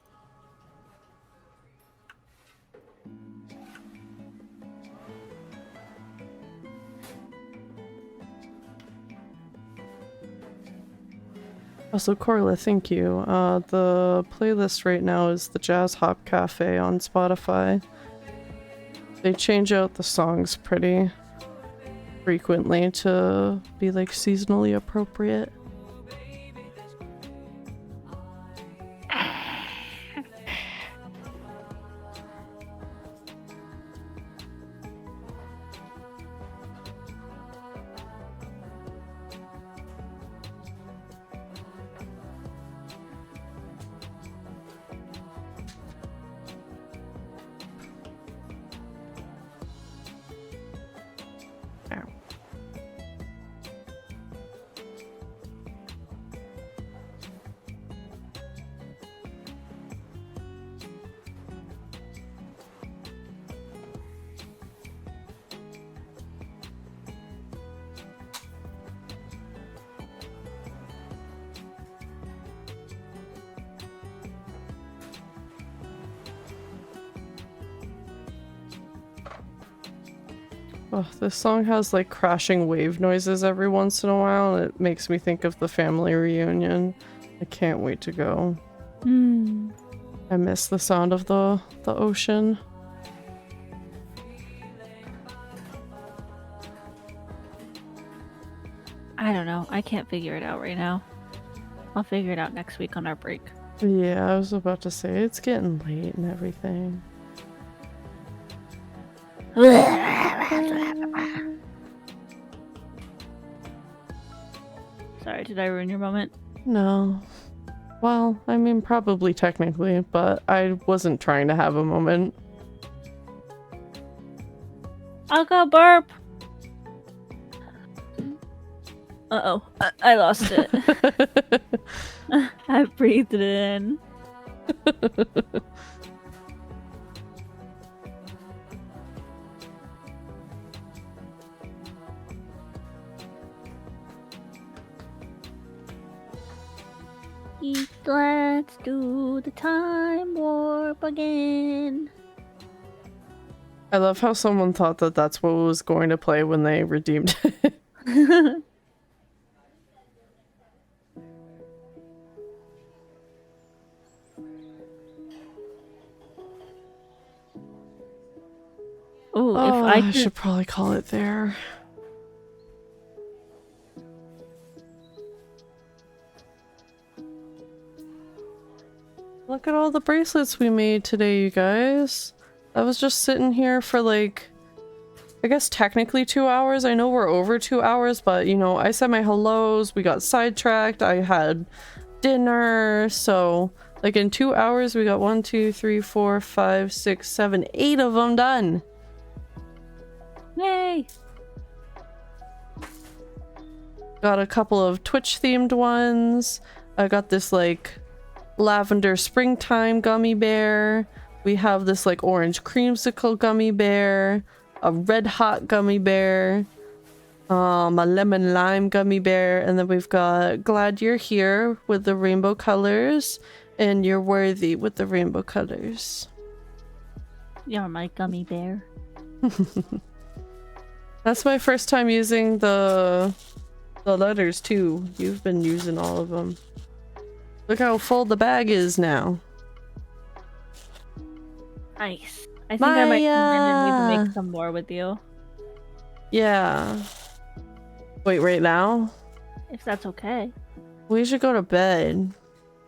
Also, Corla, thank you. The playlist right now is the Jazz Hop Cafe on Spotify. They change out the songs pretty frequently to be like seasonally appropriate. Oh, this song has like crashing wave noises every once in a while, and it makes me think of the family reunion. I can't wait to go. I miss the sound of the ocean.
I don't know. I can't figure it out right now. I'll figure it out next week on our break.
Yeah, I was about to say, it's getting late and everything.
Sorry, did I ruin your moment?
No. Well, I mean, probably technically, but I wasn't trying to have a moment.
I'll go burp! Uh-oh. I lost it. I breathed it in. Let's do the time warp again.
I love how someone thought that that's what was going to play when they redeemed it.
Ooh,
Oh,
if I
I should probably call it there. Look at all the bracelets we made today, you guys. I was just sitting here for like, I guess technically 2 hours. I know we're over 2 hours, but you know, I said my hellos, we got sidetracked, I had dinner, so like in 2 hours we got 1, 2, 3, 4, 5, 6, 7, 8 of them done.
Yay!
Got a couple of Twitch themed ones. I got this like lavender springtime gummy bear. We have this like orange creamsicle gummy bear, a red hot gummy bear, a lemon lime gummy bear, and then we've got glad you're here with the rainbow colors and you're worthy with the rainbow colors.
You're my gummy bear.
That's my first time using the letters too. You've been using all of them. Look how full the bag is now.
Nice. I think I might need to make some more with you.
Yeah. Wait, right now?
If that's okay.
We should go to bed.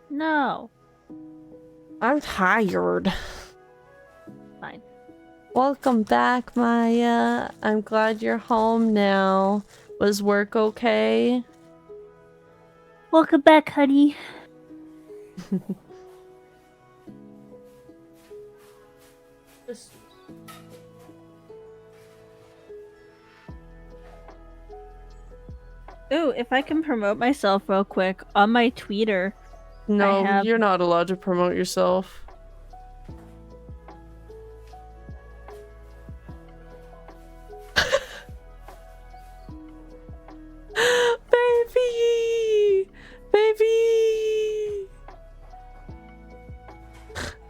No.
I'm tired.
Fine.
Welcome back, Maya. I'm glad you're home now. Was work okay?
Welcome back, honey. Ooh, if I can promote myself real quick, on my Twitter.
No, you're not allowed to promote yourself. Baby! Baby!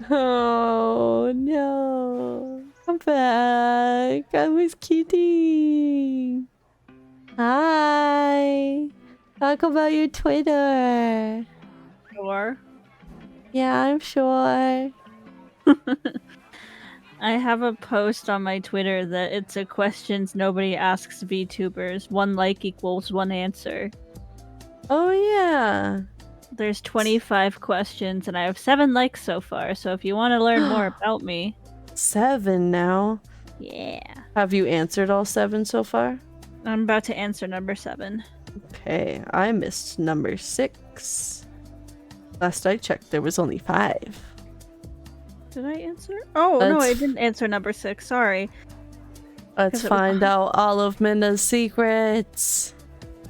Oh no. I'm back. I was kidding. Hi. Talk about your Twitter.
Sure.
Yeah, I'm sure.
I have a post on my Twitter that it's a questions nobody asks VTubers. 1 like equals 1 answer.
Oh yeah.
There's 25 questions and I have 7 likes so far, so if you want to learn more about me.
7 now.
Yeah.
Have you answered all 7 so far?
I'm about to answer number 7.
Okay, I missed number 6. Last I checked, there was only 5.
Did I answer? Oh, no, I didn't answer number 6. Sorry.
Let's find out all of Minna's secrets.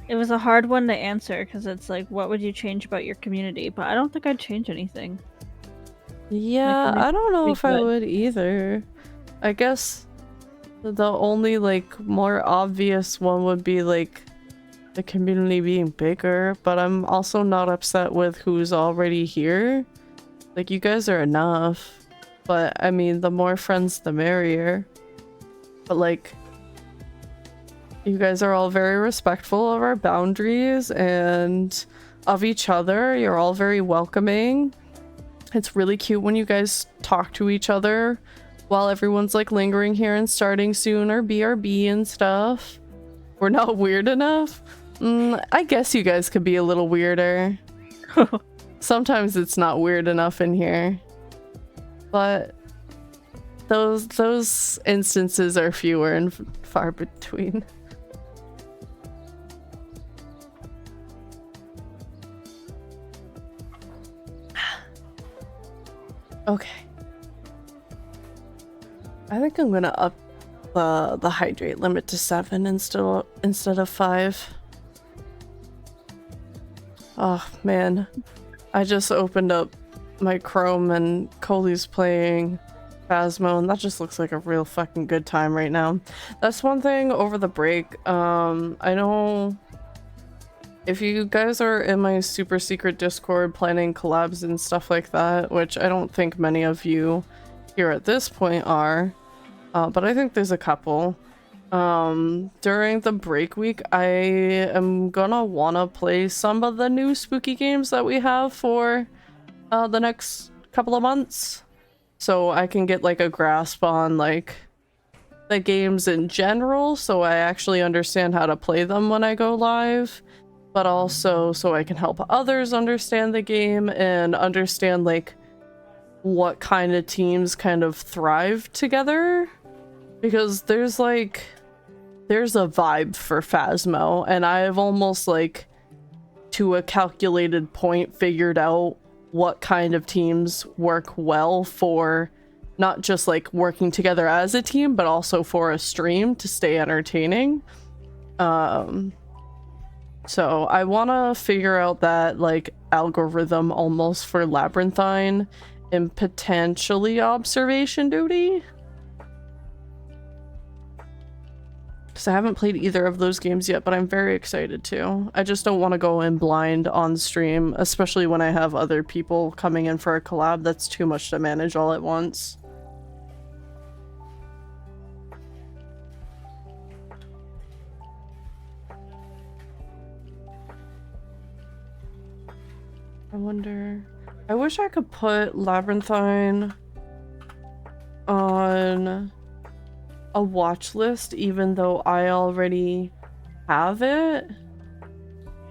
It was a hard one to answer because it's like, what would you change about your community? But I don't think I'd change anything.
Yeah, I don't know if I would either. I guess the only like more obvious one would be like the community being bigger, but I'm also not upset with who's already here. Like, you guys are enough. But, I mean, the more friends, the merrier. But, like, you guys are all very respectful of our boundaries and of each other. You're all very welcoming. It's really cute when you guys talk to each other while everyone's, like, lingering here and starting soon, or BRB and stuff. We're not weird enough? I guess you guys could be a little weirder. Sometimes it's not weird enough in here. But those instances are fewer and far between. Okay. I think I'm gonna up the hydrate limit to 7 instead of 5. Oh man, I just opened up my Chrome and Coley's playing Phasmo, and that just looks like a real fucking good time right now. That's one thing over the break. I know if you guys are in my super secret Discord planning collabs and stuff like that, which I don't think many of you here at this point are, but I think there's a couple. During the break week, I am gonna wanna play some of the new spooky games that we have for the next couple of months, so I can get like a grasp on like the games in general, so I actually understand how to play them when I go live, but also so I can help others understand the game and understand like what kind of teams kind of thrive together, because there's a vibe for Phasmo, and I've almost like to a calculated point figured out what kind of teams work well for not just like working together as a team, but also for a stream to stay entertaining. So I want to figure out that like algorithm almost for Labyrinthine and potentially Observation Duty. Because I haven't played either of those games yet, but I'm very excited to. I just don't want to go in blind on stream, especially when I have other people coming in for a collab. That's too much to manage all at once. I wonder... I wish I could put Labyrinthine on a watch list, even though I already have it,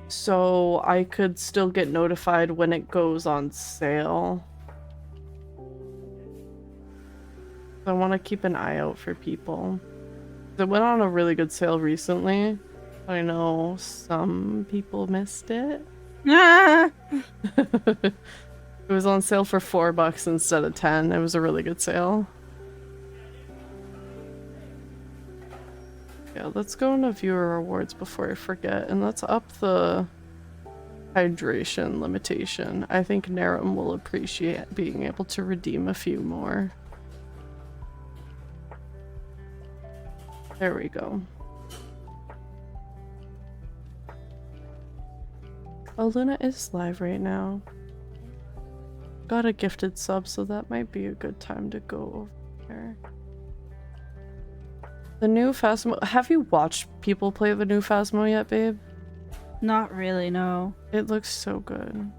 so I could still get notified when it goes on sale. I want to keep an eye out for people. It went on a really good sale recently. I know some people missed it.
Ah!
It was on sale for $4 instead of 10. It was a really good sale. Yeah, let's go into viewer rewards before I forget, and let's up the hydration limitation. I think Narum will appreciate being able to redeem a few more. There we go. Oh, Luna is live right now. Got a gifted sub, so that might be a good time to go over there. The new Phasmo... Have you watched people play the new Phasmo yet, babe?
Not really, no.
It looks so good.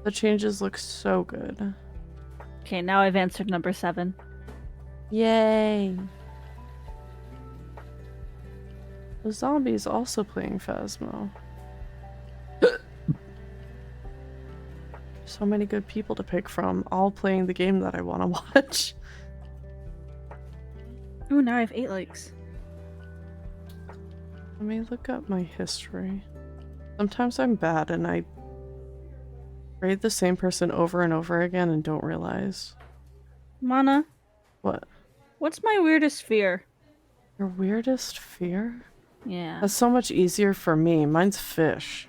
The changes look so good.
Okay, now I've answered number 7.
Yay! The zombie's also playing Phasmo. So many good people to pick from, all playing the game that I want to watch.
Ooh, now I have 8 likes.
Let me look up my history. Sometimes I'm bad and I raid the same person over and over again and don't realize.
Mana?
What?
What's my weirdest fear?
Your weirdest fear?
Yeah.
That's so much easier for me. Mine's fish.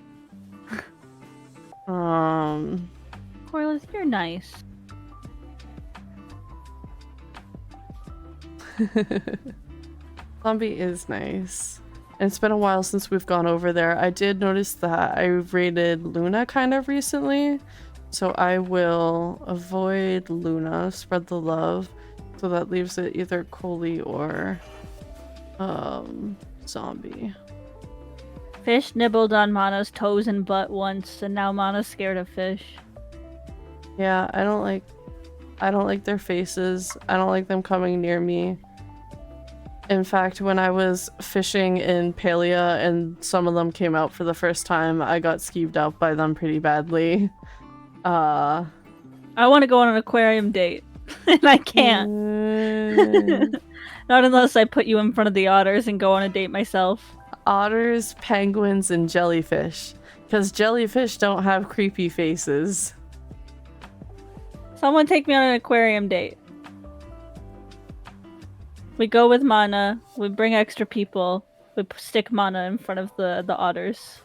Corliss, you're nice.
Zombie is nice. And it's been a while since we've gone over there. I did notice that I raided Luna kind of recently, so I will avoid Luna, spread the love, so that leaves it either Coley or Zombie.
Fish nibbled on Mana's toes and butt once, and now Mana's scared of fish.
Yeah, I don't like their faces. I don't like them coming near me. In fact, when I was fishing in Palia and some of them came out for the first time, I got skeeved out by them pretty badly.
I want to go on an aquarium date, and I can't. Not unless I put you in front of the otters and go on a date myself.
Otters, penguins, and jellyfish. Because jellyfish don't have creepy faces.
Someone take me on an aquarium date. We go with Mana, we bring extra people, we stick Mana in front of the otters.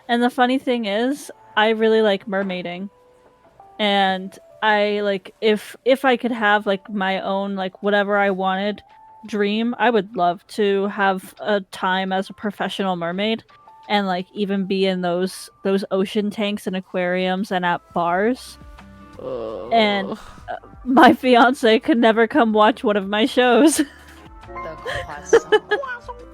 And the funny thing is, I really like mermaiding. And I like, if I could have like my own, like whatever I wanted dream, I would love to have a time as a professional mermaid and like even be in those ocean tanks and aquariums and at bars. And my fiance could never come watch one of my shows.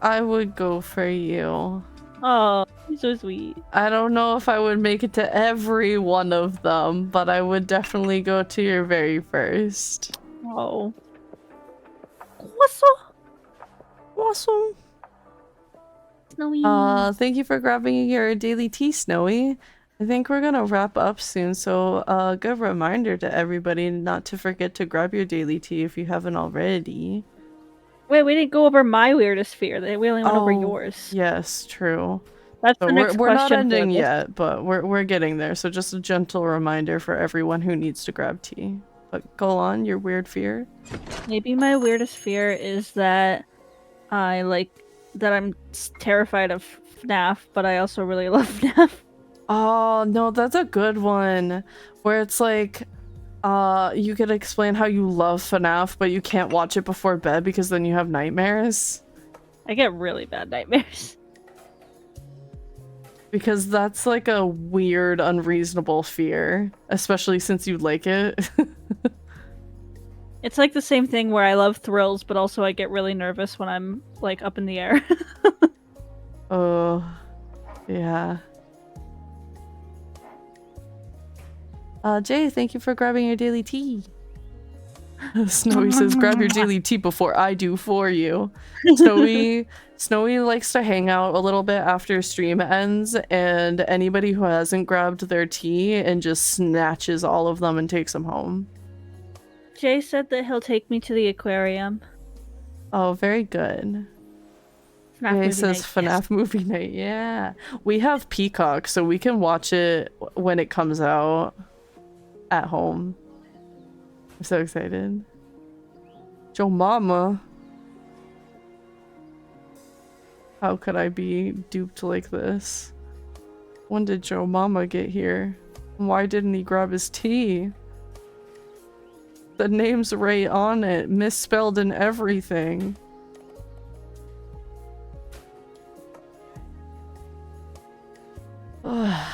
I would go for you.
Oh, you're so sweet.
I don't know if I would make it to every one of them, but I would definitely go to your very first.
Oh. Snowy.
Thank you for grabbing your daily tea, Snowy. I think we're gonna wrap up soon, so a good reminder to everybody not to forget to grab your daily tea if you haven't already.
Wait, we didn't go over my weirdest fear. We only went over
Oh,
yours.
yes, true.
That's
So
the next
we're not
question for
ending
this.
yet, but we're getting there. So just a gentle reminder for everyone who needs to grab tea. But go on, your weird fear.
Maybe my weirdest fear is that I'm terrified of FNAF, but I also really love FNAF.
Oh, no, that's a good one. Where it's like, you could explain how you love FNAF, but you can't watch it before bed because then you have nightmares.
I get really bad nightmares.
Because that's like a weird, unreasonable fear, especially since you like it.
It's like the same thing where I love thrills, but also I get really nervous when I'm like up in the air.
Oh, yeah. Jay, thank you for grabbing your daily tea. Snowy says, grab your daily tea before I do for you. Snowy likes to hang out a little bit after stream ends, and anybody who hasn't grabbed their tea and just snatches all of them and takes them home.
Jay said that he'll take me to the aquarium.
Oh, very good.
FNAF
Jay
movie
says
night,
FNAF
yes.
movie night. Yeah. We have Peacock, so we can watch it when it comes out at home. I'm so excited. Joe Mama. How could I be duped like this? When did Joe Mama get here? Why didn't he grab his tea? The name's right on it, misspelled and everything. Ugh.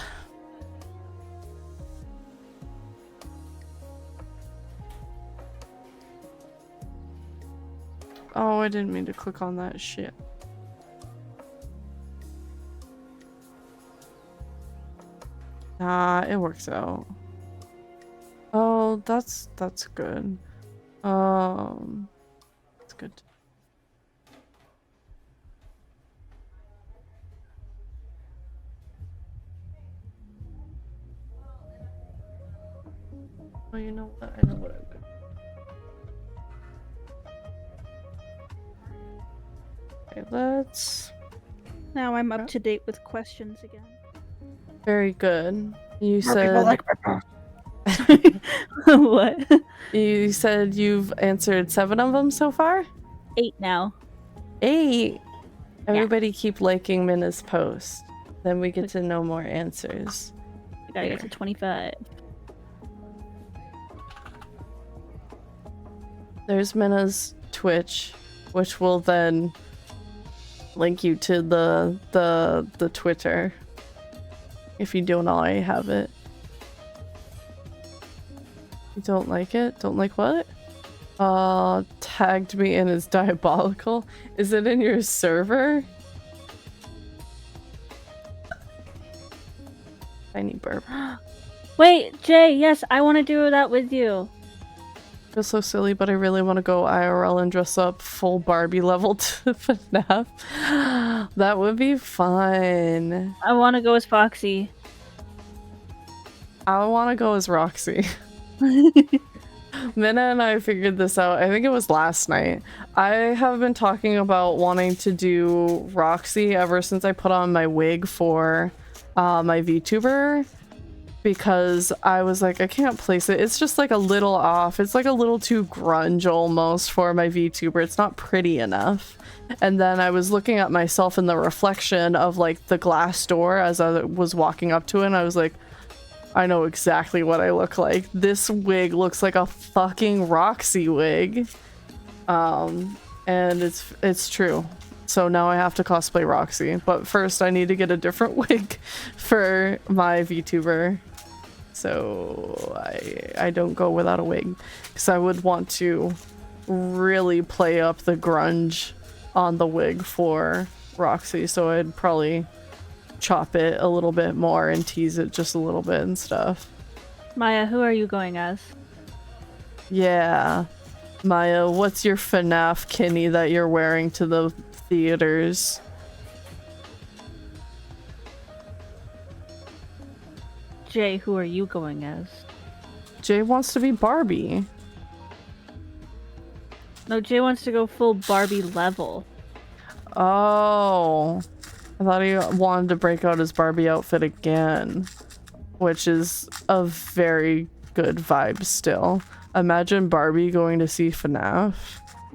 Oh, I didn't mean to click on that shit. Nah, it works out. Oh, that's good. That's good. Oh, you know what? I know what I'm doing. Okay, let's...
Now I'm up to date with questions again.
Very good. You
More
said...
people like my post.
What?
You said you've answered 7 of them so far?
8 now.
8? Everybody keep liking Minna's post. Then we get to know more answers.
I gotta get to 25.
There's Minna's Twitch, which will then link you to the Twitter. If you don't already have it. You don't like it? Don't like what? Tagged me in as diabolical. Is it in your server? Tiny burp.
Wait, Jay, yes, I want to do that with you.
I feel so silly, but I really want to go IRL and dress up full Barbie level to FNAF. That would be fun.
I want to go as Foxy.
I want to go as Roxy. Minna and I figured this out. I think it was last night. I have been talking about wanting to do Roxy ever since I put on my wig for my VTuber, because I was like, I can't place it. It's just like a little off. It's like a little too grunge almost for my VTuber. It's not pretty enough. And then I was looking at myself in the reflection of like the glass door as I was walking up to it, and I was like, I know exactly what I look like. This wig looks like a fucking Roxy wig. And it's true. So now I have to cosplay Roxy. But first I need to get a different wig for my VTuber. So I don't go without a wig. Because I would want to really play up the grunge on the wig for Roxy. So I'd probably chop it a little bit more and tease it just a little bit and stuff.
Maya, who are you going as?
Yeah. Maya, what's your FNAF kinny that you're wearing to the theaters?
Jay, who are you going as?
Jay wants to be Barbie.
No, Jay wants to go full Barbie level.
Oh. I thought he wanted to break out his Barbie outfit again. Which is a very good vibe still. Imagine Barbie going to see FNAF.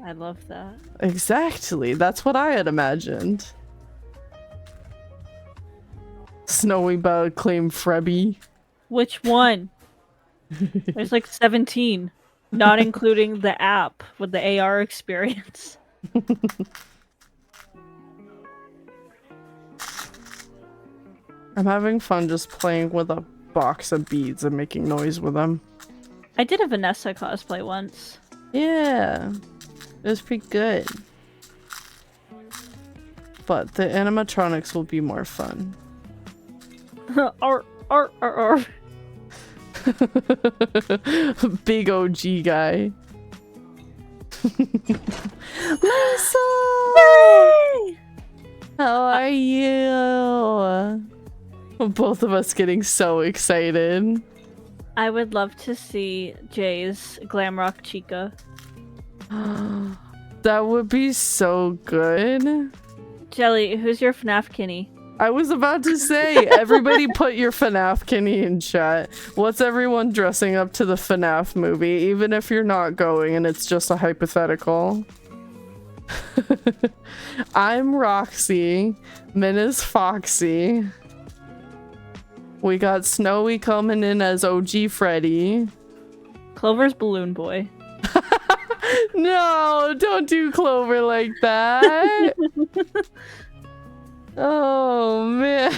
I love that.
Exactly. That's what I had imagined. Snowy Bug claim Frebby.
Which one? There's like 17, not including the app with the AR experience.
I'm having fun just playing with a box of beads and making noise with them.
I did a Vanessa cosplay once.
Yeah. It was pretty good. But the animatronics will be more fun.
Arr.
Big OG guy. Lisa!
Yay!
How are you? Both of us getting so excited.
I would love to see Jay's Glam Rock Chica.
That would be so good.
Jelly, who's your FNAF Kinney?
I was about to say, everybody put your FNAF Kinney in chat. What's everyone dressing up to the FNAF movie, even if you're not going and it's just a hypothetical? I'm Roxy. Min is Foxy. We got Snowy coming in as OG Freddy.
Clover's Balloon Boy.
No, don't do Clover like that. Oh, man.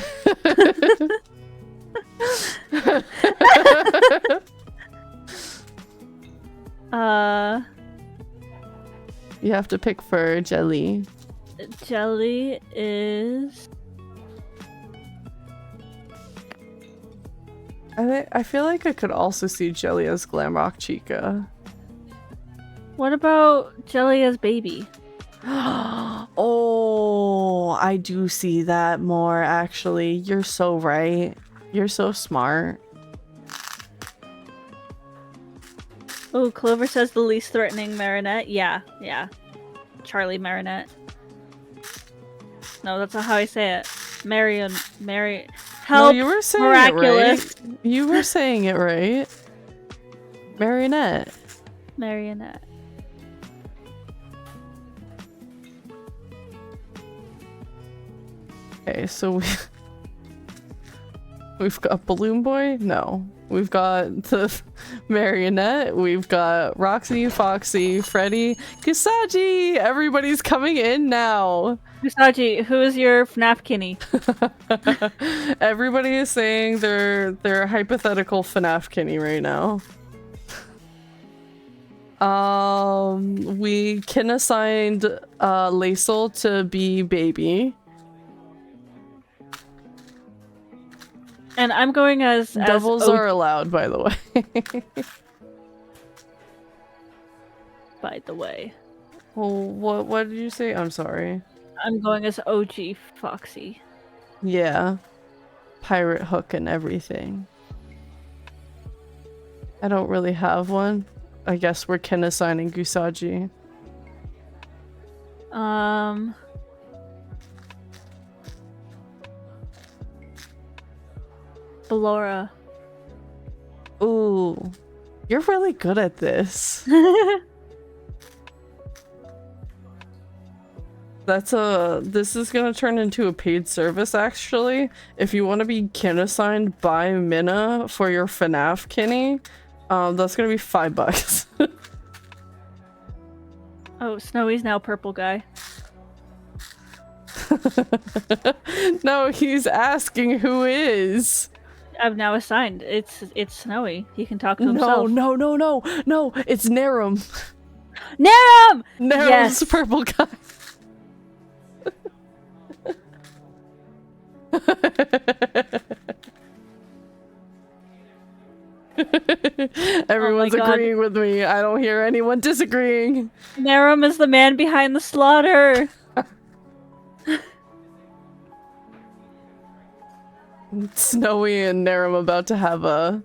You have to pick for Jelly.
Jelly is...
I feel like I could also see Jelly as Glamrock Chica.
What about Jelly as Baby?
Oh, I do see that more, actually. You're so right. You're so smart.
Oh, Clover says the least threatening Marinette. Yeah. Charlie Marinette. No, that's not how I say it. Mary. Help!
No, you were saying
miraculous.
it right. You were saying it right. Marionette.
Marionette.
Okay, so we've got Balloon Boy? No. We've got the Marionette. We've got Roxy, Foxy, Freddy, Kusagi! Everybody's coming in now.
Kusagi, who is your FNAF Kinney?
Everybody is saying their hypothetical FNAF Kinney right now. We can assigned Laisel to be Baby.
And I'm going as
Doubles are allowed, by the way.
By the way.
Well, what did you say? I'm sorry.
I'm going as OG Foxy.
Yeah. Pirate hook and everything. I don't really have one. I guess we're kin assigning Kusagi.
Ballora.
Ooh. You're really good at this. This is gonna turn into a paid service, actually. If you want to be kin assigned by Minna for your FNAF Kinney, that's gonna be $5.
Oh, Snowy's now purple guy.
No, he's asking who is.
I've now assigned. It's Snowy. He can talk to himself.
No, it's Narum.
Narum!
Narum's
Yes.
purple guy. Everyone's agreeing with me. I don't hear anyone disagreeing.
Narum is the man behind the slaughter.
Snowy and Narum about to have a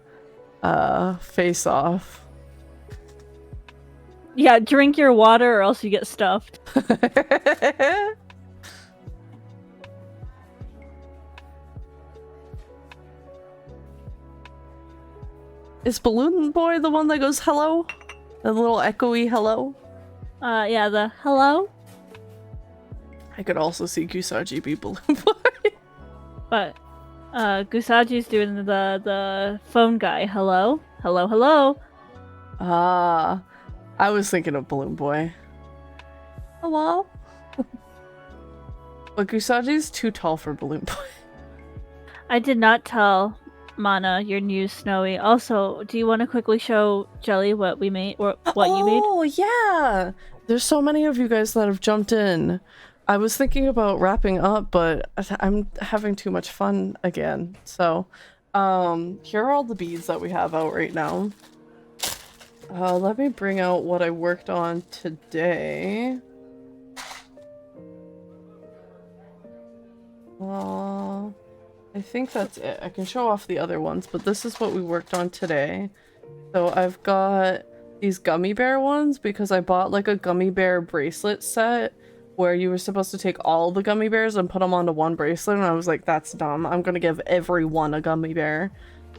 face off.
Yeah, drink your water or else you get stuffed.
Is Balloon Boy the one that goes hello? The little echoey hello?
Yeah, the hello?
I could also see Kusagi be Balloon Boy.
But Gusaji's doing the phone guy. Hello? Hello, hello.
Ah, I was thinking of Balloon Boy. Hello? But Gusaji's too tall for Balloon Boy.
I did not tell Mana your new Snowy. Also, do you want to quickly show Jelly what we made or what you made?
Oh, yeah! There's so many of you guys that have jumped in. I was thinking about wrapping up, but I'm having too much fun again. So, here are all the beads that we have out right now. Let me bring out what I worked on today. I think that's it. I can show off the other ones, but this is what we worked on today. So I've got these gummy bear ones because I bought like a gummy bear bracelet set where you were supposed to take all the gummy bears and put them onto one bracelet, and I was like, that's dumb. I'm gonna give everyone a gummy bear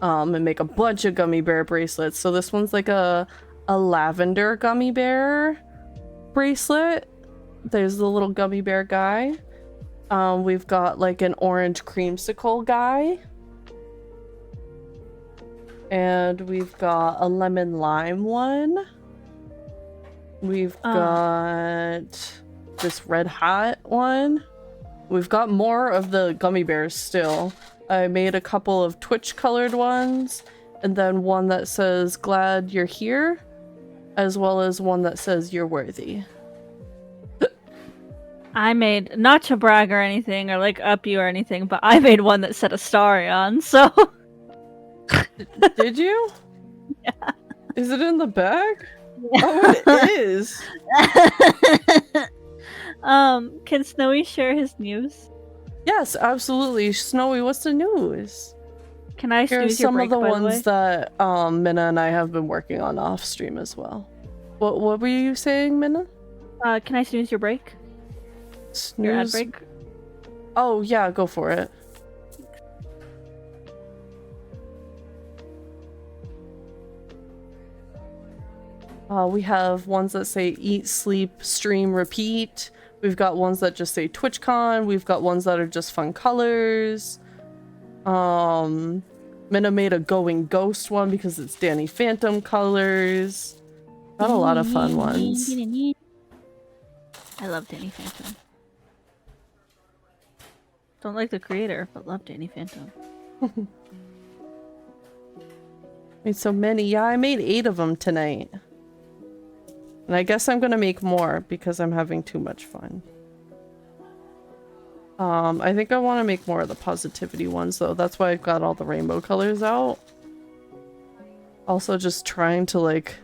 and make a bunch of gummy bear bracelets. So this one's like a lavender gummy bear bracelet. There's the little gummy bear guy. We've got like an orange creamsicle guy. And we've got a lemon lime one. We've got this red hot one. We've got more of the gummy bears still. I made a couple of Twitch colored ones, and then one that says glad you're here, as well as one that says you're worthy.
I made, not to brag or anything or like up you or anything, but I made one that said Astarion, so.
Did you?
Yeah.
Is it in the bag?
Yeah.
Oh, it is.
Can Snowy share his news?
Yes, absolutely. Snowy, what's the news?
Can I
Here's
snooze your
some
break,
of the
by the way?
ones that Minna and I have been working on off stream as well. What were you saying, Minna?
Can I snooze your break? Your ad
Snooze.
break?
Oh yeah, go for it. We have ones that say eat, sleep, stream, repeat. We've got ones that just say TwitchCon. We've got ones that are just fun colors. Minna made a going ghost one because it's Danny Phantom colors. Got a lot of fun ones.
I love Danny Phantom. Don't like the creator, but love Danny Phantom.
Made so many. Yeah, I made 8 of them tonight. And I guess I'm gonna make more because I'm having too much fun. I think I want to make more of the positivity ones though. That's why I've got all the rainbow colors out. Also just trying to like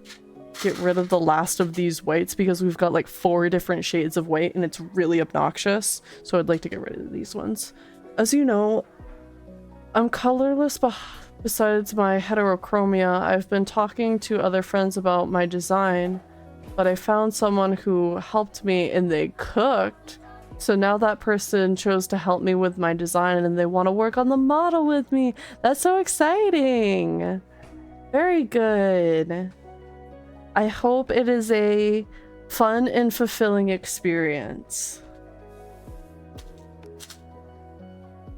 get rid of the last of these whites because we've got like 4 different shades of white and it's really obnoxious. So I'd like to get rid of these ones. As you know, I'm colorless besides my heterochromia. I've been talking to other friends about my design, but I found someone who helped me and they cooked. So now that person chose to help me with my design and they want to work on the model with me. That's so exciting. Very good. I hope it is a fun and fulfilling experience.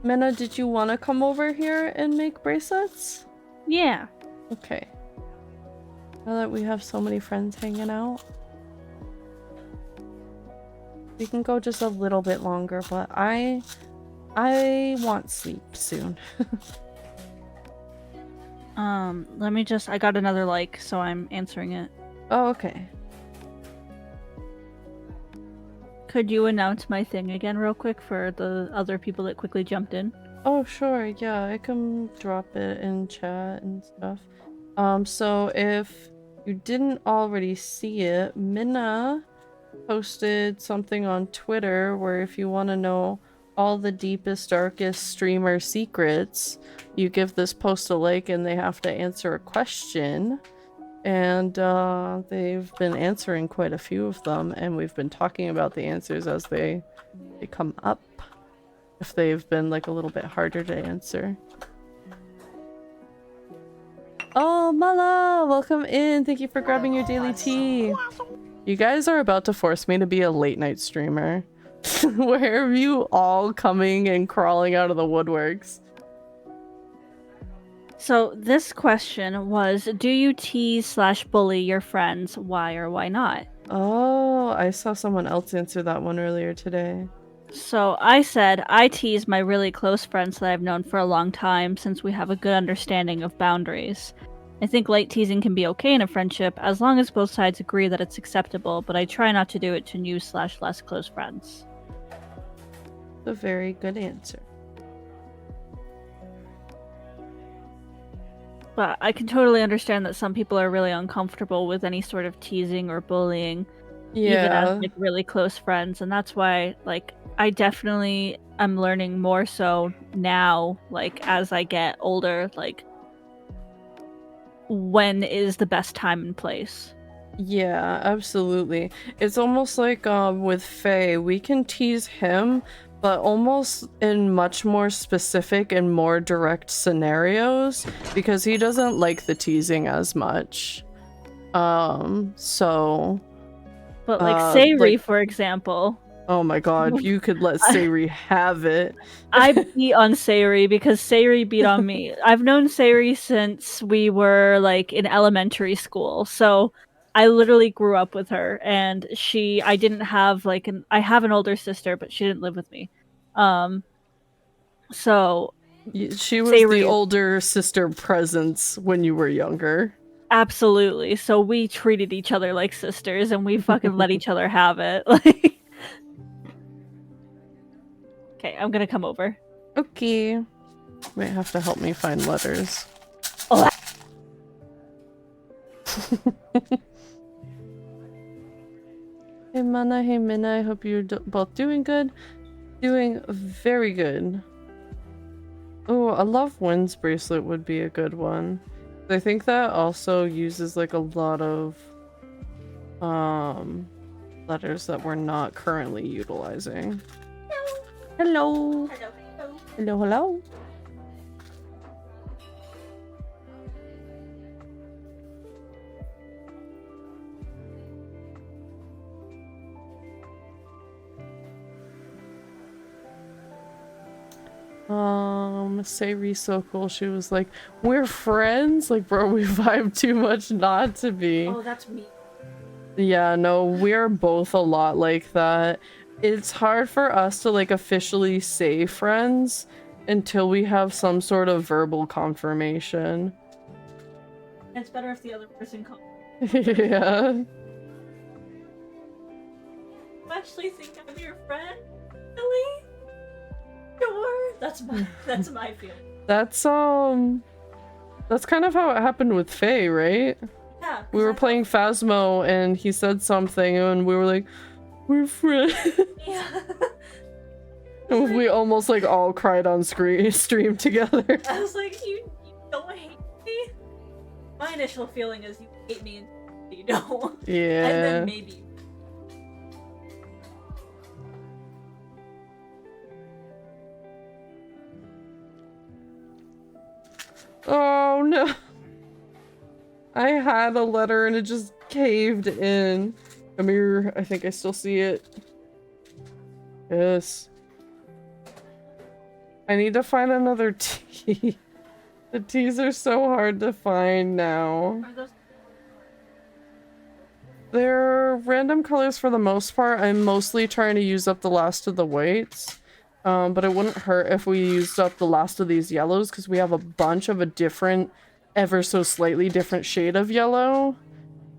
Minna, did you want to come over here and make bracelets?
Yeah.
Okay. Now that we have so many friends hanging out. We can go just a little bit longer, but I want sleep soon.
Let me just, I got another like, so I'm answering it.
Oh, okay.
Could you announce my thing again real quick for the other people that quickly jumped in?
Oh, sure. Yeah, I can drop it in chat and stuff. So if you didn't already see it, Minna posted something on Twitter where if you want to know all the deepest, darkest streamer secrets, you give this post a like and they have to answer a question. And they've been answering quite a few of them, and we've been talking about the answers as they come up, if they've been like a little bit harder to answer. Oh, Mala! Welcome in! Thank you for grabbing your daily tea! You guys are about to force me to be a late night streamer. Where are you all coming and crawling out of the woodworks?
So this question was, do you tease/bully your friends? Why or why not?
Oh, I saw someone else answer that one earlier today.
So I said, I tease my really close friends that I've known for a long time since we have a good understanding of boundaries. I think light teasing can be okay in a friendship as long as both sides agree that it's acceptable, but I try not to do it to new/less close friends.
A very good answer.
But I can totally understand that some people are really uncomfortable with any sort of teasing or bullying, even as like really close friends, and that's why like I definitely am learning more so now, like as I get older, like when is the best time and place.
Yeah, absolutely. It's almost like with Faye, we can tease him, but almost in much more specific and more direct scenarios because he doesn't like the teasing as much. So
but like Sayri, for example.
Oh my god, you could let Sayri have it.
I beat on Sayri because Sayri beat on me. I've known Sayri since we were like in elementary school, so I literally grew up with her, and I didn't have like I have an older sister, but she didn't live with me. So
she was
Sayri,
the older sister presence when you were younger.
Absolutely. So we treated each other like sisters, and we fucking let each other have it. Like, okay, I'm gonna come over.
Okay. Might have to help me find letters.
Oh.
Hey Mana, hey Minna, I hope you're both doing good. Doing very good. Oh, a Love Wins bracelet would be a good one. I think that also uses like a lot of letters that we're not currently utilizing. Hello. Hello. Hello. Hello. Hello. Sayri's so cool. She was like, we're friends? Like, bro, we vibe too much not to be.
Oh, that's me.
Yeah, no, we're both a lot like that. It's hard for us to like officially say friends until we have some sort of verbal confirmation.
It's better if the other person comes.
Yeah.
You actually think I'm your friend? Really? Sure. That's my feeling.
That's kind of how it happened with Faye, right?
Yeah.
We were playing Phasmo and he said something and we were like, we're friends.
Yeah.
We almost like all cried on stream together.
I was like, you don't hate me? My initial feeling is you hate me and you don't.
Yeah.
And then maybe.
Oh no. I had a letter and it just caved in. Come here, I think I still see it. Yes. I need to find another tea. The teas are so hard to find now. They're random colors for the most part. I'm mostly trying to use up the last of the whites. But it wouldn't hurt if we used up the last of these yellows because we have a bunch of a different, ever so slightly different shade of yellow.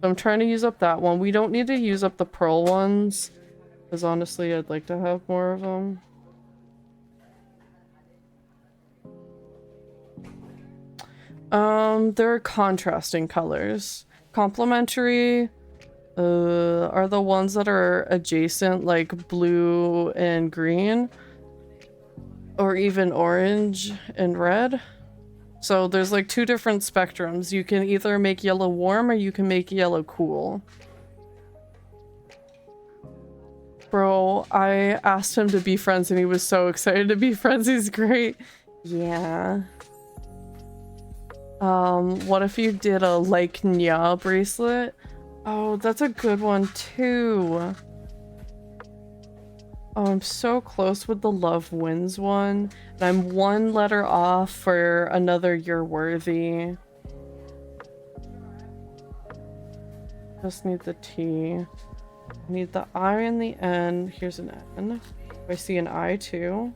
So I'm trying to use up that one. We don't need to use up the pearl ones because honestly I'd like to have more of them. They're contrasting colors. Complementary are the ones that are adjacent, like blue and green. or even orange and red. So there's like two different spectrums. You can either make yellow warm or you can make yellow cool. Bro, I asked him to be friends and he was so excited to be friends. He's great. Yeah. What if you did a like Nya bracelet? Oh, that's a good one too. Oh, I'm so close with the Love Wins one. And I'm one letter off for another You're Worthy. Just need the T. I need the I and the N. Here's an N. I see an I too.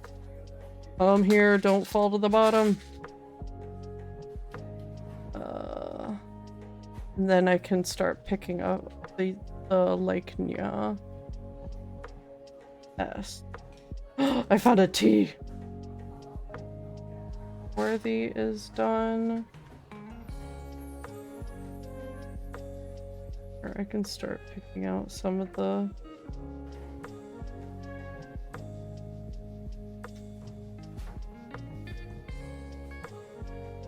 Here, don't fall to the bottom. And then I can start picking up the like Nya. S. I found a T. Worthy is done. Or I can start picking out some of the...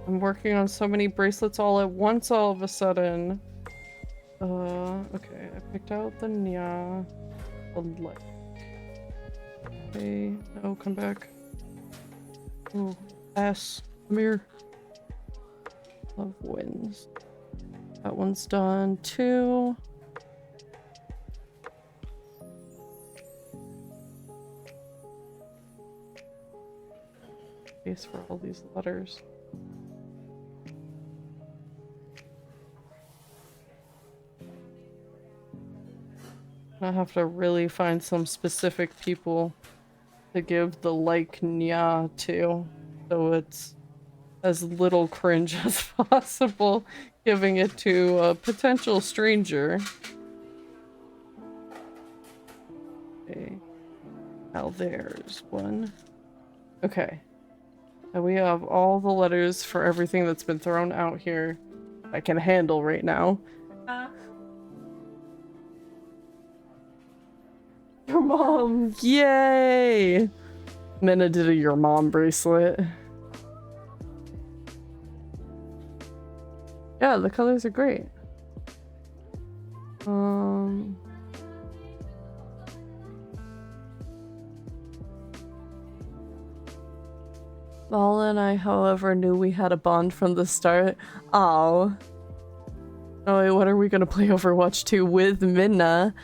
I'm working on so many bracelets all at once all of a sudden. Okay, I picked out the Nya. The like. Okay, no, come back. Oh, S. Come here. Love Wins. That one's done too. Space for all these letters. I have to really find some specific people to give the like Nya to, so it's as little cringe as possible, giving it to a potential stranger. Okay, now there's one. Okay, and we have all the letters for everything that's been thrown out here I can handle right now. Your mom! Yay! Minna did a your mom bracelet. Yeah, the colors are great. Val and I, however, knew we had a bond from the start. Oh. Oh wait, what are we gonna play Overwatch 2 with Minna?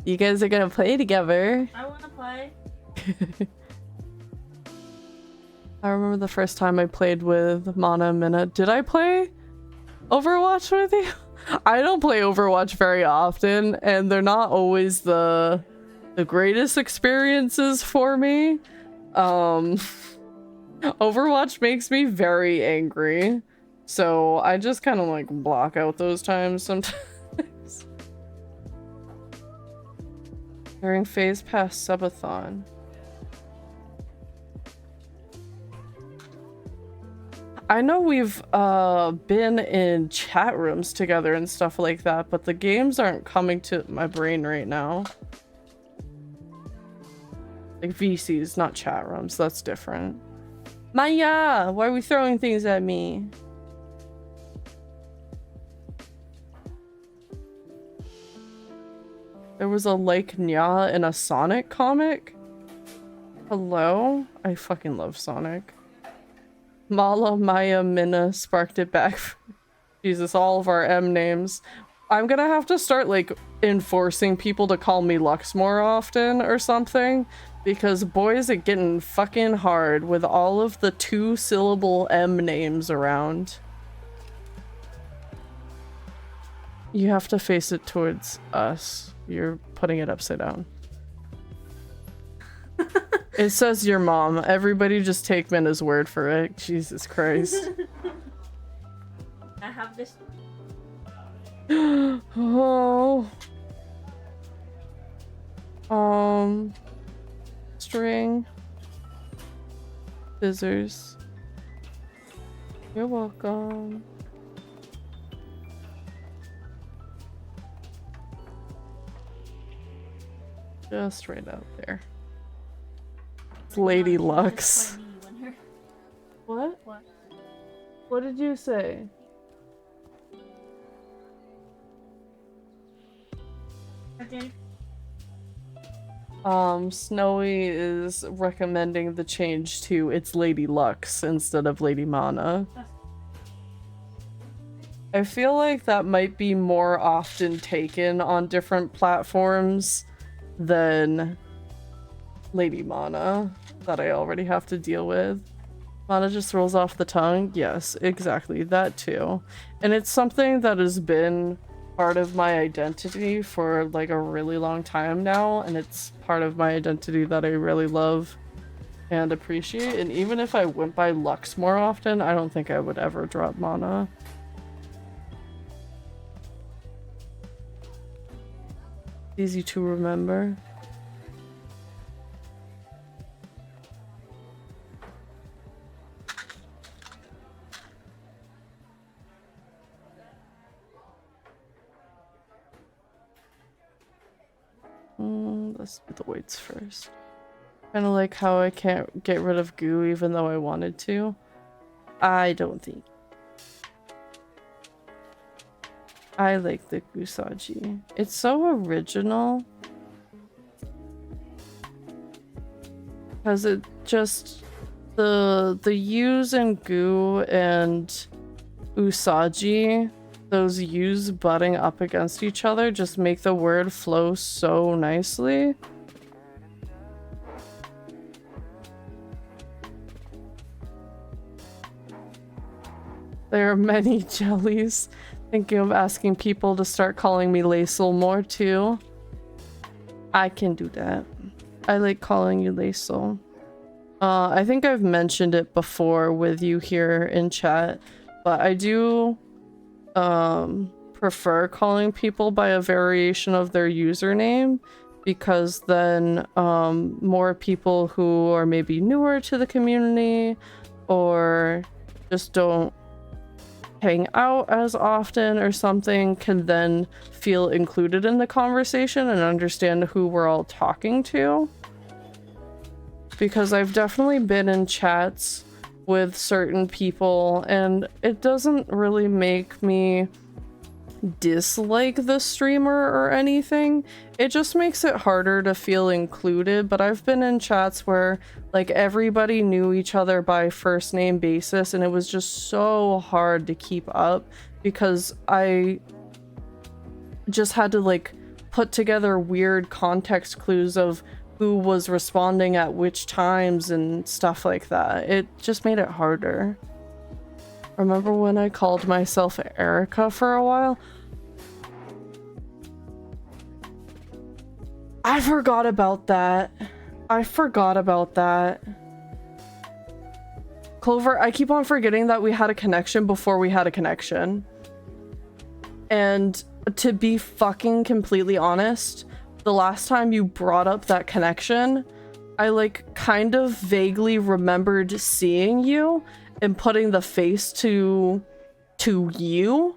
You guys are gonna play together.
I wanna play.
I remember the first time I played with Mana and Minna. Did I play Overwatch with you? I don't play Overwatch very often, and they're not always the greatest experiences for me. Overwatch makes me very angry, so I just kind of like block out those times sometimes. During phase pass subathon. I know we've been in chat rooms together and stuff like that, but the games aren't coming to my brain right now. Like VCs, not chat rooms, that's different. Maya, why are we throwing things at me? There was a like Nya in a Sonic comic? Hello? I fucking love Sonic. Mala, Maya, Minna sparked it back. Jesus, all of our M names. I'm gonna have to start like enforcing people to call me Lux more often or something, because boy is it getting fucking hard with all of the 2-syllable M names around. You have to face it towards us. You're putting it upside down. It says your mom. Everybody just take Minna's word for it. Jesus Christ.
I have this.
Oh. String. Scissors. You're welcome. Just right out there. It's Lady Lux. What?
What?
What did you say?
Okay.
Snowy is recommending the change to it's Lady Lux instead of Lady Mana. I feel like that might be more often taken on different platforms than Lady Mana that I already have to deal with. Mana just rolls off the tongue. Yes, exactly. That too. And it's something that has been part of my identity for like a really long time now, and it's part of my identity that I really love and appreciate. And even if I went by Lux more often, I don't think I would ever drop Mana. Easy to remember. Let's do the weights first. Kind of like how I can't get rid of goo even though I wanted to. I don't think. I like the Gusaji. It's so original. Because it just... The U's and goo and Usagi, those U's butting up against each other just make the word flow so nicely. There are many jellies. Thinking of asking people to start calling me Laisel more too. I can do that. I like calling you Laisel. I think I've mentioned it before with you here in chat, but I do prefer calling people by a variation of their username, because then more people who are maybe newer to the community or just don't hang out as often or something can then feel included in the conversation and understand who we're all talking to. Because I've definitely been in chats with certain people and it doesn't really make me dislike the streamer or anything. It just makes it harder to feel included. But I've been in chats where like everybody knew each other by first name basis and it was just so hard to keep up because I just had to like put together weird context clues of who was responding at which times and stuff like that. It just made it harder. Remember when I called myself Erica for a while? I forgot about that. I forgot about that. Clover, I keep on forgetting that we had a connection before we had a connection. And to be fucking completely honest, the last time you brought up that connection, I like kind of vaguely remembered seeing you and putting the face to you,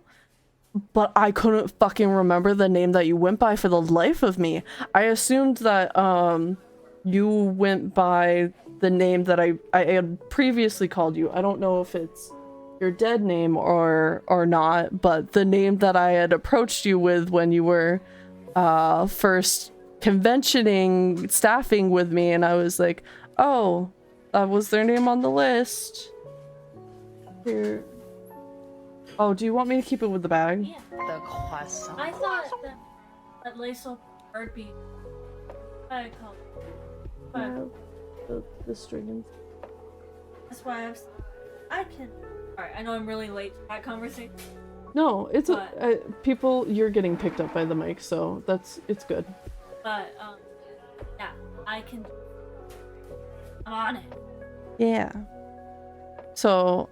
but I couldn't fucking remember the name that you went by for the life of me. I assumed that you went by the name that I had previously called you. I don't know if it's your dead name or not, but the name that I had approached you with when you were first conventioning staffing with me, and I was like, oh, that was their name on the list. Here. Oh, do you want me to keep it with the bag?
Yeah. The croissant. I thought that Laisel bird beat. I call it.
The string.
That's why I can. Alright, I know I'm really late to that conversation.
No, it's people, you're getting picked up by the mic, so it's good.
But, yeah, I can. I'm on it.
Yeah. So,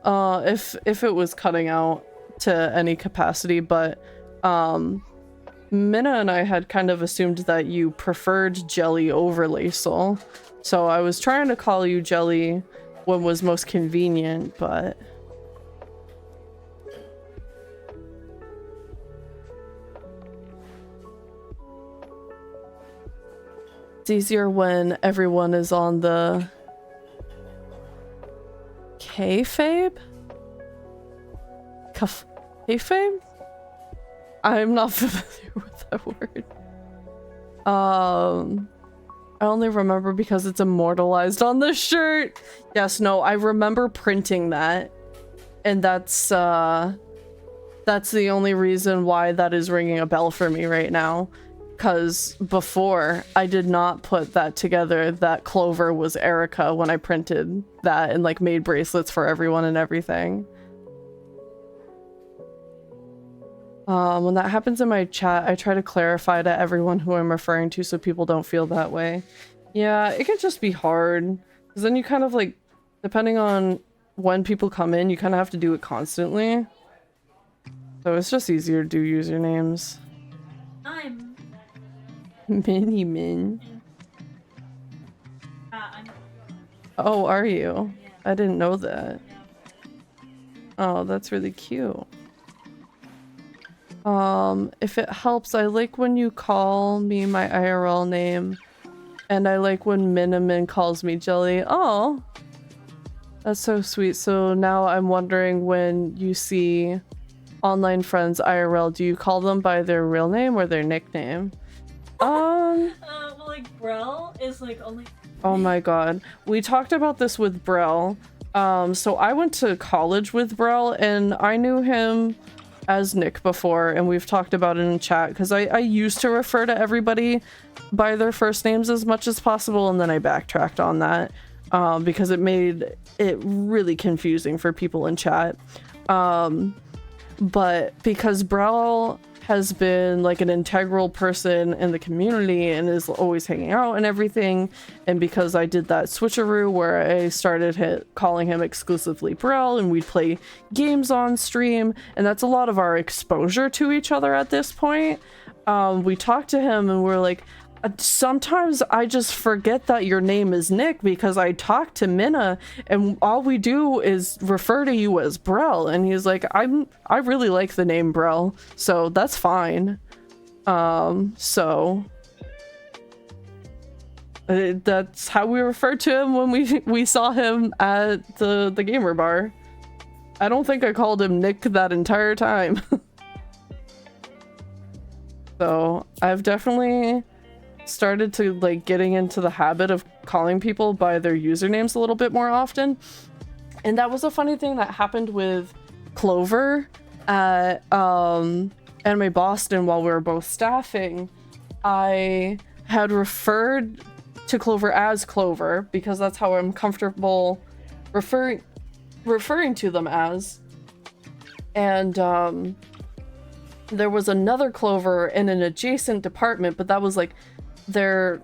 if it was cutting out to any capacity, but, Minna and I had kind of assumed that you preferred Jelly over Laisel. So I was trying to call you Jelly when was most convenient, but... It's easier when everyone is on the Kayfabe? Kayfabe? I'm not familiar with that word. I only remember because it's immortalized on the shirt. Yes, no, I remember printing that. And that's the only reason why that is ringing a bell for me right now. Because before, I did not put that together that Clover was Erica when I printed that and like made bracelets for everyone and everything. When that happens in my chat, I try to clarify to everyone who I'm referring to so people don't feel that way. Yeah, it can just be hard. Because then you kind of like, depending on when people come in, you kind of have to do it constantly. So it's just easier to do usernames.
I'm...
Mini-min. Oh, are you?
Yeah.
I didn't know that.
Yeah.
Oh, that's really cute. If it helps, I like when you call me my IRL name. And I like when Minimin calls me Jelly. Oh, that's so sweet. So now I'm wondering, when you see online friends IRL, do you call them by their real name or their nickname?
Well, like, Brel is like only...
Oh my god. We talked about this with Brel. So I went to college with Brel and I knew him as Nick before, and we've talked about it in chat because I used to refer to everybody by their first names as much as possible, and then I backtracked on that because it made it really confusing for people in chat. But because Brel has been like an integral person in the community and is always hanging out and everything, and because I did that switcheroo where I started calling him exclusively Brel and we'd play games on stream, and that's a lot of our exposure to each other at this point, we talked to him and we're like, sometimes I just forget that your name is Nick because I talk to Minna and all we do is refer to you as Brel. And he's like, I really like the name Brel, so that's fine. So that's how we referred to him when we saw him at the gamer bar. I don't think I called him Nick that entire time. So I've definitely started to like getting into the habit of calling people by their usernames a little bit more often. And that was a funny thing that happened with Clover at Anime Boston while we were both staffing. I had referred to Clover as Clover because that's how I'm comfortable referring to them as. And there was another Clover in an adjacent department, but that was like their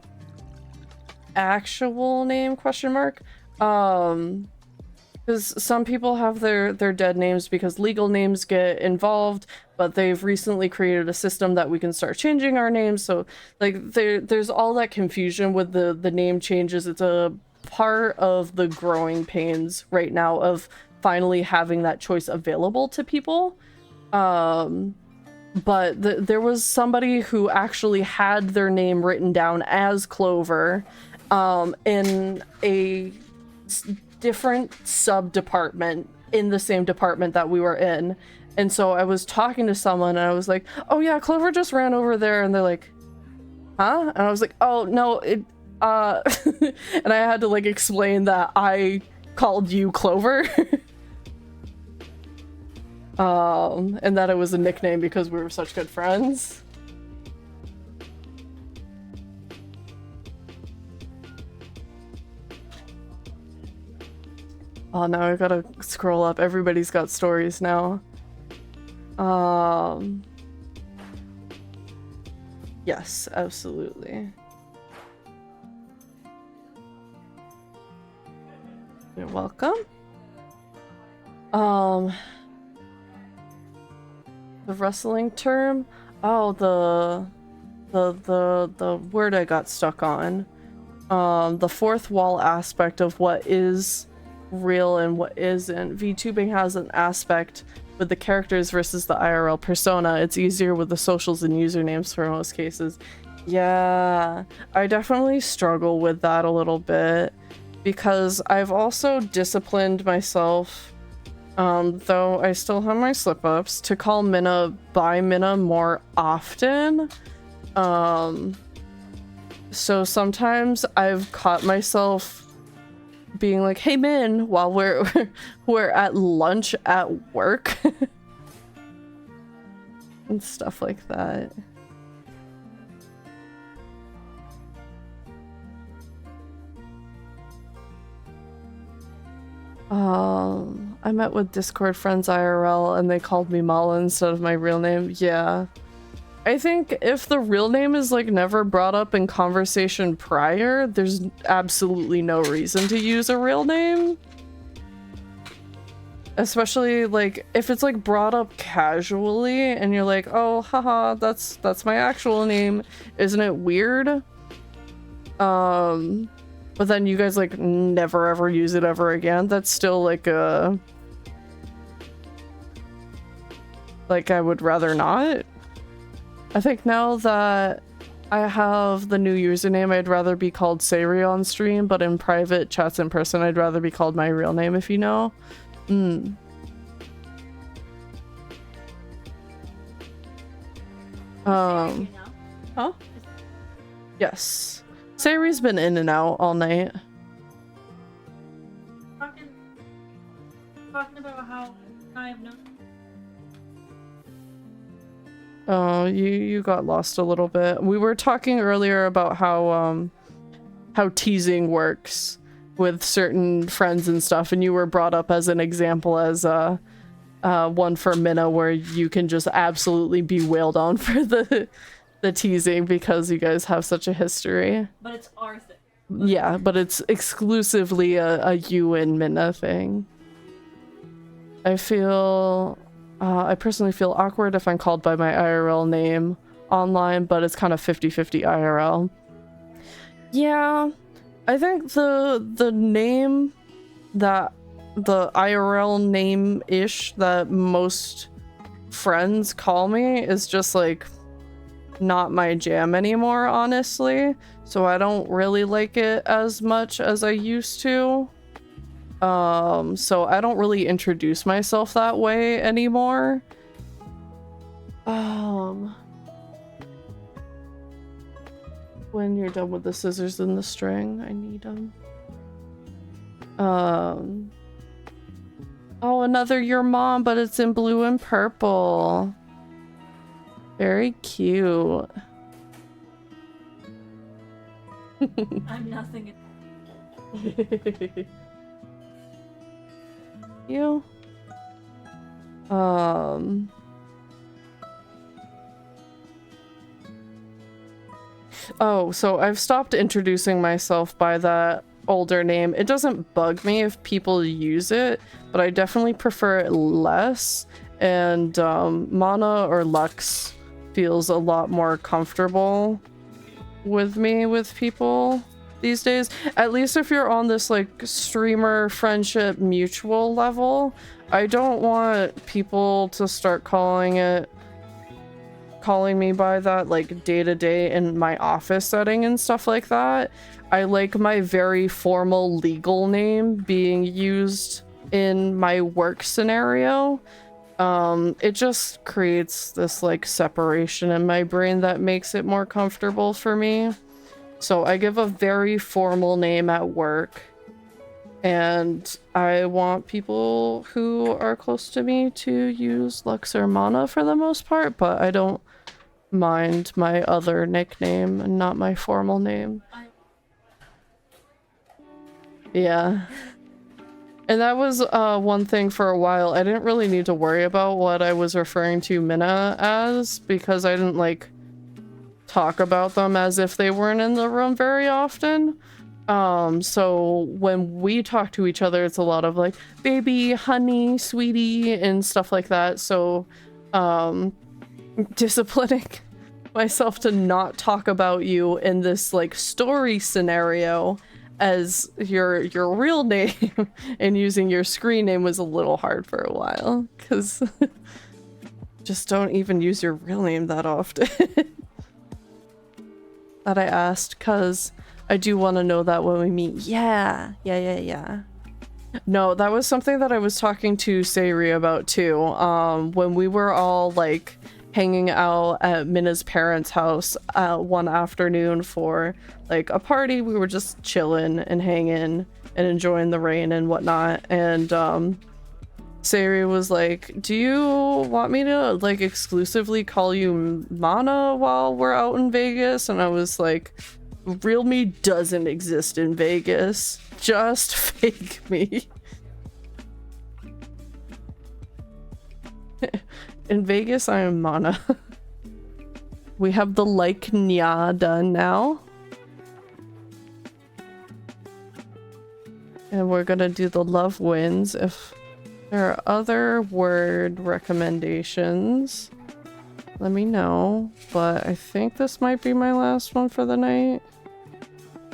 actual name, question mark, because some people have their dead names because legal names get involved, but they've recently created a system that we can start changing our names. So like there's all that confusion with the name changes. It's a part of the growing pains right now of finally having that choice available to people. But there was somebody who actually had their name written down as Clover in a different sub-department in the same department that we were in. And so I was talking to someone and I was like, oh yeah, Clover just ran over there. And they're like, huh? And I was like, oh no, and I had to like explain that I called you Clover. And that it was a nickname because we were such good friends. Oh, now I gotta scroll up. Everybody's got stories now. Yes, absolutely. You're welcome. The wrestling term? Oh, the word I got stuck on. The fourth wall aspect of what is real and what isn't. VTubing has an aspect with the characters versus the IRL persona. It's easier with the socials and usernames for most cases. Yeah, I definitely struggle with that a little bit because I've also disciplined myself, though I still have my slip-ups, to call Minna by Minna more often. So sometimes I've caught myself being like, "Hey Min," while we're at lunch at work. And stuff like that. I met with Discord friends IRL and they called me Mala instead of my real name. Yeah. I think if the real name is like never brought up in conversation prior, there's absolutely no reason to use a real name. Especially like if it's like brought up casually and you're like, "Oh, haha, that's my actual name. Isn't it weird?" But then you guys like never ever use it ever again. That's still like a... like I would rather not. I think now that I have the new username, I'd rather be called Sayri on stream, but in private chats in person, I'd rather be called my real name, if you know. Huh? Yes. Sayri's been in and out all night.
Talking about how I have no...
Oh, you got lost a little bit. We were talking earlier about how teasing works with certain friends and stuff, and you were brought up as an example as one for Minna where you can just absolutely be wailed on for the teasing because you guys have such a history.
But it's our thing.
Yeah, but it's exclusively a you and Minna thing. I personally feel awkward if I'm called by my IRL name online, but it's kind of 50-50 IRL. Yeah, I think the name that the IRL name-ish that most friends call me is just like not my jam anymore, honestly. So I don't really like it as much as I used to. So I don't really introduce myself that way anymore. When you're done with the scissors and the string, I need them. Oh, another your mom, but it's in blue and purple. Very cute.
I'm nothing.
You? Oh, so I've stopped introducing myself by that older name. It doesn't bug me if people use it, but I definitely prefer it less. And Mana or Lux feels a lot more comfortable with me with people these days. At least if you're on this like streamer friendship mutual level. I don't want people to start calling me by that like day to day in my office setting and stuff like that. I like my very formal legal name being used in my work scenario. It just creates this like separation in my brain that makes it more comfortable for me. So I give a very formal name at work, and I want people who are close to me to use Lux or Mana for the most part, but I don't mind my other nickname and not my formal name. Yeah. And that was one thing for a while. I didn't really need to worry about what I was referring to Minna as, because I didn't like talk about them as if they weren't in the room very often. So when we talk to each other, it's a lot of like baby, honey, sweetie, and stuff like that. So disciplining myself to not talk about you in this like story scenario as your real name and using your screen name was a little hard for a while, because just don't even use your real name that often. That I asked, because I do want to know that when we meet. Yeah. No, that was something that I was talking to Sayri about too. When we were all like hanging out at Minna's parents' house one afternoon for like a party, we were just chilling and hanging and enjoying the rain and whatnot. And Sayri was like, "Do you want me to like exclusively call you Mana while we're out in Vegas?" And I was like, "Real me doesn't exist in Vegas. Just fake me." In Vegas, I am Mana. We have the like nya done now. And we're gonna do the love wins. If there are other word recommendations, let me know. But I think this might be my last one for the night.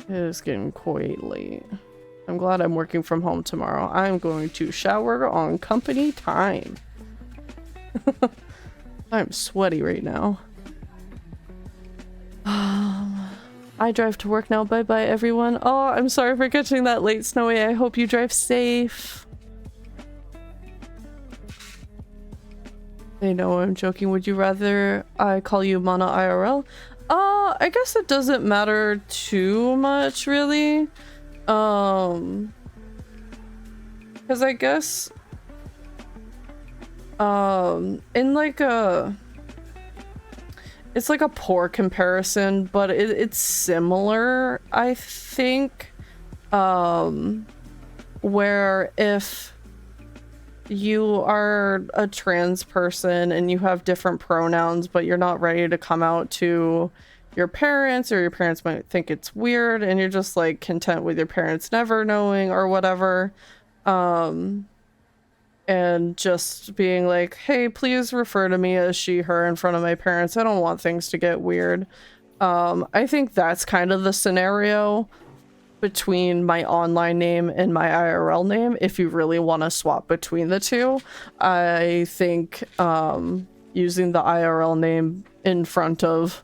It is getting quite late. I'm glad I'm working from home tomorrow. I'm going to shower on company time. I'm sweaty right now. I drive to work now. Bye bye, everyone. Oh, I'm sorry for catching that late, Snowy. I hope you drive safe. I know I'm joking. Would you rather I call you Mana IRL? I guess it doesn't matter too much, really. Because I guess in like it's like a poor comparison, but it's similar, I think. Where if you are a trans person and you have different pronouns, but you're not ready to come out to your parents, or your parents might think it's weird, and you're just like content with your parents never knowing or whatever, and just being like, hey, please refer to me as she, her in front of my parents. I don't want things to get weird. I think that's kind of the scenario between my online name and my IRL name. If you really want to swap between the two, I think using the IRL name in front of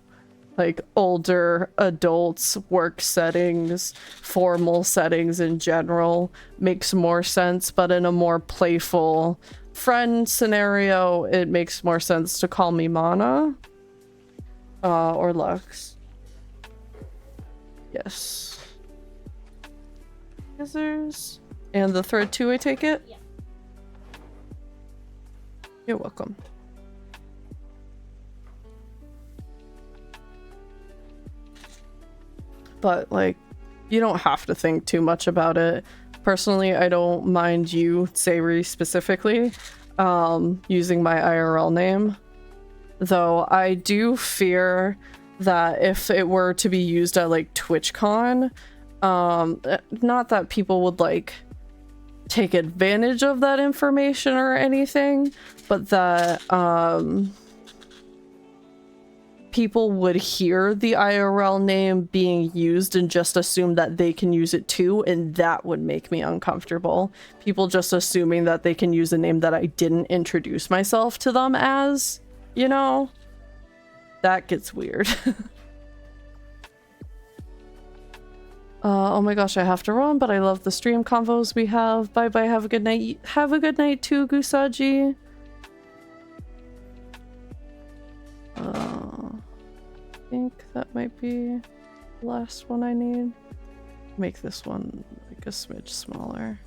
like older adults, work settings, formal settings in general makes more sense, but in a more playful friend scenario, it makes more sense to call me Mana or Lux. Yes. Scissors. And the thread too, I take it?
Yeah.
You're welcome. But like, you don't have to think too much about it. Personally, I don't mind you, Sayri specifically, using my IRL name. Though I do fear that if it were to be used at like TwitchCon, not that people would like take advantage of that information or anything, but that people would hear the IRL name being used and just assume that they can use it too, and that would make me uncomfortable. People just assuming that they can use a name that I didn't introduce myself to them as, you know? That gets weird. Oh my gosh, I have to run, but I love the stream convos we have. Bye bye, have a good night. Have a good night too, Gusaji. I think that might be the last one I need. Make this one like a smidge smaller.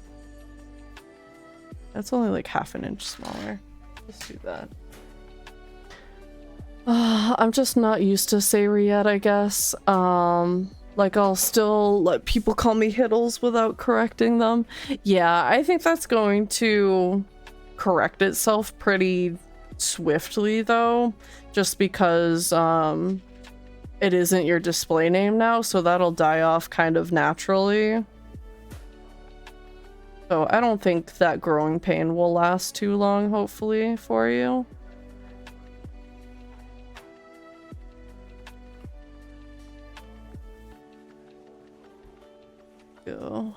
That's only like half an inch smaller. Let's do that. I'm just not used to Sayri yet, I guess. Like I'll still let people call me Hiddles without correcting them. Yeah, I think that's going to correct itself pretty swiftly though, just because it isn't your display name now, so that'll die off kind of naturally. So I don't think that growing pain will last too long, hopefully, for you. Go.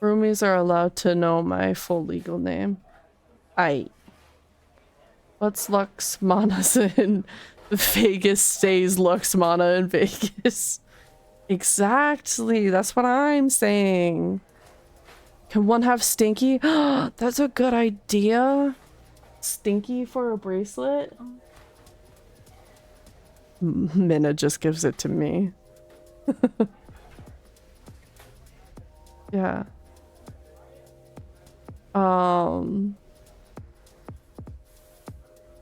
Roomies are allowed to know my full legal name. What's Lux Mana's in Vegas stays Lux Mana in Vegas. Exactly, that's what I'm saying. Can one have Stinky? That's a good idea. Stinky for a bracelet? Minna just gives it to me. Yeah. So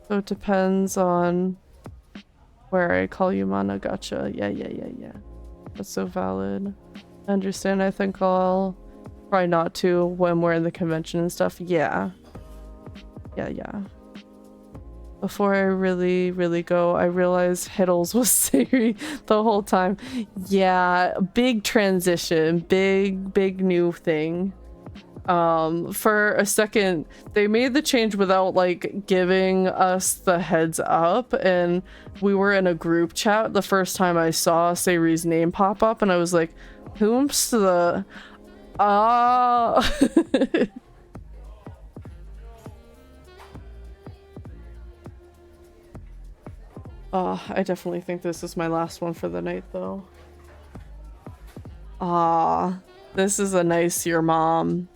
it depends on where I call you Mana. Gotcha. Yeah. That's so valid. I understand. I think I'll try not to when we're in the convention and stuff. Yeah. Before I really go, I realized Hiddles was Siri the whole time. Yeah, big transition, big new thing. For a second, they made the change without like giving us the heads up, and we were in a group chat the first time I saw Sayri's name pop up, and I was like, whom's the... Oh, I definitely think this is my last one for the night, though. This is a nice your mom.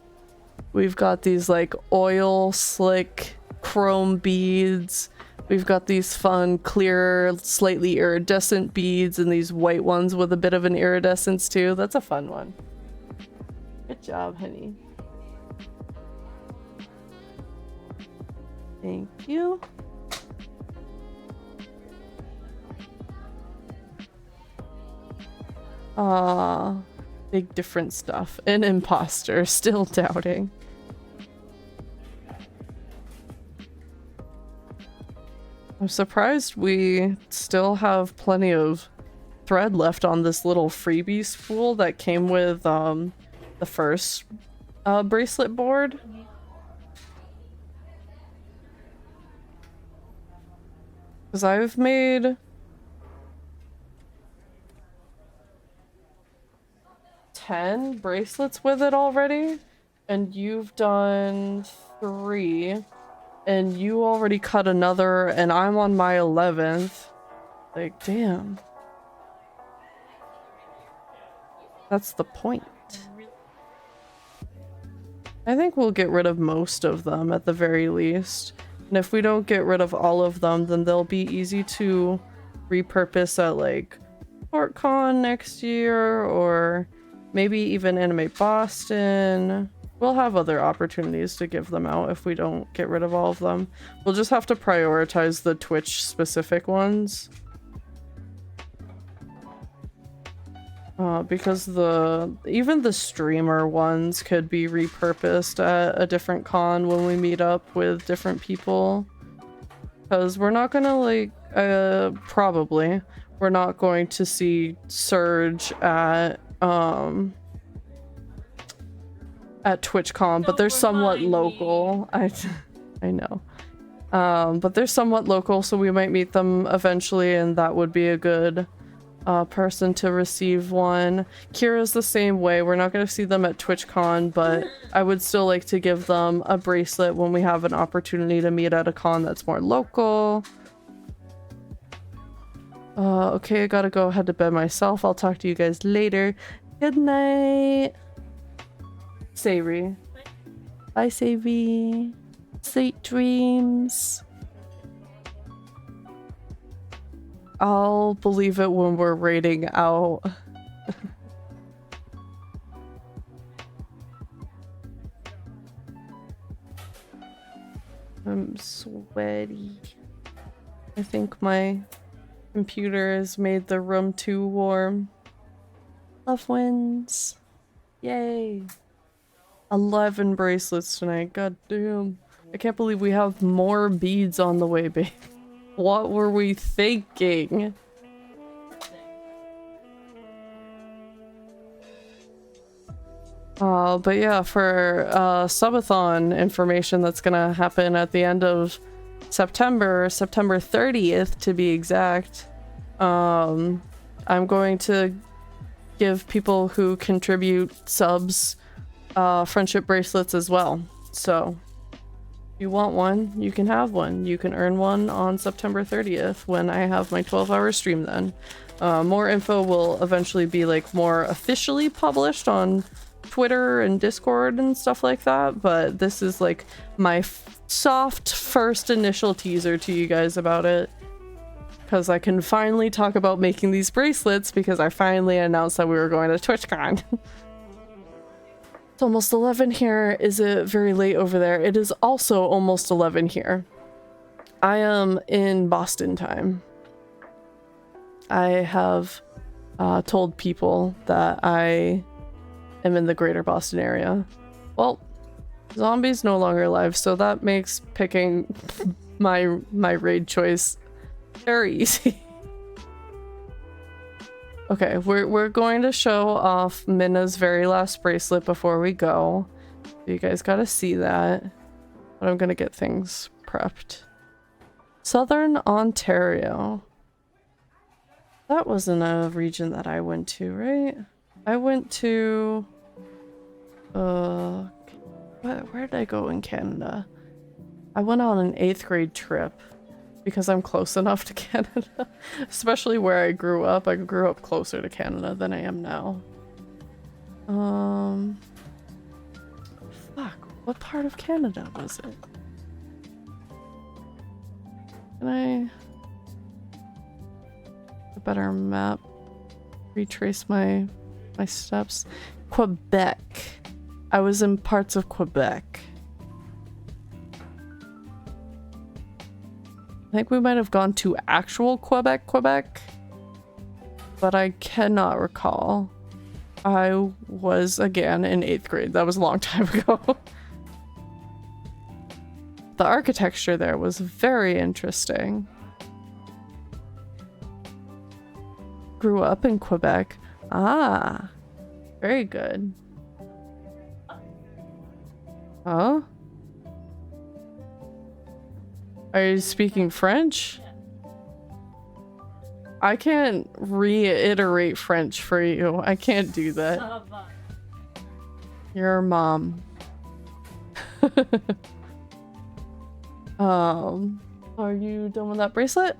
We've got these like oil slick chrome beads. We've got these fun, clear, slightly iridescent beads and these white ones with a bit of an iridescence too. That's a fun one. Good job, honey. Thank you. Big different stuff. An imposter, still doubting. I'm surprised we still have plenty of thread left on this little freebie spool that came with the first bracelet board. Because I've made 10 bracelets with it already, and you've done 3, and you already cut another, and I'm on my 11th. Like, damn. That's the point. I think we'll get rid of most of them at the very least. And if we don't get rid of all of them, then they'll be easy to repurpose at like TwitchCon next year, or maybe even Anime Boston. We'll have other opportunities to give them out if we don't get rid of all of them. We'll just have to prioritize the Twitch specific ones. Because even the streamer ones could be repurposed at a different con when we meet up with different people. Because we're not gonna like, probably, we're not going to see Surge at TwitchCon, but they're somewhat local. I know. But they're somewhat local, so we might meet them eventually, and that would be a good person to receive one. Kira's the same way. We're not going to see them at TwitchCon, but I would still like to give them a bracelet when we have an opportunity to meet at a con that's more local. Okay, I gotta go head to bed myself. I'll talk to you guys later. Good night. Sayri. Bye, Sayri. Sweet dreams. I'll believe it when we're raiding out. I'm sweaty. I think my computer has made the room too warm. Love wins. Yay. 11 bracelets tonight. God damn. I can't believe we have more beads on the way, babe. What were we thinking? But yeah, for subathon information that's gonna happen at the end of September 30th to be exact, I'm going to give people who contribute subs friendship bracelets as well. So you want one, you can have one. You can earn one on September 30th when I have my 12-hour stream then. More info will eventually be like more officially published on Twitter and Discord and stuff like that, but this is like my soft first initial teaser to you guys about it. Because I can finally talk about making these bracelets because I finally announced that we were going to TwitchCon. It's almost 11 here. Is it very late over there? It is also almost 11 here. I am in Boston time. I have told people that I am in the greater Boston area. Well, Zombie's no longer alive, so that makes picking my raid choice very easy. Okay, we're going to show off Minna's very last bracelet before we go. You guys gotta see that. But I'm gonna get things prepped. Southern Ontario. That wasn't a region that I went to, right? I went to... where did I go in Canada? I went on an 8th grade trip. Because I'm close enough to Canada. Especially where I grew up. I grew up closer to Canada than I am now. Fuck. What part of Canada was it? Can I... a better map? Retrace my steps. Quebec. I was in parts of Quebec. I think we might have gone to actual Quebec, but I cannot recall. I was, again, in 8th grade. That was a long time ago. The architecture there was very interesting. Grew up in Quebec. Ah, very good. Huh? Are you speaking French? I can't reiterate French for you. I can't do that. Your mom. Are you done with that bracelet?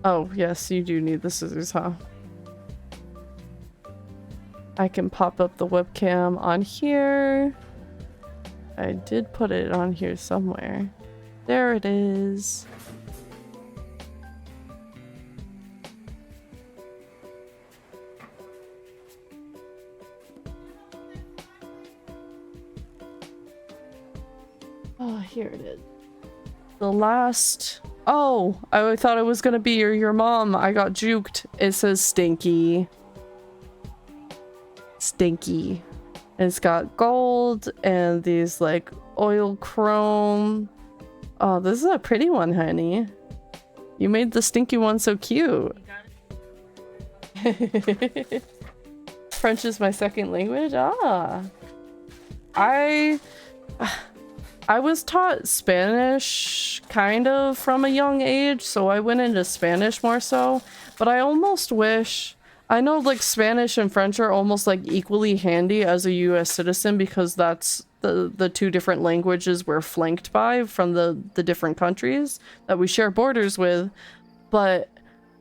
Oh, yes, you do need the scissors, huh? I can pop up the webcam on here. I did put it on here somewhere. There it is. Oh, here it is. The last... Oh, I thought it was gonna be your mom. I got juked. It says Stinky. Stinky. It's got gold and these like oil chrome. Oh, this is a pretty one, honey. You made the stinky one so cute. French is my second language? Ah. I was taught Spanish kind of from a young age, so I went into Spanish more so. But I almost wish... I know like Spanish and French are almost like equally handy as a US citizen because that's the two different languages we're flanked by from the different countries that we share borders with. But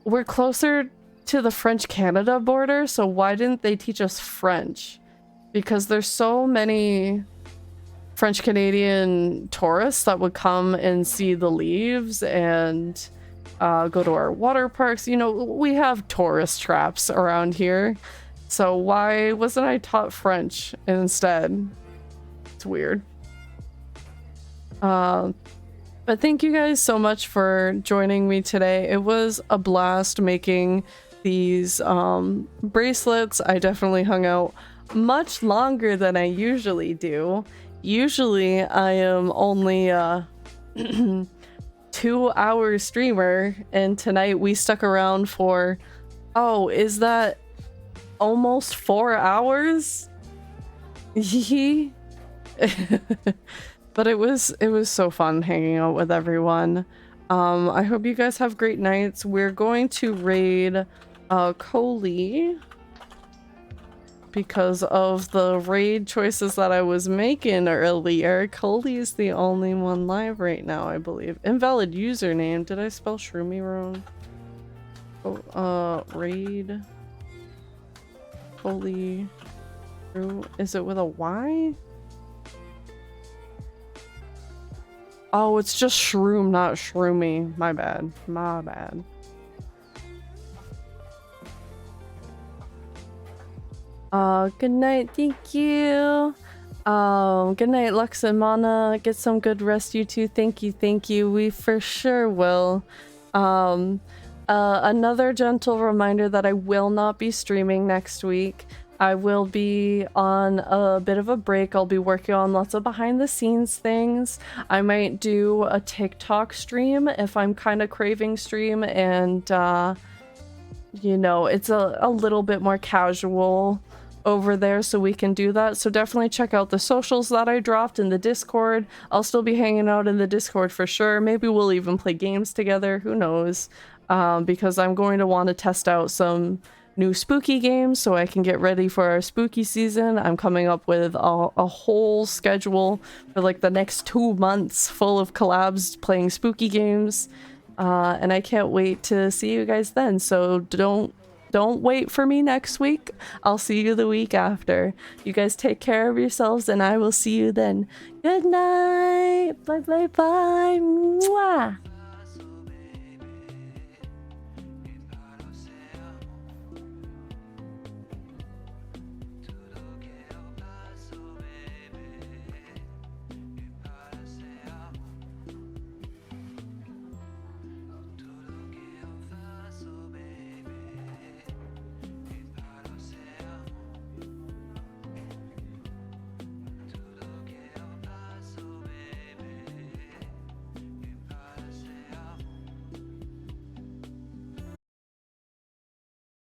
we're closer to the French-Canada border, so why didn't they teach us French? Because there's so many French-Canadian tourists that would come and see the leaves and go to our water parks. You know, we have tourist traps around here. So why wasn't I taught French instead? It's weird. But thank you guys so much for joining me today. It was a blast making these bracelets. I definitely hung out much longer than I usually do. Usually I am only 2-hour streamer, and tonight we stuck around for, oh, is that almost 4 hours? But it was so fun hanging out with everyone. I hope you guys have great nights. We're going to raid Coley because of the raid choices that I was making earlier. Coley's the only one live right now, I believe. Invalid username. Did I spell Shroomy wrong? Oh, raid. Coley. Is it with a Y? Oh, it's just Shroom, not Shroomy. My bad. My bad. Good night, thank you. Good night, Lux and Mana. Get some good rest, you two. Thank you. We for sure will. Another gentle reminder that I will not be streaming next week. I will be on a bit of a break. I'll be working on lots of behind the scenes things. I might do a TikTok stream if I'm kind of craving stream, and you know, it's a little bit more casual over there, so we can do that. So definitely check out the socials that I dropped in the Discord. I'll still be hanging out in the Discord for sure. Maybe we'll even play games together, who knows, because I'm going to want to test out some new spooky games so I can get ready for our spooky season. I'm coming up with a whole schedule for like the next 2 months full of collabs playing spooky games, and I can't wait to see you guys then. So don't wait for me next week. I'll see you the week after. You guys take care of yourselves, and I will see you then. Good night. Bye. Mwah.